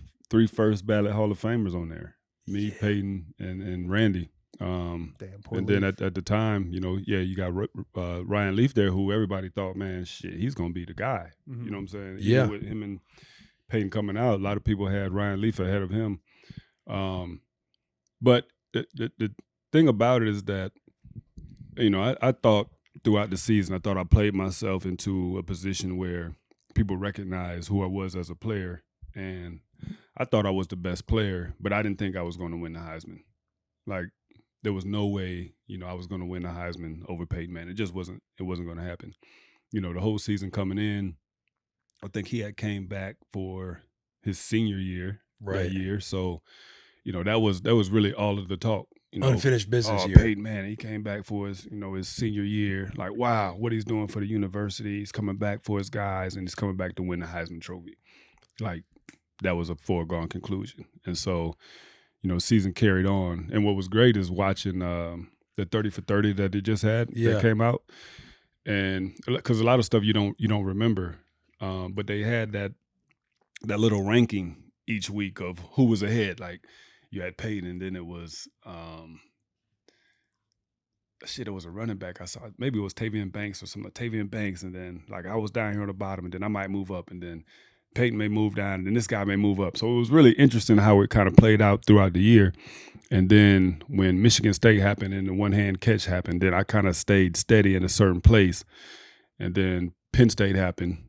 first ballot Hall of Famers on there. Me, Yeah. Peyton, and Randy. Damn, poor And then Leaf. at the time, you know, yeah, you got Ryan Leaf there, who everybody thought, man, shit, he's gonna be the guy. Mhm. You know what I'm saying? Yeah. Even with him and Peyton coming out, a lot of people had Ryan Leaf ahead of him. But the thing about it is that, you know, I thought throughout the season, I thought I played myself into a position where people recognize who I was as a player, and I thought I was the best player, but I didn't think I was going to win the Heisman. Like, there was no way, you know, I was going to win the Heisman over Peyton Manning. It just wasn't. It wasn't going to happen. You know, the whole season coming in, I think he had came back for his senior year Right. that year. So, you know, that was really all of the talk. You know, Unfinished business oh, year. Peyton Manning, he came back for his, you know, his senior year. Like, wow, what he's doing for the university. He's coming back for his guys, and he's coming back to win the Heisman Trophy. Like, that was a foregone conclusion. And so, you know, season carried on. And what was great is watching the 30 for 30 that they just had Yeah. that came out. And because a lot of stuff you don't remember, but they had that little ranking each week of who was ahead. Like, you had Peyton, and then it was it was a running back. I saw, maybe it was Tavian Banks or something. Tavian Banks, and then like I was down here on the bottom, and then I might move up, and then Peyton may move down, and then this guy may move up. So it was really interesting how it kind of played out throughout the year. And then when Michigan State happened and the one-hand catch happened, then I kind of stayed steady in a certain place. And then Penn State happened,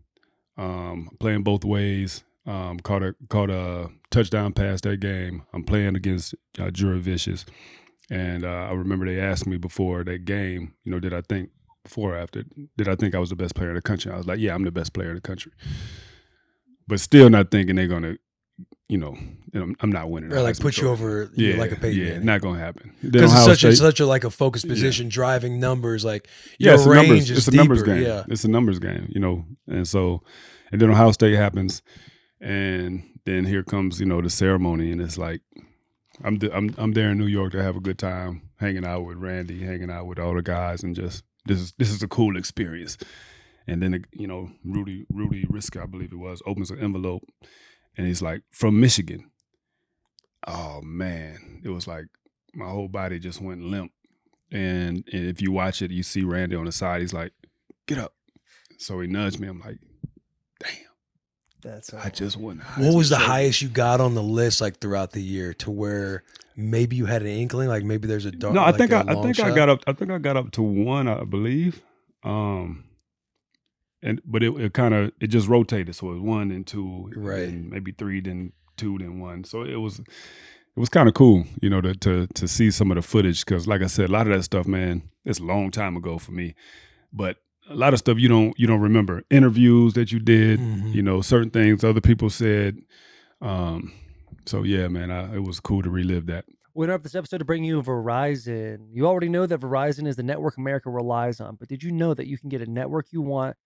playing both ways. Caught a touchdown pass that game. I'm playing against Jura Vicious. And I remember they asked me before that game, you know, did I think I was the best player in the country? I was like, yeah, I'm the best player in the country. But still not thinking they're going to, you know, I'm not winning. Or like put you over like a Peyton Manning. Not going to happen. Because it's such a like a focused position, driving numbers. Like your it's range is it's a numbers deeper. game. Yeah. It's a numbers game, you know. And so, and then Ohio State happens, and then here comes, you know, the ceremony, and it's like I'm there in New York to have a good time, hanging out with Randy, hanging out with all the guys, and just this is a cool experience. And then, you know, Rudy Riska, I believe it was, opens an envelope, and he's like, from Michigan. Oh man, it was like my whole body just went limp. And if you watch it, you see Randy on the side. He's like, "Get up!" So he nudged me. I'm like, "Damn, I just won." What was the highest you got on the list like throughout the year to where maybe you had an inkling, like maybe there's a dark? No, I like think a I long think I shot? got up. I think I got up to one, I believe. But it just rotated. So it was 1 and 2, Right. and maybe 3, then 2, then 1. So it was kind of cool, you know, to see some of the footage, because like I said, a lot of that stuff, man, it's a long time ago for me. But a lot of stuff you don't remember. Interviews that you did, Mhm. you know, certain things other people said. So yeah, man, it was cool to relive that. We interrupt this episode to bring you Verizon. You already know that Verizon is the network America relies on, but did you know that you can get a network you want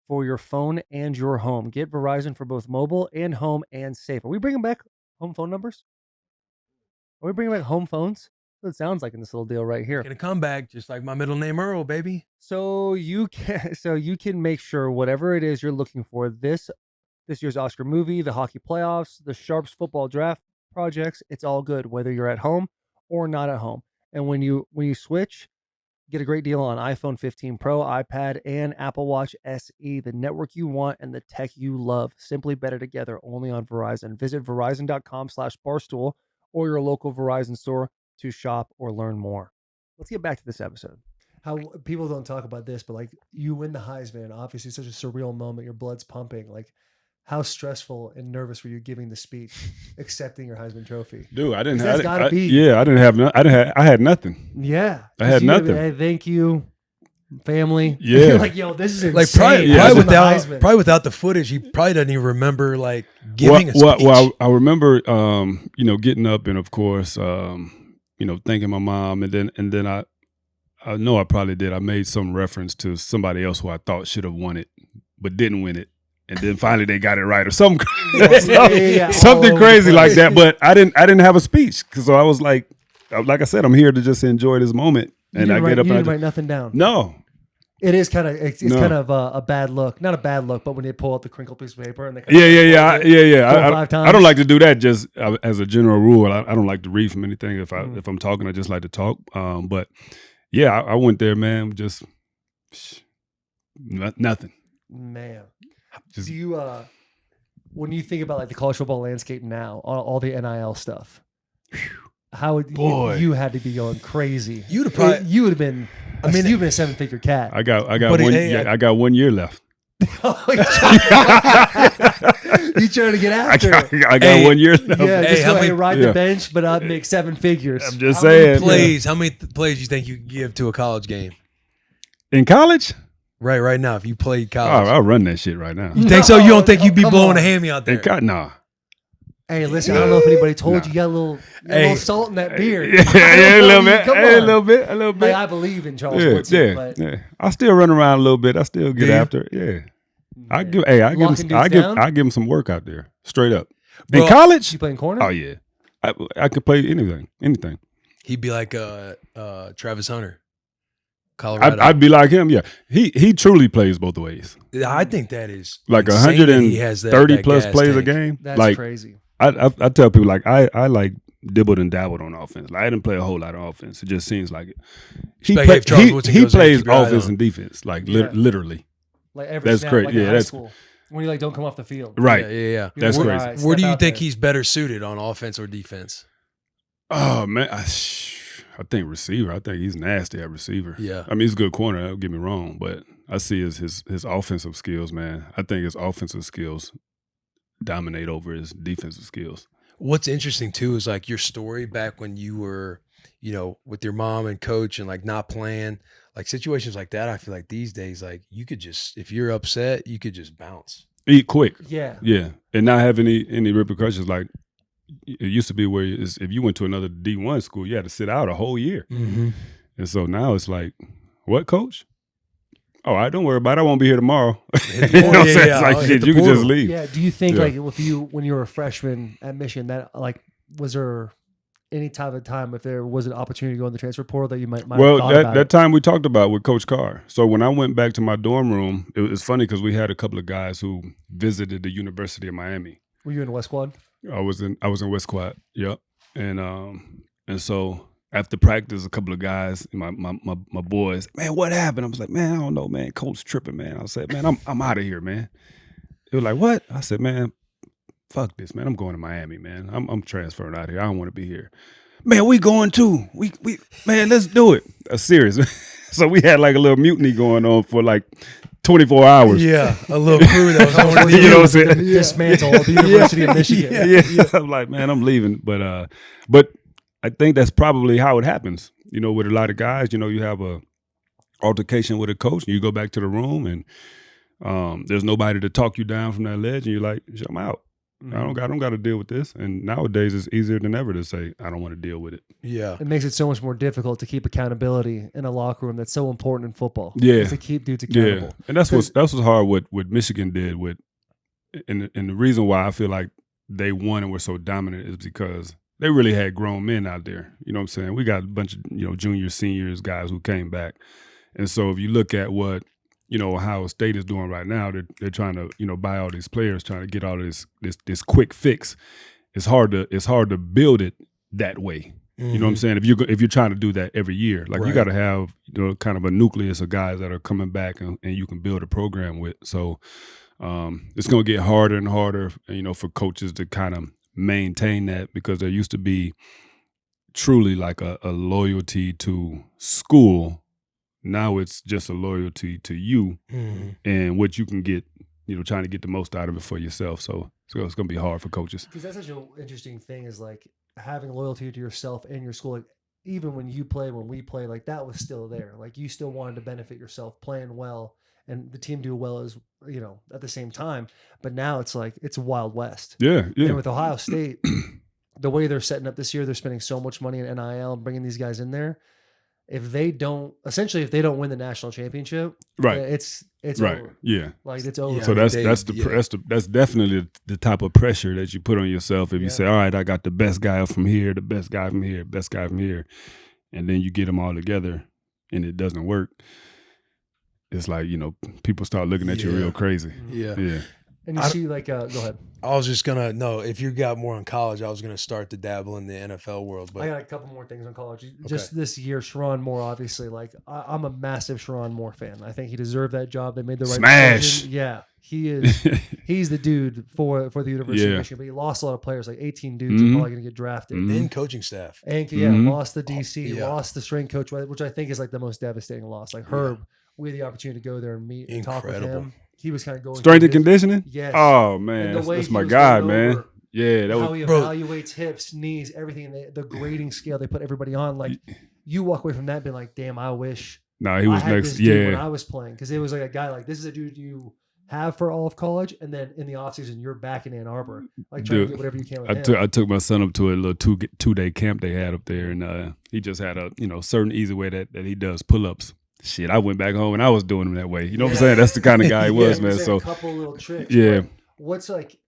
for your phone and your home? Get Verizon for both mobile and home and safe. Are we bringing back home phone numbers? Are we bringing back home phones? That's what it sounds like in this little deal right here. Gonna come back just like my middle name Earl, baby. So you can make sure whatever it is you're looking for, this year's Oscar movie, the hockey playoffs, the Sharps football draft projects, it's all good whether you're at home or not at home. And when you switch, get a great deal on iPhone 15 Pro, iPad, and Apple Watch SE, the network you want and the tech you love. Simply better together, only on Verizon. Visit verizon.com/barstool or your local Verizon store to shop or learn more. Let's get back to this episode. how people don't talk about this, but like you win the Heisman, obviously such a surreal moment. Your blood's pumping. Like, how stressful and nervous were you giving the speech, accepting your Heisman Trophy? Dude, I didn't. That's gotta be. Yeah, I didn't have. I had nothing. Yeah, I had 'Cause you nothing. Hey, thank you, family. Yeah. You're like, yo, this is insane. Like probably, Yeah. probably Heisman, the without Heisman. probably without the footage, he probably doesn't even remember like giving a speech. Well, I remember, getting up and of course, thanking my mom, and then I know I probably did. I made some reference to somebody else who I thought should have won it, but didn't win it, and then finally they got it right or something, Yeah. something All over crazy the like place. that. But I didn't have a speech because I was like I said, I'm here to just enjoy this moment, You and didn't I get up. You and didn't write nothing down. No. It is kind of it's No. kind of a bad look. Not a bad look, but when they pull out the crinkled piece of paper and they Yeah. fold it 4 or 5 I times. don't like to do that just as a general rule. I don't like to read from anything. If I'm talking, I just like to talk. But yeah, I went there, man. Just nothing. Man, Just- do you when you think about like the college football landscape now, all the NIL stuff, how would Boy. you had to be going crazy? You'd have probably- you would have been. I mean, you've been a 7-figure cat. I got But one. hey, I got 1 year left. You trying to get after it? I got Hey, 1 year left. Yeah, Hey, just how go ahead many- and ride yeah. the bench, but make 7 figures. I'm just How many saying. plays? How many plays you think you could give to a college game? In college, Right now, if you played oh, college, I'll run that shit right now. you think so? You don't think you'd be come blowing on. a hammy out there? Nah. Hey, listen, I don't know if anybody told Nah. you, you got a little Hey. salt in that beard. Yeah, a little bit. Come Hey, a on. little bit. A little Like, bit. I believe in Charles Yeah, Woodson, but yeah. I still run around a little bit. I still get Do you? after it. Yeah. I give Locking dudes down? I give him some work out there, straight up. Bro, In college, you playing corner? oh yeah, I could play anything. He'd be like Travis Hunter, Colorado. I'd be like him. Yeah, he truly plays both ways. I think that is Like insane that he has that 130 that plus gas plays a tank. game. That's like crazy. I tell people like I like dibbled and dabbled on offense. Like I didn't play a whole lot of offense. It just seems like it. Expect if Charles Woodson he goes in, plays keep your eye offense on and defense like Yeah. literally. Like every That's snap, great. like Yeah, in high that's- school. When you like don't come off the field. Right. Yeah. You're That's like, crazy. all right, Where do step you out think there. he's better suited on offense or defense? Oh man, I think receiver. I think he's nasty at receiver. Yeah. I mean he's a good corner. Don't get me wrong, but I see his offensive skills, man. I think his offensive skills dominate over his defensive skills. What's interesting too is like your story back when you were, with your mom and coach and like not playing, like situations like that. I feel like these days, like you could just, if you're upset, you could just bounce. Eat quick. Yeah. Yeah, and not have any repercussions. Like it used to be where if you went to another D1 school, you had to sit out a whole year, Mm-hmm. and so now it's like, what, coach? Oh, I don't worry about it. I won't be here tomorrow. Hit You the know what I'm portal. saying? Yeah, It's like I'll hit shit, the you can just portal. leave. Yeah. Do you think Yeah. like when you were a freshman at Mission, that like was there any type of time if there was an opportunity to go in the transfer portal that you might have Well, thought about that it? time we talked about with Coach Carr. So when I went back to my dorm room, it was funny because we had a couple of guys who visited the University of Miami. Were you in the West Quad? I was in West Quad. Yep. And so after practice, a couple of guys, my boys, man, what happened? I was like, man, I don't know, man. Coach tripping, man. I said, man, I'm out of here, man. They were like, what? I said, man, fuck this, man. I'm going to Miami, man. I'm transferring out here. I don't want to be here. Man, we going too. We man, let's do it. Serious. So we had like a little mutiny going on for like 24 hours. Yeah, a little crew that was going You know what I'm saying? Dismantle the University of Michigan. Yeah. I'm like, man, I'm leaving. But I think that's probably how it happens. With a lot of guys, you have a altercation with a coach, and you go back to the room, and there's nobody to talk you down from that ledge, and you're like, I'm out. I don't got to deal with this. And nowadays, it's easier than ever to say, I don't want to deal with it. Yeah. It makes it so much more difficult to keep accountability in a locker room that's so important in football. Yeah. Is to keep dudes accountable. Yeah, and that's what's hard. What Michigan did and the reason why I feel like they won and were so dominant is because they really had grown men out there. You know what I'm saying? We got a bunch of juniors, seniors, guys who came back, and so if you look at what Ohio State is doing right now, they're trying to buy all these players, trying to get all this quick fix. It's hard to build it that way. You know what I'm saying? If you're trying to do that every year, like you Right. got to have kind of a nucleus of guys that are coming back and you can build a program with. So it's going to get harder and harder, for coaches to kind of maintain that, because there used to be truly like a loyalty to school Now it's just a loyalty to you and what you can get, trying to get the most out of it for yourself. So it's going to be hard for coaches. Because that's such an interesting thing is like having loyalty to yourself and your school. Like even when you play, when we play, like that was still there. Like you still wanted to benefit yourself playing well and the team do well as, at the same time. But now it's like, it's Wild West. Yeah. And with Ohio State, the way they're setting up this year, they're spending so much money in NIL and bringing these guys in there. If they don't win the national championship, right, it's right, over. Yeah, like it's over. Yeah, so that's definitely the type of pressure that you put on yourself if you say, all right, I got the best guy from here, the best guy from here, best guy from here, and then you get them all together and it doesn't work. It's like people start looking at you real crazy. Yeah. And you see, like, go ahead. I was just gonna if you got more in college, I was gonna start to dabble in the NFL world. But I got a couple more things on college. Just this year, Sharon Moore, obviously, like I'm a massive Sharon Moore fan. I think he deserved that job. They made the right Smash. decision. Yeah, he is. He's the dude for the University of Michigan. But he lost a lot of players, like 18 dudes are probably going to get drafted. And coaching staff. And lost the DC, lost the strength coach, which I think is like the most devastating loss. Like Herb, we had the opportunity to go there and meet and talk with him. He was kind of going strength and conditioning. Yes. Oh man, that's my guy, man. Yeah, that how he evaluates hips, knees, everything. The grading scale they put everybody on. Like you walk away from that being like, damn, I wish. No, he was next. When I was playing, because it was like a guy like this is a dude you have for all of college, and then in the offseason you're back in Ann Arbor, like trying to get whatever you can with him. I took my son up to a little two-day camp they had up there, and he just had a certain easy way that he does pull-ups. Shit, I went back home and I was doing him that way. You know what I'm saying? That's the kind of guy he was, man. So a couple little tricks. Yeah. What's like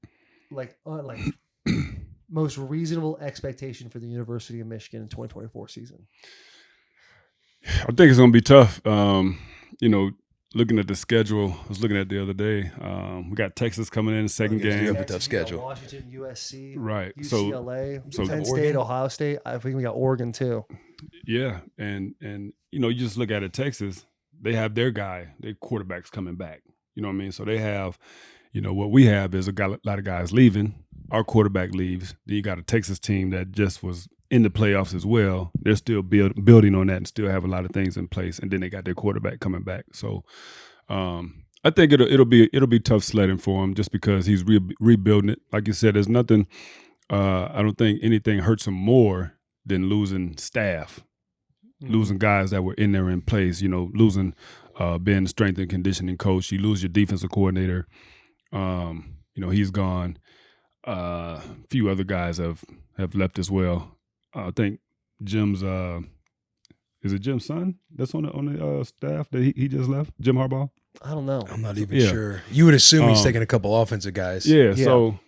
most reasonable expectation for the University of Michigan in 2024 season? I think it's gonna be tough. Looking at the schedule, I was looking at it the other day. We got Texas coming in the second game. You have a tough schedule. Washington, USC, right? UCLA, Penn State, Ohio State. I think we got Oregon too. Yeah, and you just look at it. Texas, they have their quarterbacks coming back. You know what I mean? So they have, what we have is a lot of guys leaving. Our quarterback leaves. Then you got a Texas team that just was in the playoffs as well. They're still building on that and still have a lot of things in place. And then they got their quarterback coming back. So I think it'll be tough sledding for him just because he's rebuilding it. Like you said, there's nothing. I don't think anything hurts him more than losing staff, losing guys that were in there in place. Losing being the strength and conditioning coach. You lose your defensive coordinator. He's gone. A few other guys have left as well. I think Jim's is it Jim's son that's on the staff that he just left? Jim Harbaugh? I don't know. I'm not even sure. You would assume he's taking a couple offensive guys. Yeah. So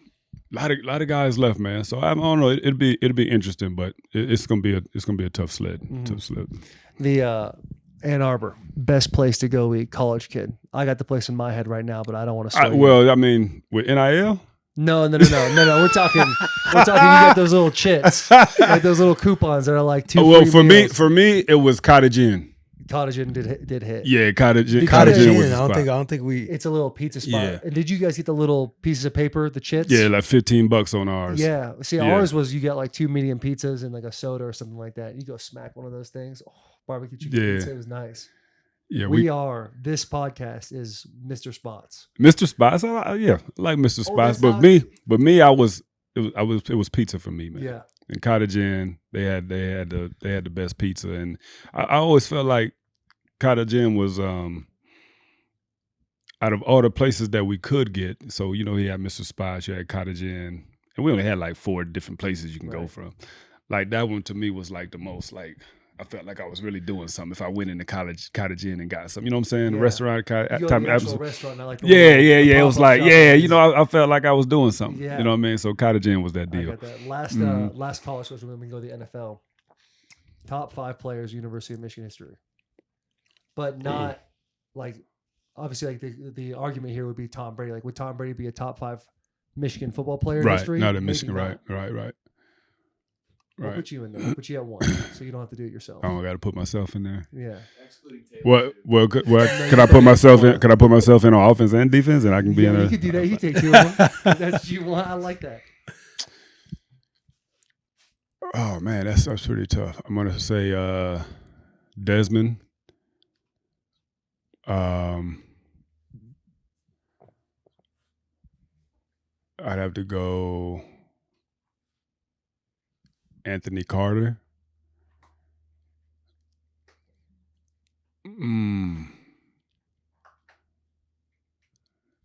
a lot of guys left, man. So I don't know. It'll be interesting, but it's gonna be a tough sled. Tough sled. The Ann Arbor, best place to go eat, college kid. I got the place in my head right now, but I don't want to. I mean, with NIL. No. We're talking. You get those little chits, like those little coupons that are like two. Well, for me, it was Cottage Inn. Cottage Inn did hit. Yeah, Cottage Inn. I don't think we. It's a little pizza spot. Yeah. And did you guys get the little pieces of paper, the chits? Yeah, like $15 on ours. Yeah. See, ours was you get like 2 medium pizzas and like a soda or something like that. You go smack one of those things. Oh, barbecue chicken pizza. It was nice. Yeah, this podcast is Mr. Spots. Mr. Spots, I like Mr. Spots, but me, it was pizza for me, man. Yeah. And Cottage Inn, they had the best pizza, and I always felt like Cottage Inn was out of all the places that we could get. So he had Mr. Spots, you had Cottage Inn, and we only had like 4 different places you can go from. Like that one to me was like the most like. I felt like I was really doing something if I went into Cottage Inn and got something. You know what I'm saying? The restaurant type restaurant. I like the It was like, I felt like I was doing something. Yeah. You know what I mean? So Cottage Inn was that deal. I got that. Last college question when we go to the NFL. Top 5 players, University of Michigan history. But not like obviously like the argument here would be Tom Brady. Like would Tom Brady be a top 5 Michigan football player in history? Not in Michigan, right. We'll put you in there. We'll put you at 1, so you don't have to do it yourself. Oh, I got to put myself in there. Yeah. Well, could I put myself in? Could I put myself in on offense and defense, and I can be in? You could do that. You take 2 of them. That's what you want. I like that. Oh man, that's pretty tough. I'm gonna say Desmond, I'd have to go Anthony Carter.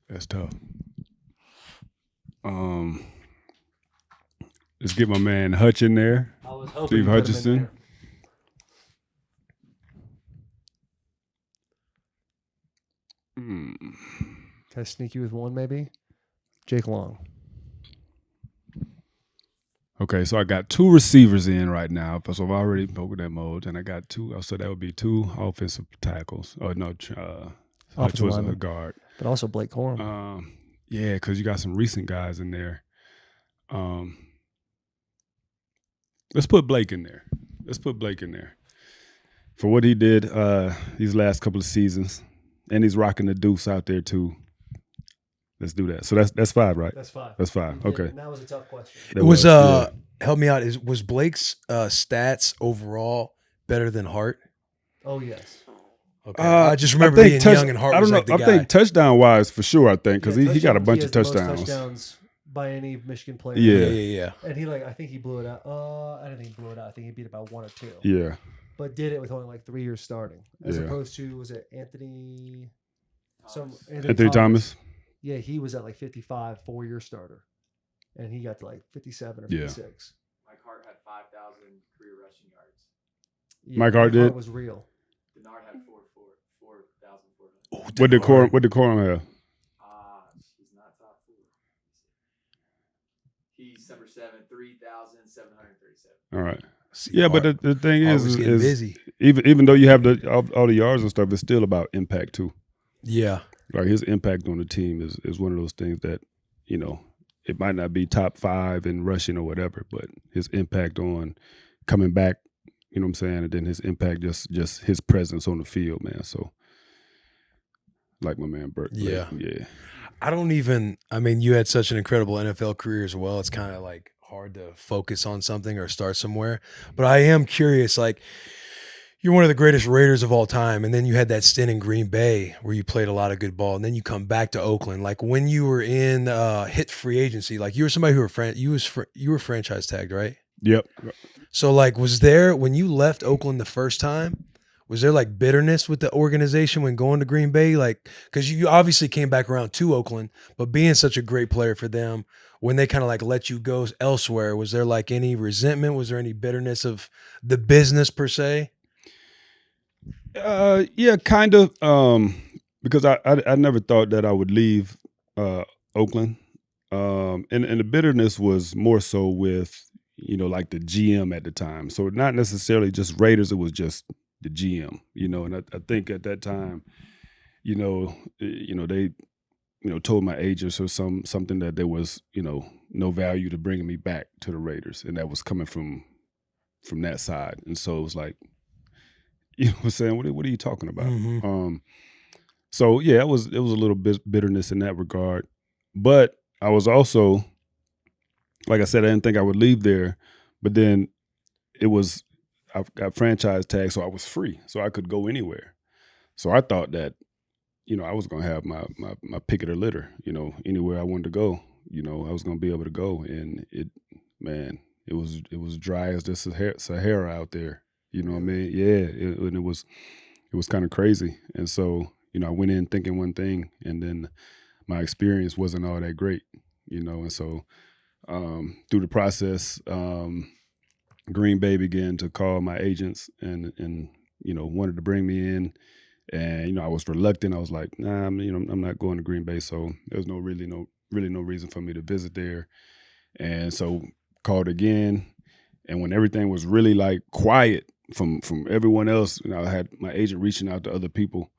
That's tough. Let's get my man Hutch in there. I was hoping Steve you put him in Hutchinson. there. Can I sneak you with one, maybe? Jake Long. Okay, so I got 2 receivers in right now. So I've already broken that mold, and I got 2. So that would be 2 offensive tackles. Oh no, Hutch Offensive was a lineman. guard. But also Blake Corum. Yeah, because you got some recent guys in there. Let's put Blake in there. For what he did these last couple of seasons, and he's rocking the deuce out there too. Let's do that. So that's 5, right? That's 5. That's 5. Okay. And that was a tough question. It was help me out. Was Blake's stats overall better than Hart? Oh, yes. Okay. I just remember being young and Hart I was don't know. like the I guy. think touchdown wise for sure. I think because he got a bunch of He has the most touchdowns. touchdowns by any Michigan player. Yeah. And I think he blew it out. I don't think he blew it out. I think he beat it by 1 or 2. Yeah. But did it with only like 3 years starting, as Yeah. opposed to, was it Anthony? Anthony Thomas. Yeah, he was at like 55, 4-year starter, and he got to like 57 or Yeah. 56. Mike Hart had 5,000 career rushing yards. Yeah, Mike Hart did? was real. Denard had 4,400. What did Corum have? He's not top 4. He's number 7, 3,737. All right. Yeah, but the thing Hart is was getting busy. even though you have all the yards and stuff, it's still about impact too. Yeah. Like his impact on the team is one of those things that, it might not be top 5 in rushing or whatever, but his impact on coming back, you know what I'm saying, and then his impact just his presence on the field, man. So, like my man Burt. Yeah. Yeah. You had such an incredible NFL career as well. It's kind of like hard to focus on something or start somewhere. But I am curious, like, you're one of the greatest Raiders of all time, and then you had that stint in Green Bay where you played a lot of good ball, and then you come back to Oakland. Like when you were in hit free agency, like you were somebody who you were franchise tagged, right? Yep. So like, was there when you left Oakland the first time? Was there like bitterness with the organization when going to Green Bay? Like, because you obviously came back around to Oakland, but being such a great player for them, when they kind of like let you go elsewhere, was there like any resentment? Was there any bitterness of the business per se? Yeah, kind of. Because I never thought that I would leave Oakland, and the bitterness was more so with like the GM at the time. So not necessarily just Raiders; it was just the GM. And I think at that time, they told my agents or something that there was no value to bringing me back to the Raiders, and that was coming from that side. And so it was like. You know what I'm saying? What are you talking about? Mm-hmm. So yeah, it was a little bit bitterness in that regard, but I was also, like I said, I didn't think I would leave there, but then I got franchise tagged, so I was free, so I could go anywhere. So I thought that, I was gonna have my pick of the litter, anywhere I wanted to go, I was gonna be able to go, and it was dry as the Sahara out there. You know what I mean? Yeah, and it was kind of crazy. And so, I went in thinking one thing, and then my experience wasn't all that great, And so, through the process, Green Bay began to call my agents and wanted to bring me in. And I was reluctant. I was like, nah, I'm not going to Green Bay. So there was really no reason for me to visit there. And so called again, and when everything was really like quiet from everyone else, I had my agent reaching out to other people,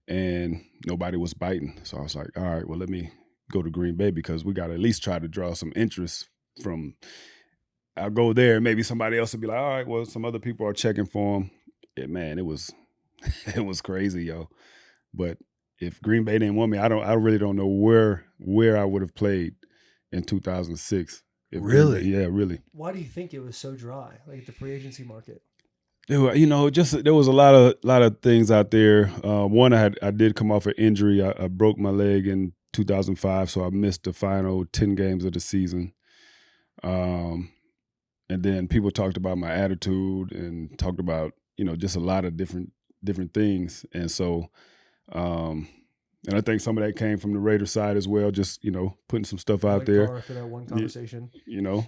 and nobody was biting. So I was like, all right, well, let me go to Green Bay because we got to at least try to draw some interest from. I'll go there, maybe somebody else will be like, all right, well, some other people are checking for him. Yeah, man, it was crazy, yo. But if Green Bay didn't want me, I really don't know where I would have played in 2006. Really? Yeah, really. Why do you think it was so dry, like the free agency market? there was a lot of things out there. One, I did come off an injury. I broke my leg in 2005, so I missed the final 10 games of the season. And then people talked about my attitude and talked about just a lot of different things. And so, and I think some of that came from the Raiders side as well. Just putting some stuff out there. After that one conversation, yeah,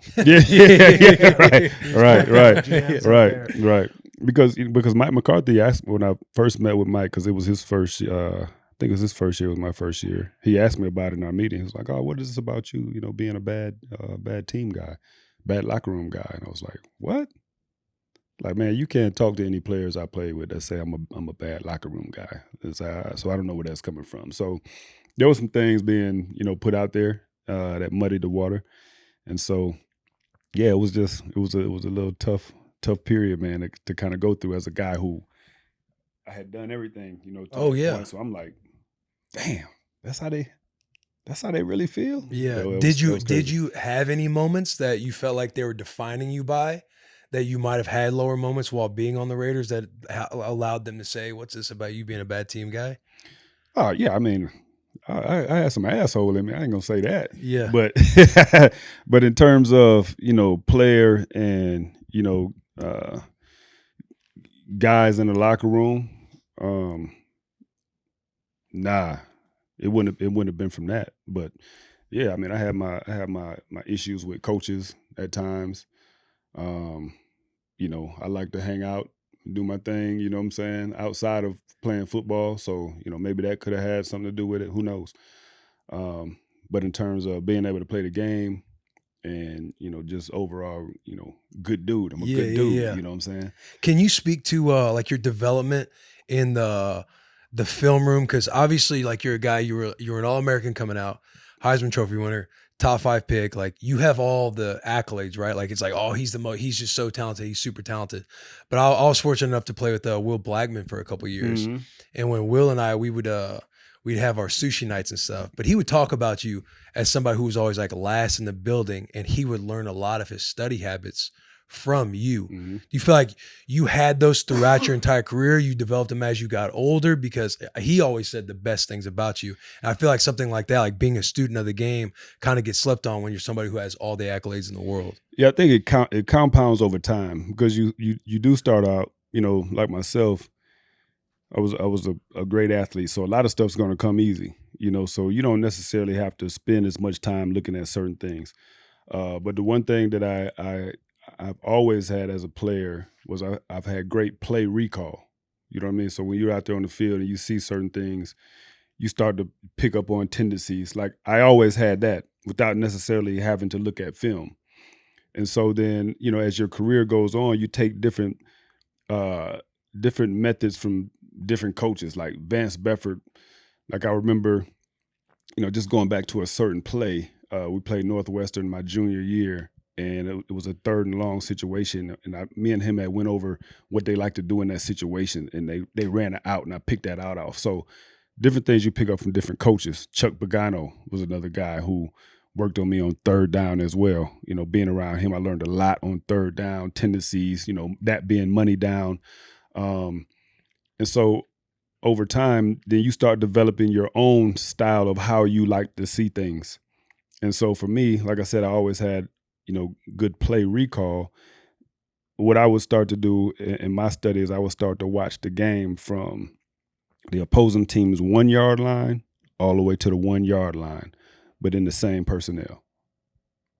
right. Because Mike McCarthy asked me when I first met with Mike, because it was his first. I think it was his first year. It was my first year. He asked me about it in our meeting. He was like, "Oh, what is this about you? Being a bad team guy, bad locker room guy." And I was like, "What?" Like, man, you can't talk to any players I play with that say I'm a bad locker room guy. So I don't know where that's coming from. So there were some things being put out there that muddied the water, and so yeah, it was a little tough period, man, to kind of go through as a guy who I had done everything, to Oh, that yeah. point. So I'm like, damn, that's how they really feel. Yeah. So it Did was crazy. you have any moments that you felt like they were defining you by, that you might have had lower moments while being on the Raiders that allowed them to say, "What's this about you being a bad team guy"? Oh yeah, I mean, I had some asshole in me. I ain't gonna say that. Yeah. But but in terms of player and guys in the locker room, nah, it wouldn't have been from that. But yeah, I mean, I had my issues with coaches at times. I like to hang out, do my thing, you know what I'm saying, outside of playing football. So, maybe that could have had something to do with it. Who knows? But in terms of being able to play the game and, just overall, good dude. I'm a good dude, Yeah. you know what I'm saying? Can you speak to like your development in the film room? Because obviously, like, you're a guy, you're an All-American coming out, Heisman Trophy winner, top 5 pick. Like, you have all the accolades, right? Like, it's like, oh, he's just so talented. He's super talented. But I was fortunate enough to play with Will Blackman for a couple of years. Mhm. And when Will and I, we'd have our sushi nights and stuff, but he would talk about you as somebody who was always like last in the building, and he would learn a lot of his study habits from you. Mhm. Do you feel like you had those throughout your entire career? You developed them as you got older? Because he always said the best things about you. And I feel like something like that, like being a student of the game, kind of gets slept on when you're somebody who has all the accolades in the world. Yeah, I think it compounds over time, because you do start out, like myself. I was a great athlete, so a lot of stuff's going to come easy, so you don't necessarily have to spend as much time looking at certain things. But the one thing that I've always had as a player was I've had great play recall. You know what I mean? So when you're out there on the field and you see certain things, you start to pick up on tendencies. Like, I always had that without necessarily having to look at film. And so then, as your career goes on, you take different methods from different coaches, like Vance Befford. Like, I remember, just going back to a certain play. We played Northwestern my junior year, and it was a 3rd and long situation. And me and him had went over what they like to do in that situation, and they ran it out, and I picked that out off. So different things you pick up from different coaches. Chuck Pagano was another guy who worked on me on 3rd down as well. Being around him, I learned a lot on 3rd down tendencies, that being money down. And so over time, then you start developing your own style of how you like to see things. And so for me, like I said, I always had, good play recall. What I would start to do in my studies, I would start to watch the game from the opposing team's 1 yard line all the way to the 1 yard line, but in the same personnel.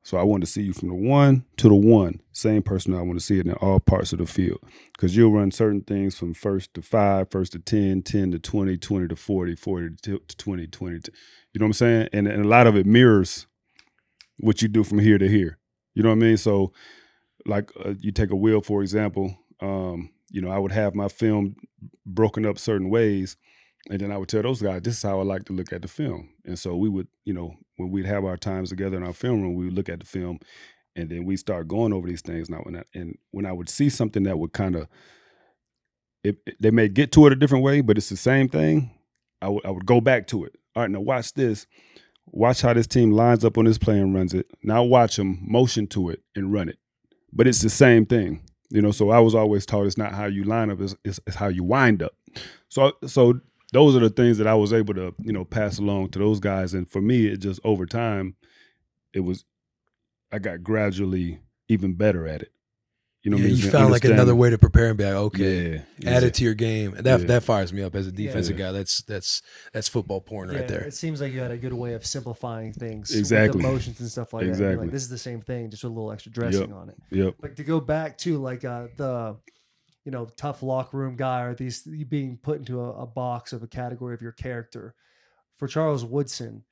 So I want to see you from the 1 to the 1, same personnel. I want to see it in all parts of the field, because you'll run certain things from 1st to 5, 1st to 10, 10 to 20, 20 to 40, 40 to 20, 20 to, you know what I'm saying? And a lot of it mirrors what you do from here to here. You know what I mean? So, like, you take a Will, for example, I would have my film broken up certain ways, and then I would tell those guys, this is how I like to look at the film. And so we would, when we'd have our times together in our film room, we would look at the film, and then we start going over these things. Now, when I would see something that would kind of, they may get to it a different way, but it's the same thing, I would go back to it. All right, now watch this. Watch how this team lines up on this play and runs it. Now watch them motion to it and run it. But it's the same thing. You know, so I was always taught it's not how you line up, it's how you wind up. So those are the things that I was able to, you know, pass along to those guys. And for me, it just over time, I got gradually even better at it. You know, Yeah, what I mean? you found like another way to prepare and be like, okay, Yeah, add yeah. it to your game. And that fires me up as a defensive guy. That's football porn right there. It seems like you had a good way of simplifying things Exactly. with emotions and stuff like that. Exactly. Like, this is the same thing, just with a little extra dressing on it. Yep. Like, to go back to like the, you know, tough locker room guy, or these you being put into a box of a category of your character. For Charles Woodson,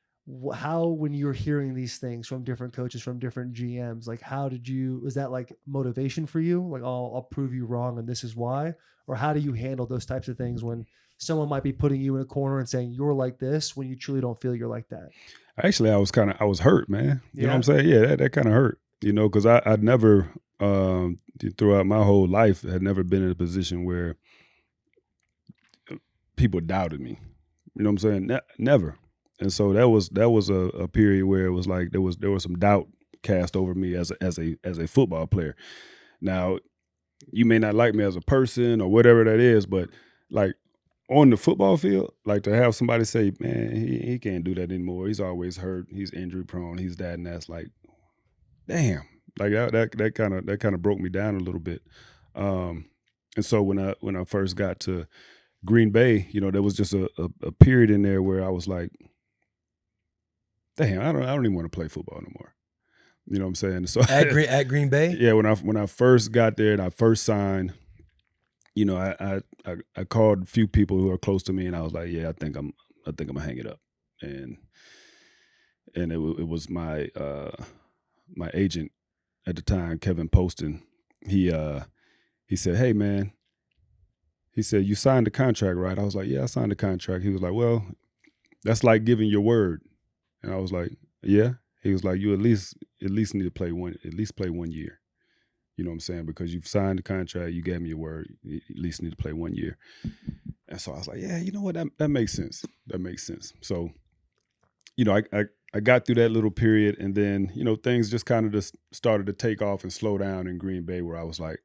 how, when you're hearing these things from different coaches, from different GMs, like, was that like motivation for you? Like, I'll prove you wrong and this is why? Or how do you handle those types of things when someone might be putting you in a corner and saying you're like this when you truly don't feel you're like that? Actually, I was hurt, man. You know what I'm saying? Yeah, that kind of hurt, you know, because I'd never, throughout my whole life, had never been in a position where people doubted me. You know what I'm saying? Never. And so that was a period where it was like there was some doubt cast over me as a football player. Now, you may not like me as a person or whatever that is, but like on the football field, like to have somebody say, man, he can't do that anymore. He's always hurt. He's injury prone. He's that, and that's like, damn. Like that kind of broke me down a little bit. And so when I first got to Green Bay, you know, there was just a period in there where I was like, damn, I don't even want to play football no more. You know what I'm saying? So at Green Bay? Yeah, when I first got there and I first signed, you know, I called a few people who are close to me, and I was like, yeah, I think I'm gonna hang it up. And it was my my agent at the time, Kevin Poston. He said, hey man, he said, you signed the contract, right? I was like, yeah, I signed the contract. He was like, well, that's like giving your word. And I was like, yeah. He was like, you at least need to play 1 year. You know what I'm saying? Because you've signed the contract, you gave me your word, you at least need to play 1 year. And so I was like, yeah, you know what? That makes sense. That makes sense. So, you know, I got through that little period, and then, you know, things just kind of just started to take off and slow down in Green Bay, where I was like,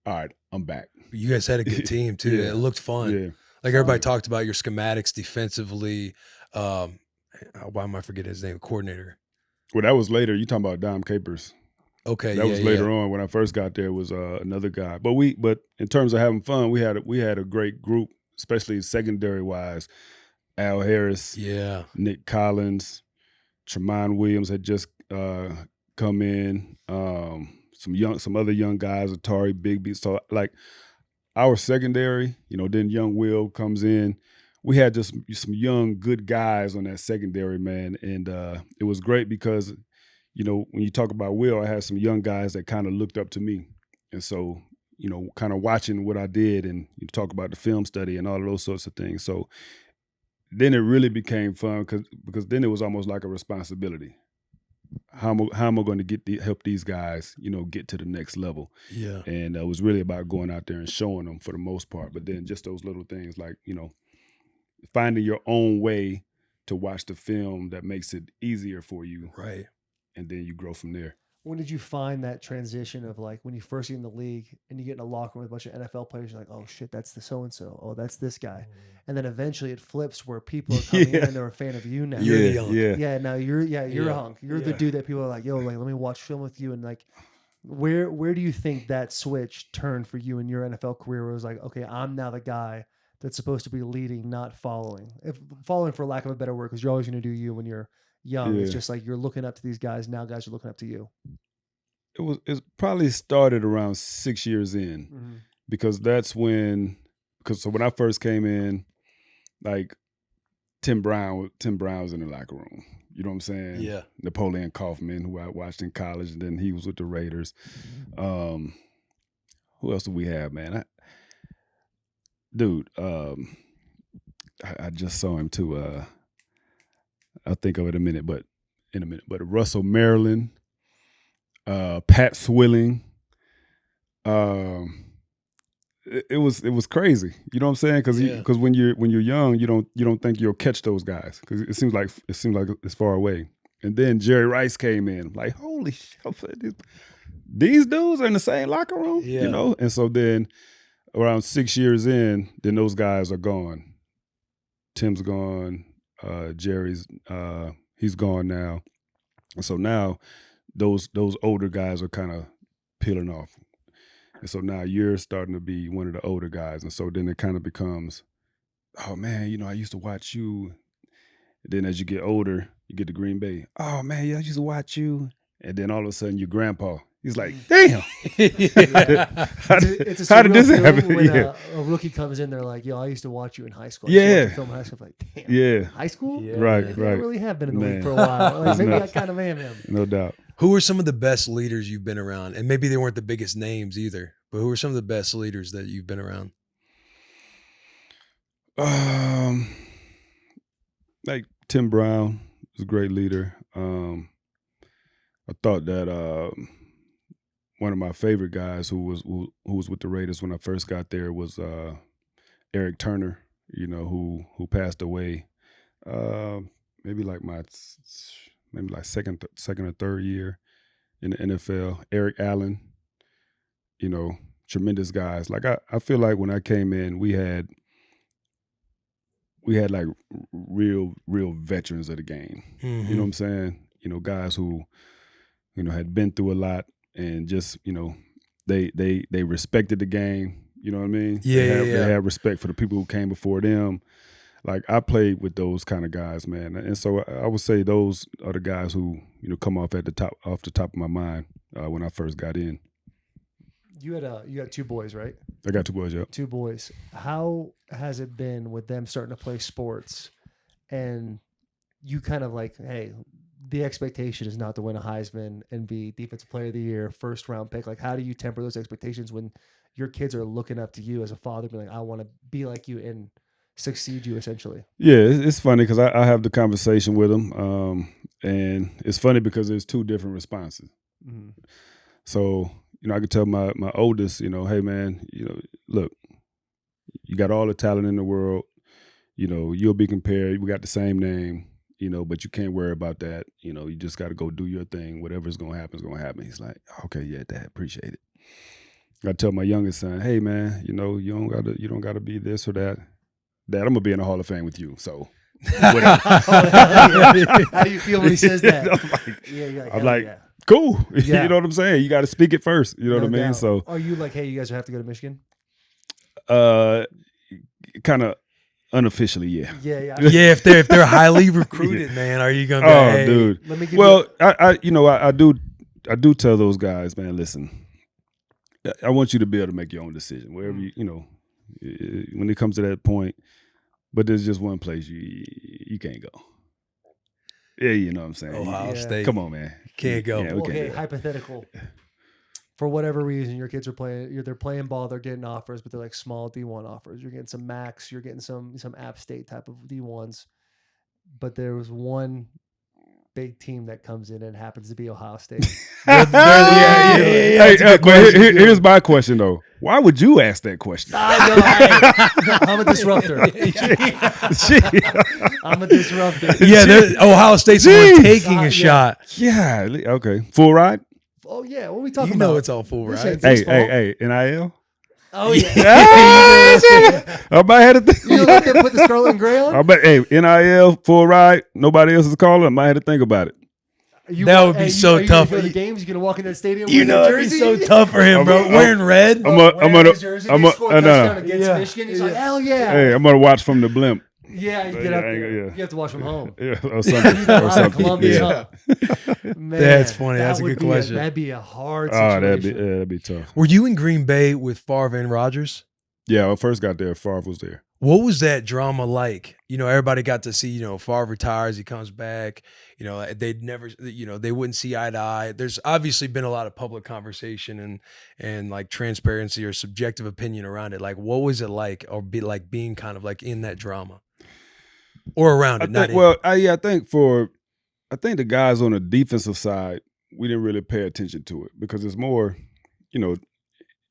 all right, I'm back. You guys had a good team too. Yeah. It looked fun. Yeah. Like everybody talked about your schematics defensively. Why am I forgetting his name? Coordinator. Well, that was later. You talking about Dom Capers. Okay, that was later on. When I first got there, was another guy. But in terms of having fun, we had a great group, especially secondary wise. Al Harris, Nick Collins, Tremont Williams had just come in. Some other young guys, Atari, Bigby. So like our secondary, you know, then young Will comes in. We had just some young, good guys on that secondary, man. And it was great because, you know, when you talk about Will, I had some young guys that kind of looked up to me. And so, you know, kind of watching what I did, and you talk about the film study and all of those sorts of things. So then it really became fun because then it was almost like a responsibility. How am I going to help these guys, you know, get to the next level? Yeah. And it was really about going out there and showing them for the most part. But then just those little things like, you know, finding your own way to watch the film that makes it easier for you. Right. And then you grow from there. When did you find that transition of like when you first get in the league and you get in a locker room with a bunch of NFL players, you're like, oh shit, that's the so-and-so. Oh, that's this guy. And then eventually it flips where people are coming in and they're a fan of you now. You're the hunk. Yeah, now you're a hunk. You're the dude that people are like, yo, like, let me watch film with you. And like, where do you think that switch turned for you in your NFL career where it was like, okay, I'm now the guy that's supposed to be leading, not following. If following, for lack of a better word, because you're always going to do you when you're young. It's just like you're looking up to these guys. Now guys are looking up to you. It probably started around 6 years in, because that's when I first came in, like Tim Brown was in the locker room. You know what I'm saying? Yeah. Napoleon Kaufman, who I watched in college, and then he was with the Raiders. Who else do we have, man? I just saw him too. I'll think of it in a minute. But Russell Maryland, Pat Swilling. It was crazy. You know what I'm saying? Because when you're young, you don't think you'll catch those guys because it seems like it's far away. And then Jerry Rice came in. Like, holy shit, these dudes are in the same locker room, Yeah. you know? And so then around 6 years in, then those guys are gone. Tim's gone. Jerry's he's gone now. And so now those older guys are kind of peeling off. And so now you're starting to be one of the older guys. And so then it kind of becomes, oh man, you know, I used to watch you. And then as you get older, you get to Green Bay. Oh man, yeah, I used to watch you. And then all of a sudden your grandpa, he's like, damn. It's a How did this surreal happen? feeling when Yeah. a rookie comes in, they're like, yo, I used to watch you in high school. I used to watch Yeah. your film in high school. I'm like, damn. Yeah. High school? Yeah. Right, Maybe right. I really have been in the league Man. for a while. Like, It's maybe I nuts. kind of am him. No doubt. Who are some of the best leaders you've been around? And maybe they weren't the biggest names either, but who are some of the best leaders that you've been around? Like Tim Brown was a great leader. I thought that one of my favorite guys who was with the Raiders when I first got there was Eric Turner. You know, who passed away maybe like second or third year in the NFL. Eric Allen, you know, tremendous guys. Like I feel like when I came in, we had like real veterans of the game. Mm-hmm. You know what I'm saying? You know, guys who, you know, had been through a lot and just, you know, they respected the game. You know what I mean? Yeah. They had respect for the people who came before them. Like I played with those kind of guys, man. And so I would say those are the guys who, you know, come off the top of my mind when I first got in. You had two boys, right? I got 2 boys, yeah. 2 boys. How has it been with them starting to play sports and you kind of like, hey, the expectation is not to win a Heisman and be defensive player of the year, first round pick. Like, how do you temper those expectations when your kids are looking up to you as a father, being like, I want to be like you and succeed you essentially? Yeah, it's funny because I have the conversation with them. And it's funny because there's 2 different responses. Mm-hmm. So, you know, I could tell my oldest, you know, hey man, you know, look, you got all the talent in the world. You know, you'll be compared. We got the same name, you know, but you can't worry about that. You know, you just got to go do your thing. Whatever's going to happen is going to happen. He's like, okay, yeah, Dad, appreciate it. I tell my youngest son, hey man, you know, you don't gotta be this or that. Dad, I'm gonna be in the Hall of Fame with you. So whatever. How do you feel when he says that? I'm like, cool. Yeah. You know what I'm saying? You got to speak it first. You know what I mean? doubt. So, are you like, hey, you guys have to go to Michigan? kind of unofficially, yeah. Yeah. Yeah, if they're highly recruited, man, are you gonna be Oh, hey, dude. Let me give Well, I do tell those guys, man, listen, I want you to be able to make your own decision wherever you know, when it comes to that point. But there's just one place you can't go. Yeah, you know what I'm saying. Ohio Yeah. State? Come on, man. Can't go. Yeah, we can't okay, do that. hypothetical. For whatever reason, your kids are they're playing ball, they're getting offers, but they're like small D1 offers. You're getting some Max, you're getting some App State type of D1s. But there was one big team that comes in and happens to be Ohio State. Hey, but here's my question though. Why would you ask that question? I'm a disruptor. I'm a disruptor. Yeah, Ohio State's the one taking a shot. Yeah, okay. Full ride? Oh yeah, what are we talking You about? know it's all full, This right? ain't Hey, baseball. hey, NIL? Oh yeah. I might have to You know what they put the scarlet and gray on? I bet, hey, NIL, full ride, nobody else is calling. I might have to think about it. That would be so tough. Are you gonna go to games? You gonna walk in that stadium? You with know, your it'd be jersey? so tough for him, bro. Wearing red. I'm Wearing gonna, his jersey, they score a touchdown against Michigan. He's like, hell yeah. Hey, I'm gonna watch from the blimp. Yeah, you get up Yeah, there. yeah. You have to watch from home. Yeah, or something. Either or Ohio or something. Columbia. Yeah. Man, That's funny. that That's a would good be question. That'd be a hard Oh, situation. that'd be tough. Were you in Green Bay with Favre and Rodgers? Yeah, when I first got there, Favre was there. What was that drama like? You know, everybody got to see, you know, Favre retires, he comes back, you know, they'd never, you know, they wouldn't see eye to eye. There's obviously been a lot of public conversation and like transparency or subjective opinion around it. Like, what was it like, or be like being kind of like in that drama or around it? I think the guys on the defensive side, we didn't really pay attention to it because it's more, you know,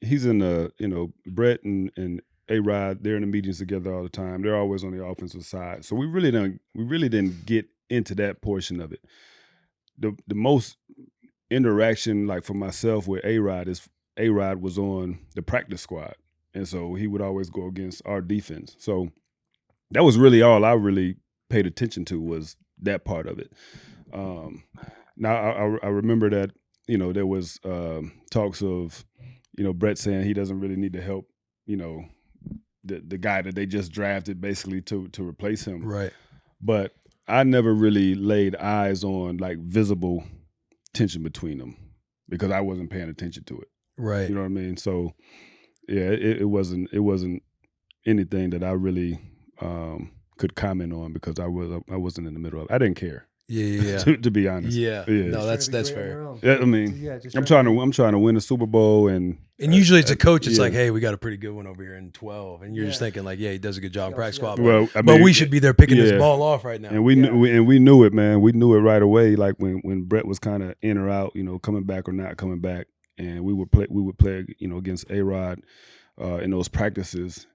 he's in the, you know, Brett and A-Rod, they're in the meetings together all the time. They're always on the offensive side. So we really didn't get into that portion of it. the most interaction like for myself with A-Rod is A-Rod was on the practice squad, and so he would always go against our defense. So that was really all I really paid attention to was that part of it. Now I remember that there was talks of Brett saying he doesn't really need to help the guy that they just drafted basically to replace him. Right. But I never really laid eyes on like visible tension between them because I wasn't paying attention to it. Right. You know what I mean? So yeah, it wasn't anything that I really could comment on because I wasn't in the middle of it. I didn't care. Yeah. to be honest. Yeah. Yeah. No, that's Trying to be great on fair. your own. Yeah, I mean, just I'm trying to win a Super Bowl and usually it's a coach. It's yeah. like, hey, we got a pretty good one over here in 12, and you're just Yeah. thinking like, yeah, he does a good job in practice Yeah. squad. Well, I But mean, we should be there picking this yeah. ball off right now. And we knew it, man. We knew it right away. Like when Brett was kind of in or out, coming back or not coming back, and we would play, against A-Rod in those practices,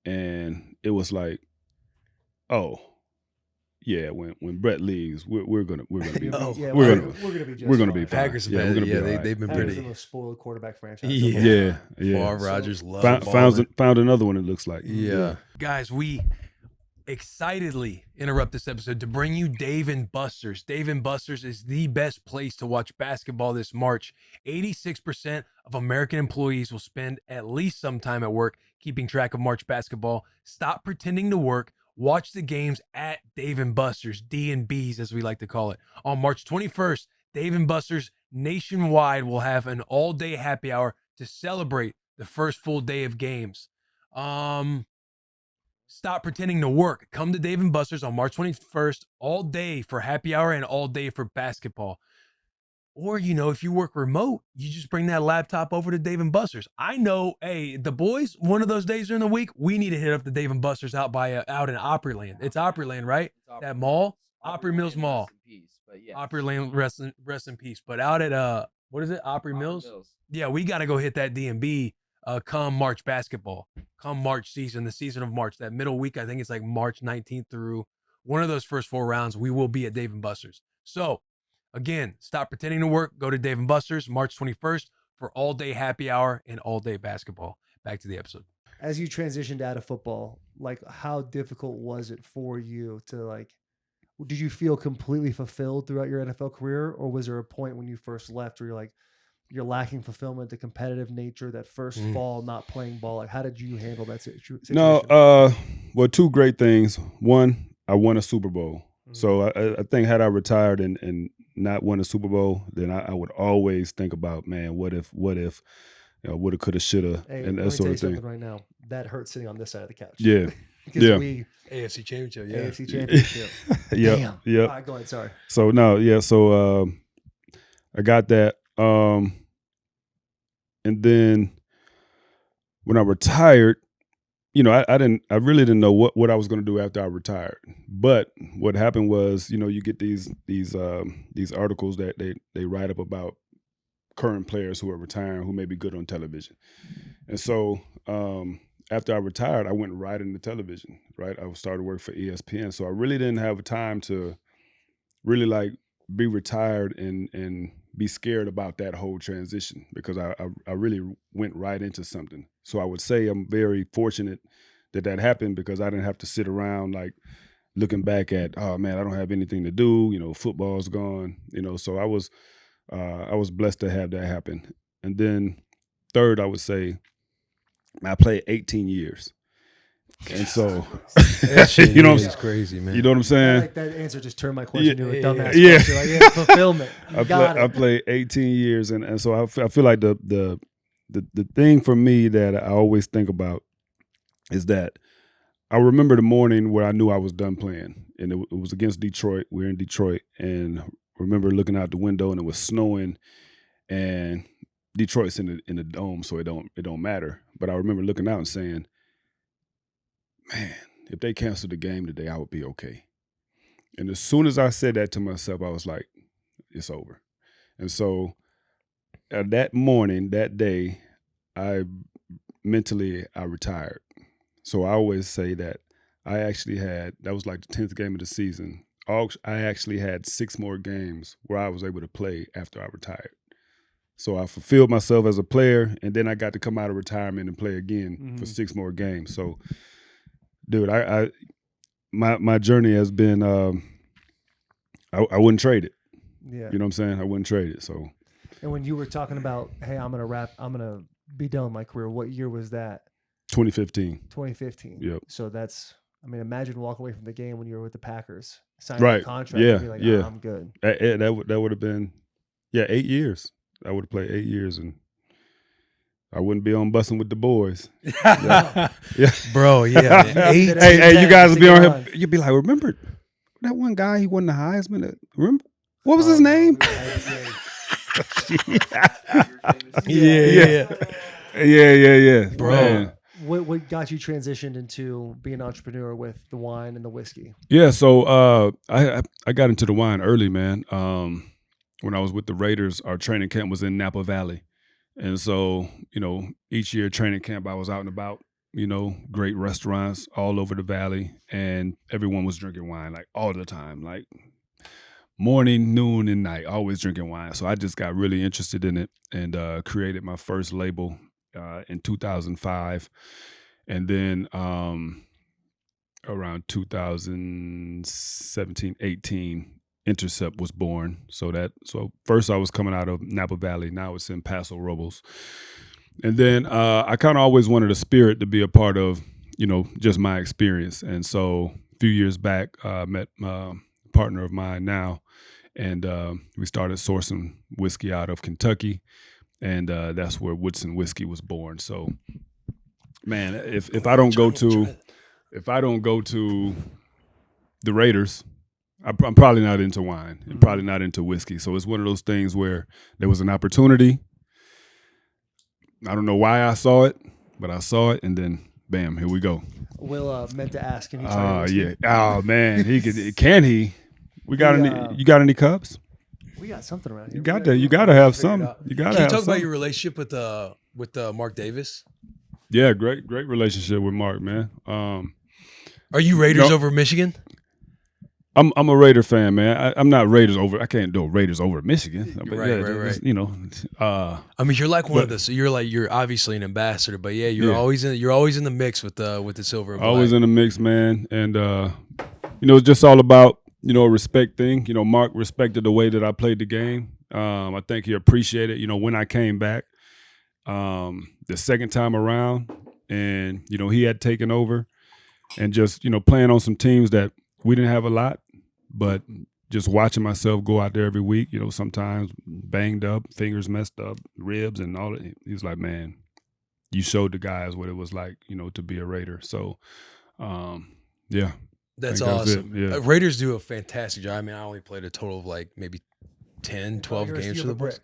and it was like, oh, yeah, when Brett leaves, we're gonna be Oh, yeah, we're just gonna be fine. fine. Packers, Yeah, we're gonna be all right. they've been Packers pretty. are the most spoiled quarterback franchise. Yeah. Yeah. Favre, Rodgers, love Found another one. It looks like. Yeah. Guys, we excitedly interrupt this episode to bring you Dave & Buster's. Dave & Buster's is the best place to watch basketball this March. 86% of American employees will spend at least some time at work keeping track of March basketball. Stop pretending to work. Watch the games at Dave & Buster's, D&B's as we like to call it. On March 21st, Dave & Buster's nationwide will have an all-day happy hour to celebrate the first full day of games. Stop pretending to work. Come to Dave & Buster's on March 21st, all day for happy hour and all day for basketball. Or, if you work remote, you just bring that laptop over to Dave & Buster's. I know, hey, the boys, one of those days during the week, we need to hit up the Dave & Buster's out in Opryland. It's Opryland, right? That mall? Opry Mills Mall. Opryland, rest in peace. But out at, what is it? Opry Mills? Yeah, we got to go hit that D&B come March basketball. Come March season, the season of March. That middle week, I think it's like March 19th through one of those first 4 rounds, we will be at Dave & Buster's. So, again, stop pretending to work. Go to Dave & Buster's March 21st for all-day happy hour and all-day basketball. Back to the episode. As you transitioned out of football, like how difficult was it for you to did you feel completely fulfilled throughout your NFL career, or was there a point when you first left where you're lacking fulfillment, the competitive nature, that first fall, not playing ball? Like, how did you handle that situation? No, well, 2 great things. One, I won a Super Bowl. So I think had I retired and not won a Super Bowl, then I would always think about, man, what if, woulda, coulda, shoulda, Hey, and let that me sort tell you of thing. something right now. That hurts sitting on this side of the couch. Yeah. Because Yeah. we AFC Championship, yeah. AFC Championship. Yep. Damn. Yep. All right, go ahead. Sorry. So no, yeah. So I got that. And then when I retired, I really didn't know what I was going to do after I retired. But what happened was, you get these articles that they write up about current players who are retiring who may be good on television. And so after I retired, I went right into television, right? I started work for ESPN. So I really didn't have time to really be retired and be scared about that whole transition because I really went right into something. So I would say I'm very fortunate that happened because I didn't have to sit around looking back at, oh man, I don't have anything to do. Football's gone. So I was blessed to have that happen. And then third, I would say I played 18 years. And so, That shit you know, is crazy, man. you know what I'm saying? That answer just turned my question to a dumbass yeah. question. Fulfillment. I played 18 years, and so I feel like the thing for me that I always think about is that I remember the morning where I knew I was done playing, and it was against Detroit. We were in Detroit, and I remember looking out the window, and it was snowing, and Detroit's in the dome, so it don't matter. But I remember looking out and saying, man, if they canceled the game today, I would be okay. And as soon as I said that to myself, I was like, it's over. And so that morning, that day, I retired. So I always say that I actually that was like the 10th game of the season. I actually had 6 more games where I was able to play after I retired. So I fulfilled myself as a player, and then I got to come out of retirement and play again for 6 more games. So, dude, my journey has been I wouldn't trade it. Yeah. You know what I'm saying? I wouldn't trade it. So, And when you were talking about, hey, I'm gonna be done with my career. What year was that? 2015. 2015. Yep. So that's, I mean, imagine walking away from the game when you were with the Packers, signing Right. a contract, Yeah, and be like, yeah. I'm good. That would have been 8 years. I would have played 8 years, and I wouldn't be on Bussin with the boys. Yeah. Yeah. Bro, yeah. You man. did Hey, everything you guys to would be get on on. here. You'd be like, remember that one guy? He won the Heisman. Remember what was his name? Yeah. Yeah. Bro. Man. What got you transitioned into being an entrepreneur with the wine and the whiskey? Yeah, so I got into the wine early, man. When I was with the Raiders, our training camp was in Napa Valley. And so, each year training camp, I was out and about, great restaurants all over the valley, and everyone was drinking wine, like all the time, like morning, noon, and night, always drinking wine. So I just got really interested in it and created my first label in 2005. And then around 2017, 18, Intercept was born. So first I was coming out of Napa Valley. Now it's in Paso Robles. And then I kind of always wanted a spirit to be a part of, just my experience. And so a few years back, met a partner of mine now, and we started sourcing whiskey out of Kentucky. And that's where Woodson whiskey was born. So, man, if I don't go to the Raiders, I'm probably not into wine and probably not into whiskey. So it's one of those things where there was an opportunity. I don't know why I saw it, but I saw it, and then bam, here we go. Will meant to ask, can he try your whiskey? Yeah. Oh man, he could. Can he? We got any? You got any cups? We got something around here. You got to. You got to have some. You got to Can you have talk some. about your relationship with Mark Davis? Yeah, great relationship with Mark, man. Are you Raiders over Michigan? I'm a Raider fan, man. I'm not Raiders over. I can't do Raiders over Michigan. But Right. I mean, you're like one of the. So you're obviously an ambassador, but yeah, you're always in the mix with the silver and black. Always in the mix, man. And it's just all about a respect thing. Mark respected the way that I played the game. I think he appreciated when I came back the second time around, and he had taken over, and just playing on some teams that we didn't have a lot, but just watching myself go out there every week, sometimes banged up, fingers messed up, ribs and all that. He was like, man, you showed the guys what it was like, to be a Raider. So, yeah. That's I think awesome. that was it, yeah. Raiders do a fantastic job. I mean, I only played a total of like maybe 10, 12 games for the Bulls.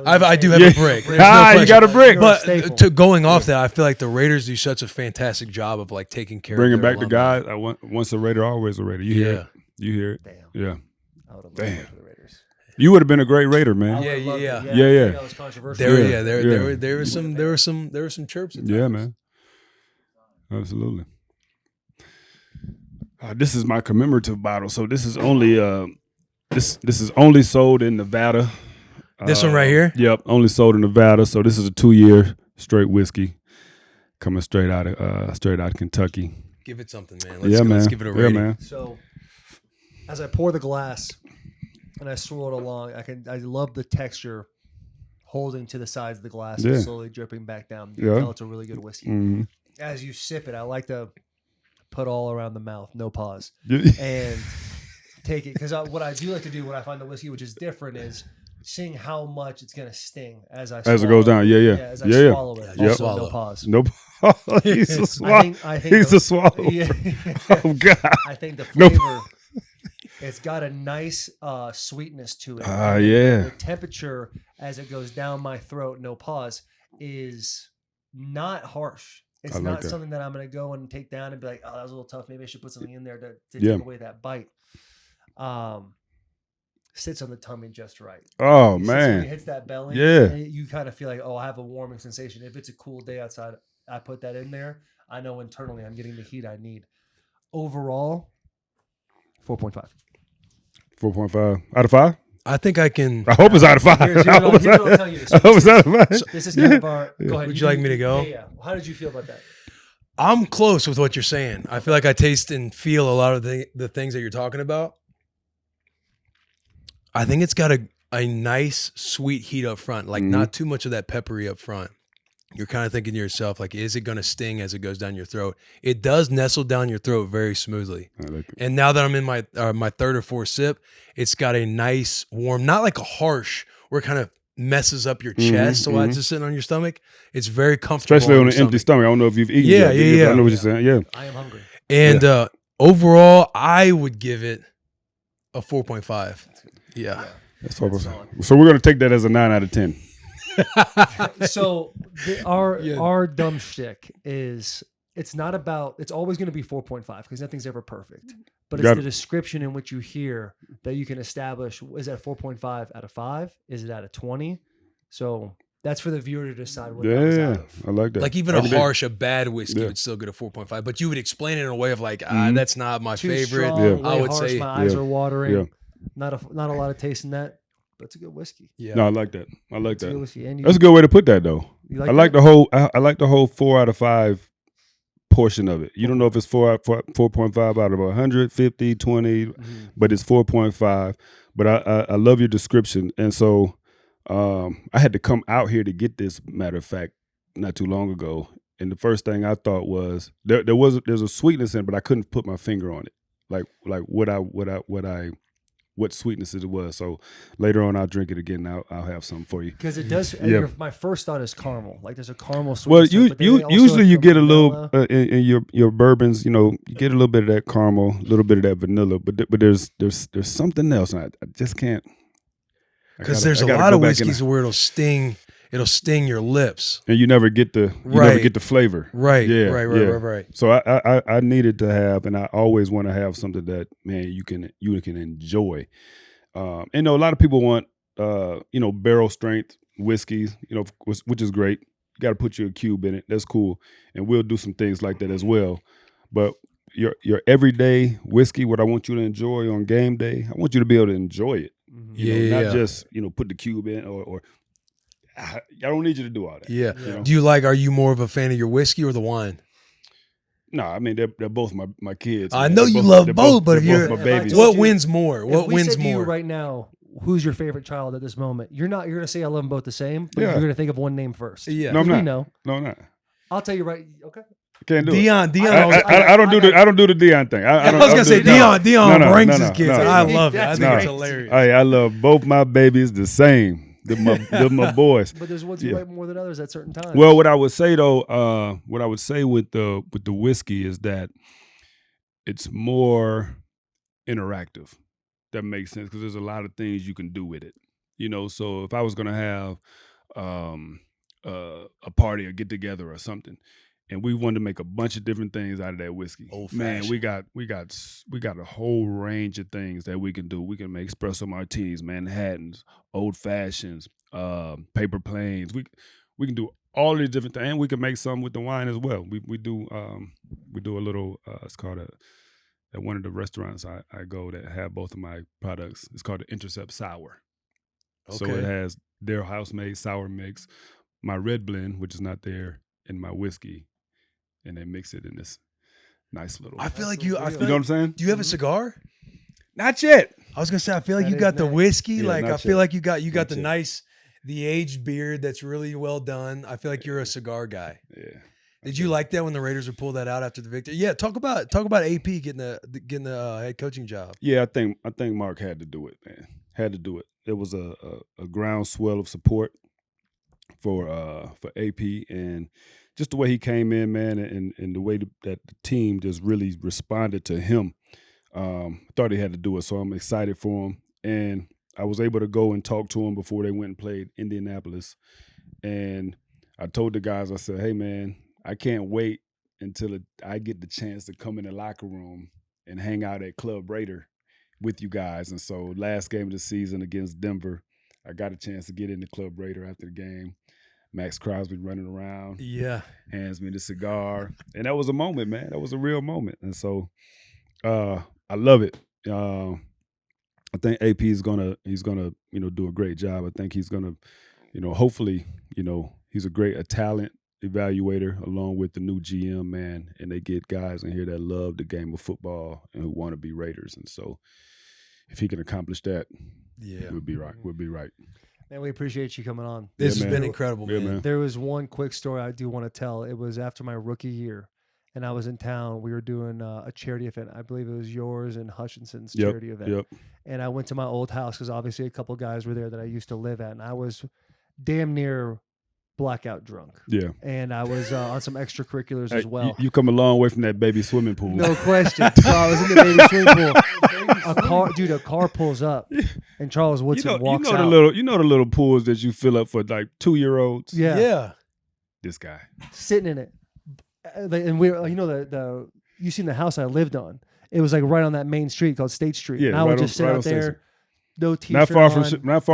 I do have a brick. There's no you got a brick. But to going off that, I feel like the Raiders do such a fantastic job of like taking care bringing of their back the alumni. guys. Once a Raider, always a Raider. You hear it. You hear it. Damn. Yeah. I would have loved Damn. that for the Raiders. You would have been a great Raider, man. Yeah. I Yeah. think that was controversial. There were some chirps. At Yeah, times. man. Absolutely. This is my commemorative bottle. So this is only this is only sold in Nevada. This one right here? Yep, only sold in Nevada. So this is a 2-year straight whiskey coming straight out of Kentucky. Give it something, man. Let's give it a rating. Yeah, man. So, as I pour the glass and I swirl it along, I love the texture holding to the sides of the glass and slowly dripping back down. You can tell it's a really good whiskey. Mm-hmm. As you sip it, I like to put all around the mouth, no pause, Yeah. and take it. Because what I do like to do when I find the whiskey, which is different, is seeing how much it's gonna sting as I As it goes down. Yeah. as I swallow it. Yep. Also, Swallow. no pause. Nope. He's a swallow. I think He's a swallow. Yeah. Oh God. I think the No flavor, it's got a nice sweetness to it. And yeah. The temperature as it goes down my throat, no pause, is not harsh. It's I like not that. something that I'm going to go and take down and be like, oh, that was a little tough. Maybe I should put something in there to Yeah. take away that bite. Sits on the tummy just right. Oh It sits when man. it hits that belly. Yeah. You kind of feel like, oh, I have a warming sensation. If it's a cool day outside, I put that in there. I know internally I'm getting the heat I need. Overall, 4.5. 4.5 out of 5. I think I can. I hope it's out of 5. Here's I hope what I'll tell you. I hope it's out of 5. This is kind of our. Go ahead. Would you like me to go? Yeah. How did you feel about that? I'm close with what you're saying. I feel like I taste and feel a lot of the things that you're talking about. I think it's got a nice sweet heat up front, like not too much of that peppery up front. You're kind of thinking to yourself, like, is it going to sting as it goes down your throat? It does nestle down your throat very smoothly. I like it. And now that I'm in my third or fourth sip, it's got a nice warm, not like a harsh, where it kind of messes up your chest. So it's just sitting on your stomach. It's very comfortable. Especially on your an empty stomach. I don't know if you've eaten yet. Yeah. I know what you're saying. Yeah. I am hungry. And overall, I would give it a 4.5. Yeah. That's 4%. So we're going to take that as a 9 out of 10. So our dumb shtick is it's not about. It's always going to be 4.5 because nothing's ever perfect. But it's the description in which you hear that you can establish: is that 4.5 out of 5? Is it out of 20? So that's for the viewer to decide what that was out of. I like that. Like even a bad whiskey would still get a 4.5, but you would explain it in a way of like, that's not my Too favorite. strong, I way would harsh, say, my eyes are watering. Yeah. Not a lot of taste in that, but it's a good whiskey. yeah. No, I like that. I like It's a good that. whiskey. And That's a good way to put that, though. You I like that? the whole 4 out of 5 portion of it. You don't know if it's 4.5 out of 100, 50, 20, but it's 4.5. But I love your description, and so I had to come out here to get this. Matter of fact, not too long ago, and the first thing I thought was there's a sweetness in it, but I couldn't put my finger on it, like what sweetness it was. So later on, I'll drink it again. And I'll have some for you. Because it does. Yeah. My first thought is caramel. Like there's a caramel Well, sweetness. usually you get a little in your bourbons. You know, you get a little bit of that caramel, a little bit of that vanilla. But there's something else. And I just can't. Because there's a lot of whiskeys where it'll sting your lips, and you never get the flavor. Right. Yeah. Right. So I needed to have, and I always want to have something that, man, you can enjoy. And you know, a lot of people want barrel strength whiskeys, which is great. You got to put your cube in it. That's cool, and we'll do some things like that as well. But your everyday whiskey, what I want you to enjoy on game day, I want you to be able to enjoy it. Not just put the cube in or I don't need you to do all that. Yeah. Are you more of a fan of your whiskey or the wine? No, I mean they're both my kids. I know you love both, but if you're my babies. what wins more? What wins to you more? right now? Who's your favorite child at this moment? You're going to say I love them both the same, but you're going to think of one name first. Yeah. No, I'm not. No, I'm not. I'll tell you right. Okay. Can't do Dion. it. I don't do the Dion thing. I was gonna say Dion brings his kids. I love it. I think it's No. hilarious. I love both my babies the same. They're my boys. But there's ones you like more than others at certain times. Well, what I would say though, with the whiskey is that it's more interactive. That makes sense because there's a lot of things you can do with it. So if I was gonna have a party or get together or something, and we wanted to make a bunch of different things out of that whiskey. Man, we got a whole range of things that we can do. We can make espresso martinis, Manhattans, old fashions, paper planes. We can do all these different things, and we can make some with the wine as well. We do a little. It's called at one of the restaurants I go that have both of my products. It's called the Intercept Sour. Okay. So it has their house made sour mix, my red blend, which is not there, and my whiskey. And they mix it in this nice little. I feel like you. You know what I'm saying? Do you have a cigar? Not yet. I was gonna say. I feel like you got the whiskey. Yeah, like I not feel yet. like you got Not the yet. nice, the aged beard that's really well done. I feel like you're a cigar guy. Yeah. Did you like that when the Raiders would pull that out after the victory? Yeah. Talk about AP getting the head coaching job. Yeah, I think Mark had to do it, man. Had to do it. There was a groundswell of support for AP, and just the way he came in, man, and the way that the team just really responded to him. I thought he had to do it, so I'm excited for him. And I was able to go and talk to him before they went and played Indianapolis. And I told the guys, I said, hey, man, I can't wait until I get the chance to come in the locker room and hang out at Club Raider with you guys. And so last game of the season against Denver, I got a chance to get in the Club Raider after the game. Max Crosby running around. Yeah. Hands me the cigar. And that was a moment, man. That was a real moment. And so I love it. I think AP is he's gonna do a great job. I think he's gonna hopefully he's a talent evaluator along with the new GM, man, and they get guys in here that love the game of football and who want to be Raiders. And so if he can accomplish that, we'll be right. We'll be right. Man, we appreciate you coming on. This has man. been incredible, Yeah, man. man. There was one quick story I do want to tell. It was after my rookie year, and I was in town. We were doing a charity event. I believe it was yours and Hutchinson's charity event. Yep. And I went to my old house because obviously a couple guys were there that I used to live at, and I was damn near blackout drunk. Yeah. And I was on some extracurriculars Hey, as well. You come a long way from that baby swimming pool. No question. So I was in the baby swimming pool. A car pulls up, and Charles Woodson walks out. the little pools that you fill up for like 2-year-olds. Yeah. This guy. Sitting in it, and we, you seen the house I lived on. It was like right on that main street called State Street. Yeah, and I would right just on- sit right out on State there, Street. no t-shirt Not far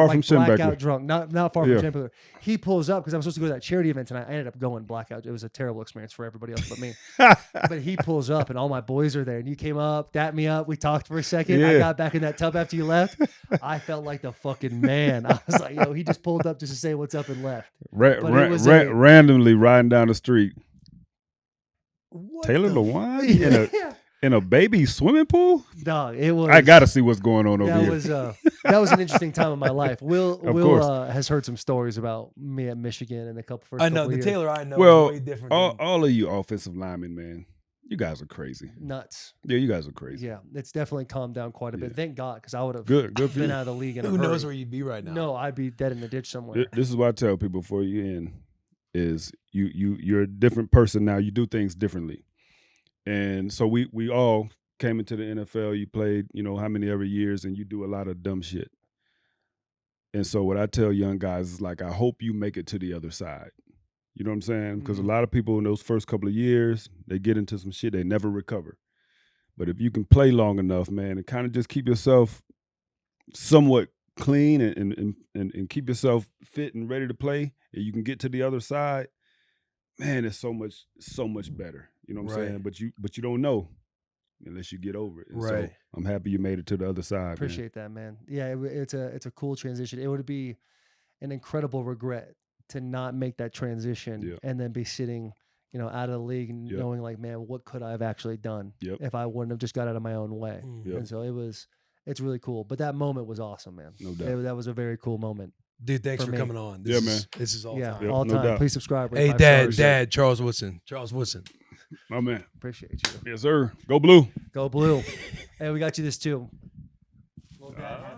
from on, Schembecker. blackout drunk. Not far from Yeah. Schembecker. He pulls up because I was supposed to go to that charity event tonight. I ended up going blackout. It was a terrible experience for everybody else but me. But he pulls up and all my boys are there. And you came up, dapped me up. We talked for a second. I Yeah. got back in that tub after you left. I felt like the fucking man. I was like, he just pulled up just to say what's up and left. But it was Randomly riding down the street. What Taylor the Lewan in a baby swimming pool? Dog, it was. I gotta see what's going on over That here. was that was an interesting time in my life. Will course. has heard some stories about me at Michigan and a couple first. I know couple the years. Taylor I know Well, is way different. all of you offensive linemen, man, you guys are crazy. Nuts. Yeah, you guys are crazy. Yeah, it's definitely calmed down quite a bit. Yeah. Thank God, because I would have Good for been you. out of the league in Who a knows hurry. where you'd be right now? No, I'd be dead in the ditch somewhere. This is what I tell people before you end is you're a different person now. You do things differently. And so we all came into the NFL. You played, how many ever years, and you do a lot of dumb shit. And so what I tell young guys is like, I hope you make it to the other side. You know what I'm saying? Because a lot of people in those first couple of years, they get into some shit, they never recover. But if you can play long enough, man, and kind of just keep yourself somewhat clean and keep yourself fit and ready to play, and you can get to the other side, man, it's so much better. You know what I'm Right. saying? But you don't know unless you get over it. And Right. So I'm happy you made it to the other side. Appreciate that, man. Yeah, it's a cool transition. It would be an incredible regret to not make that transition Yeah. and then be sitting, out of the league and Yep. knowing like, man, what could I have actually done Yep. if I wouldn't have just got out of my own way? Yep. And so it's really cool. But that moment was awesome, man. No doubt. That was a very cool moment. Dude, thanks For for me. coming on. Yeah, This is all Yeah, time. Yep, all no time. doubt. Please subscribe. rate Hey, 5 Dad, stars. Charles Woodson. Charles Woodson. My man. Appreciate you. Yes, sir. Go blue. Go blue. Hey, we got you this too. Little dad hat.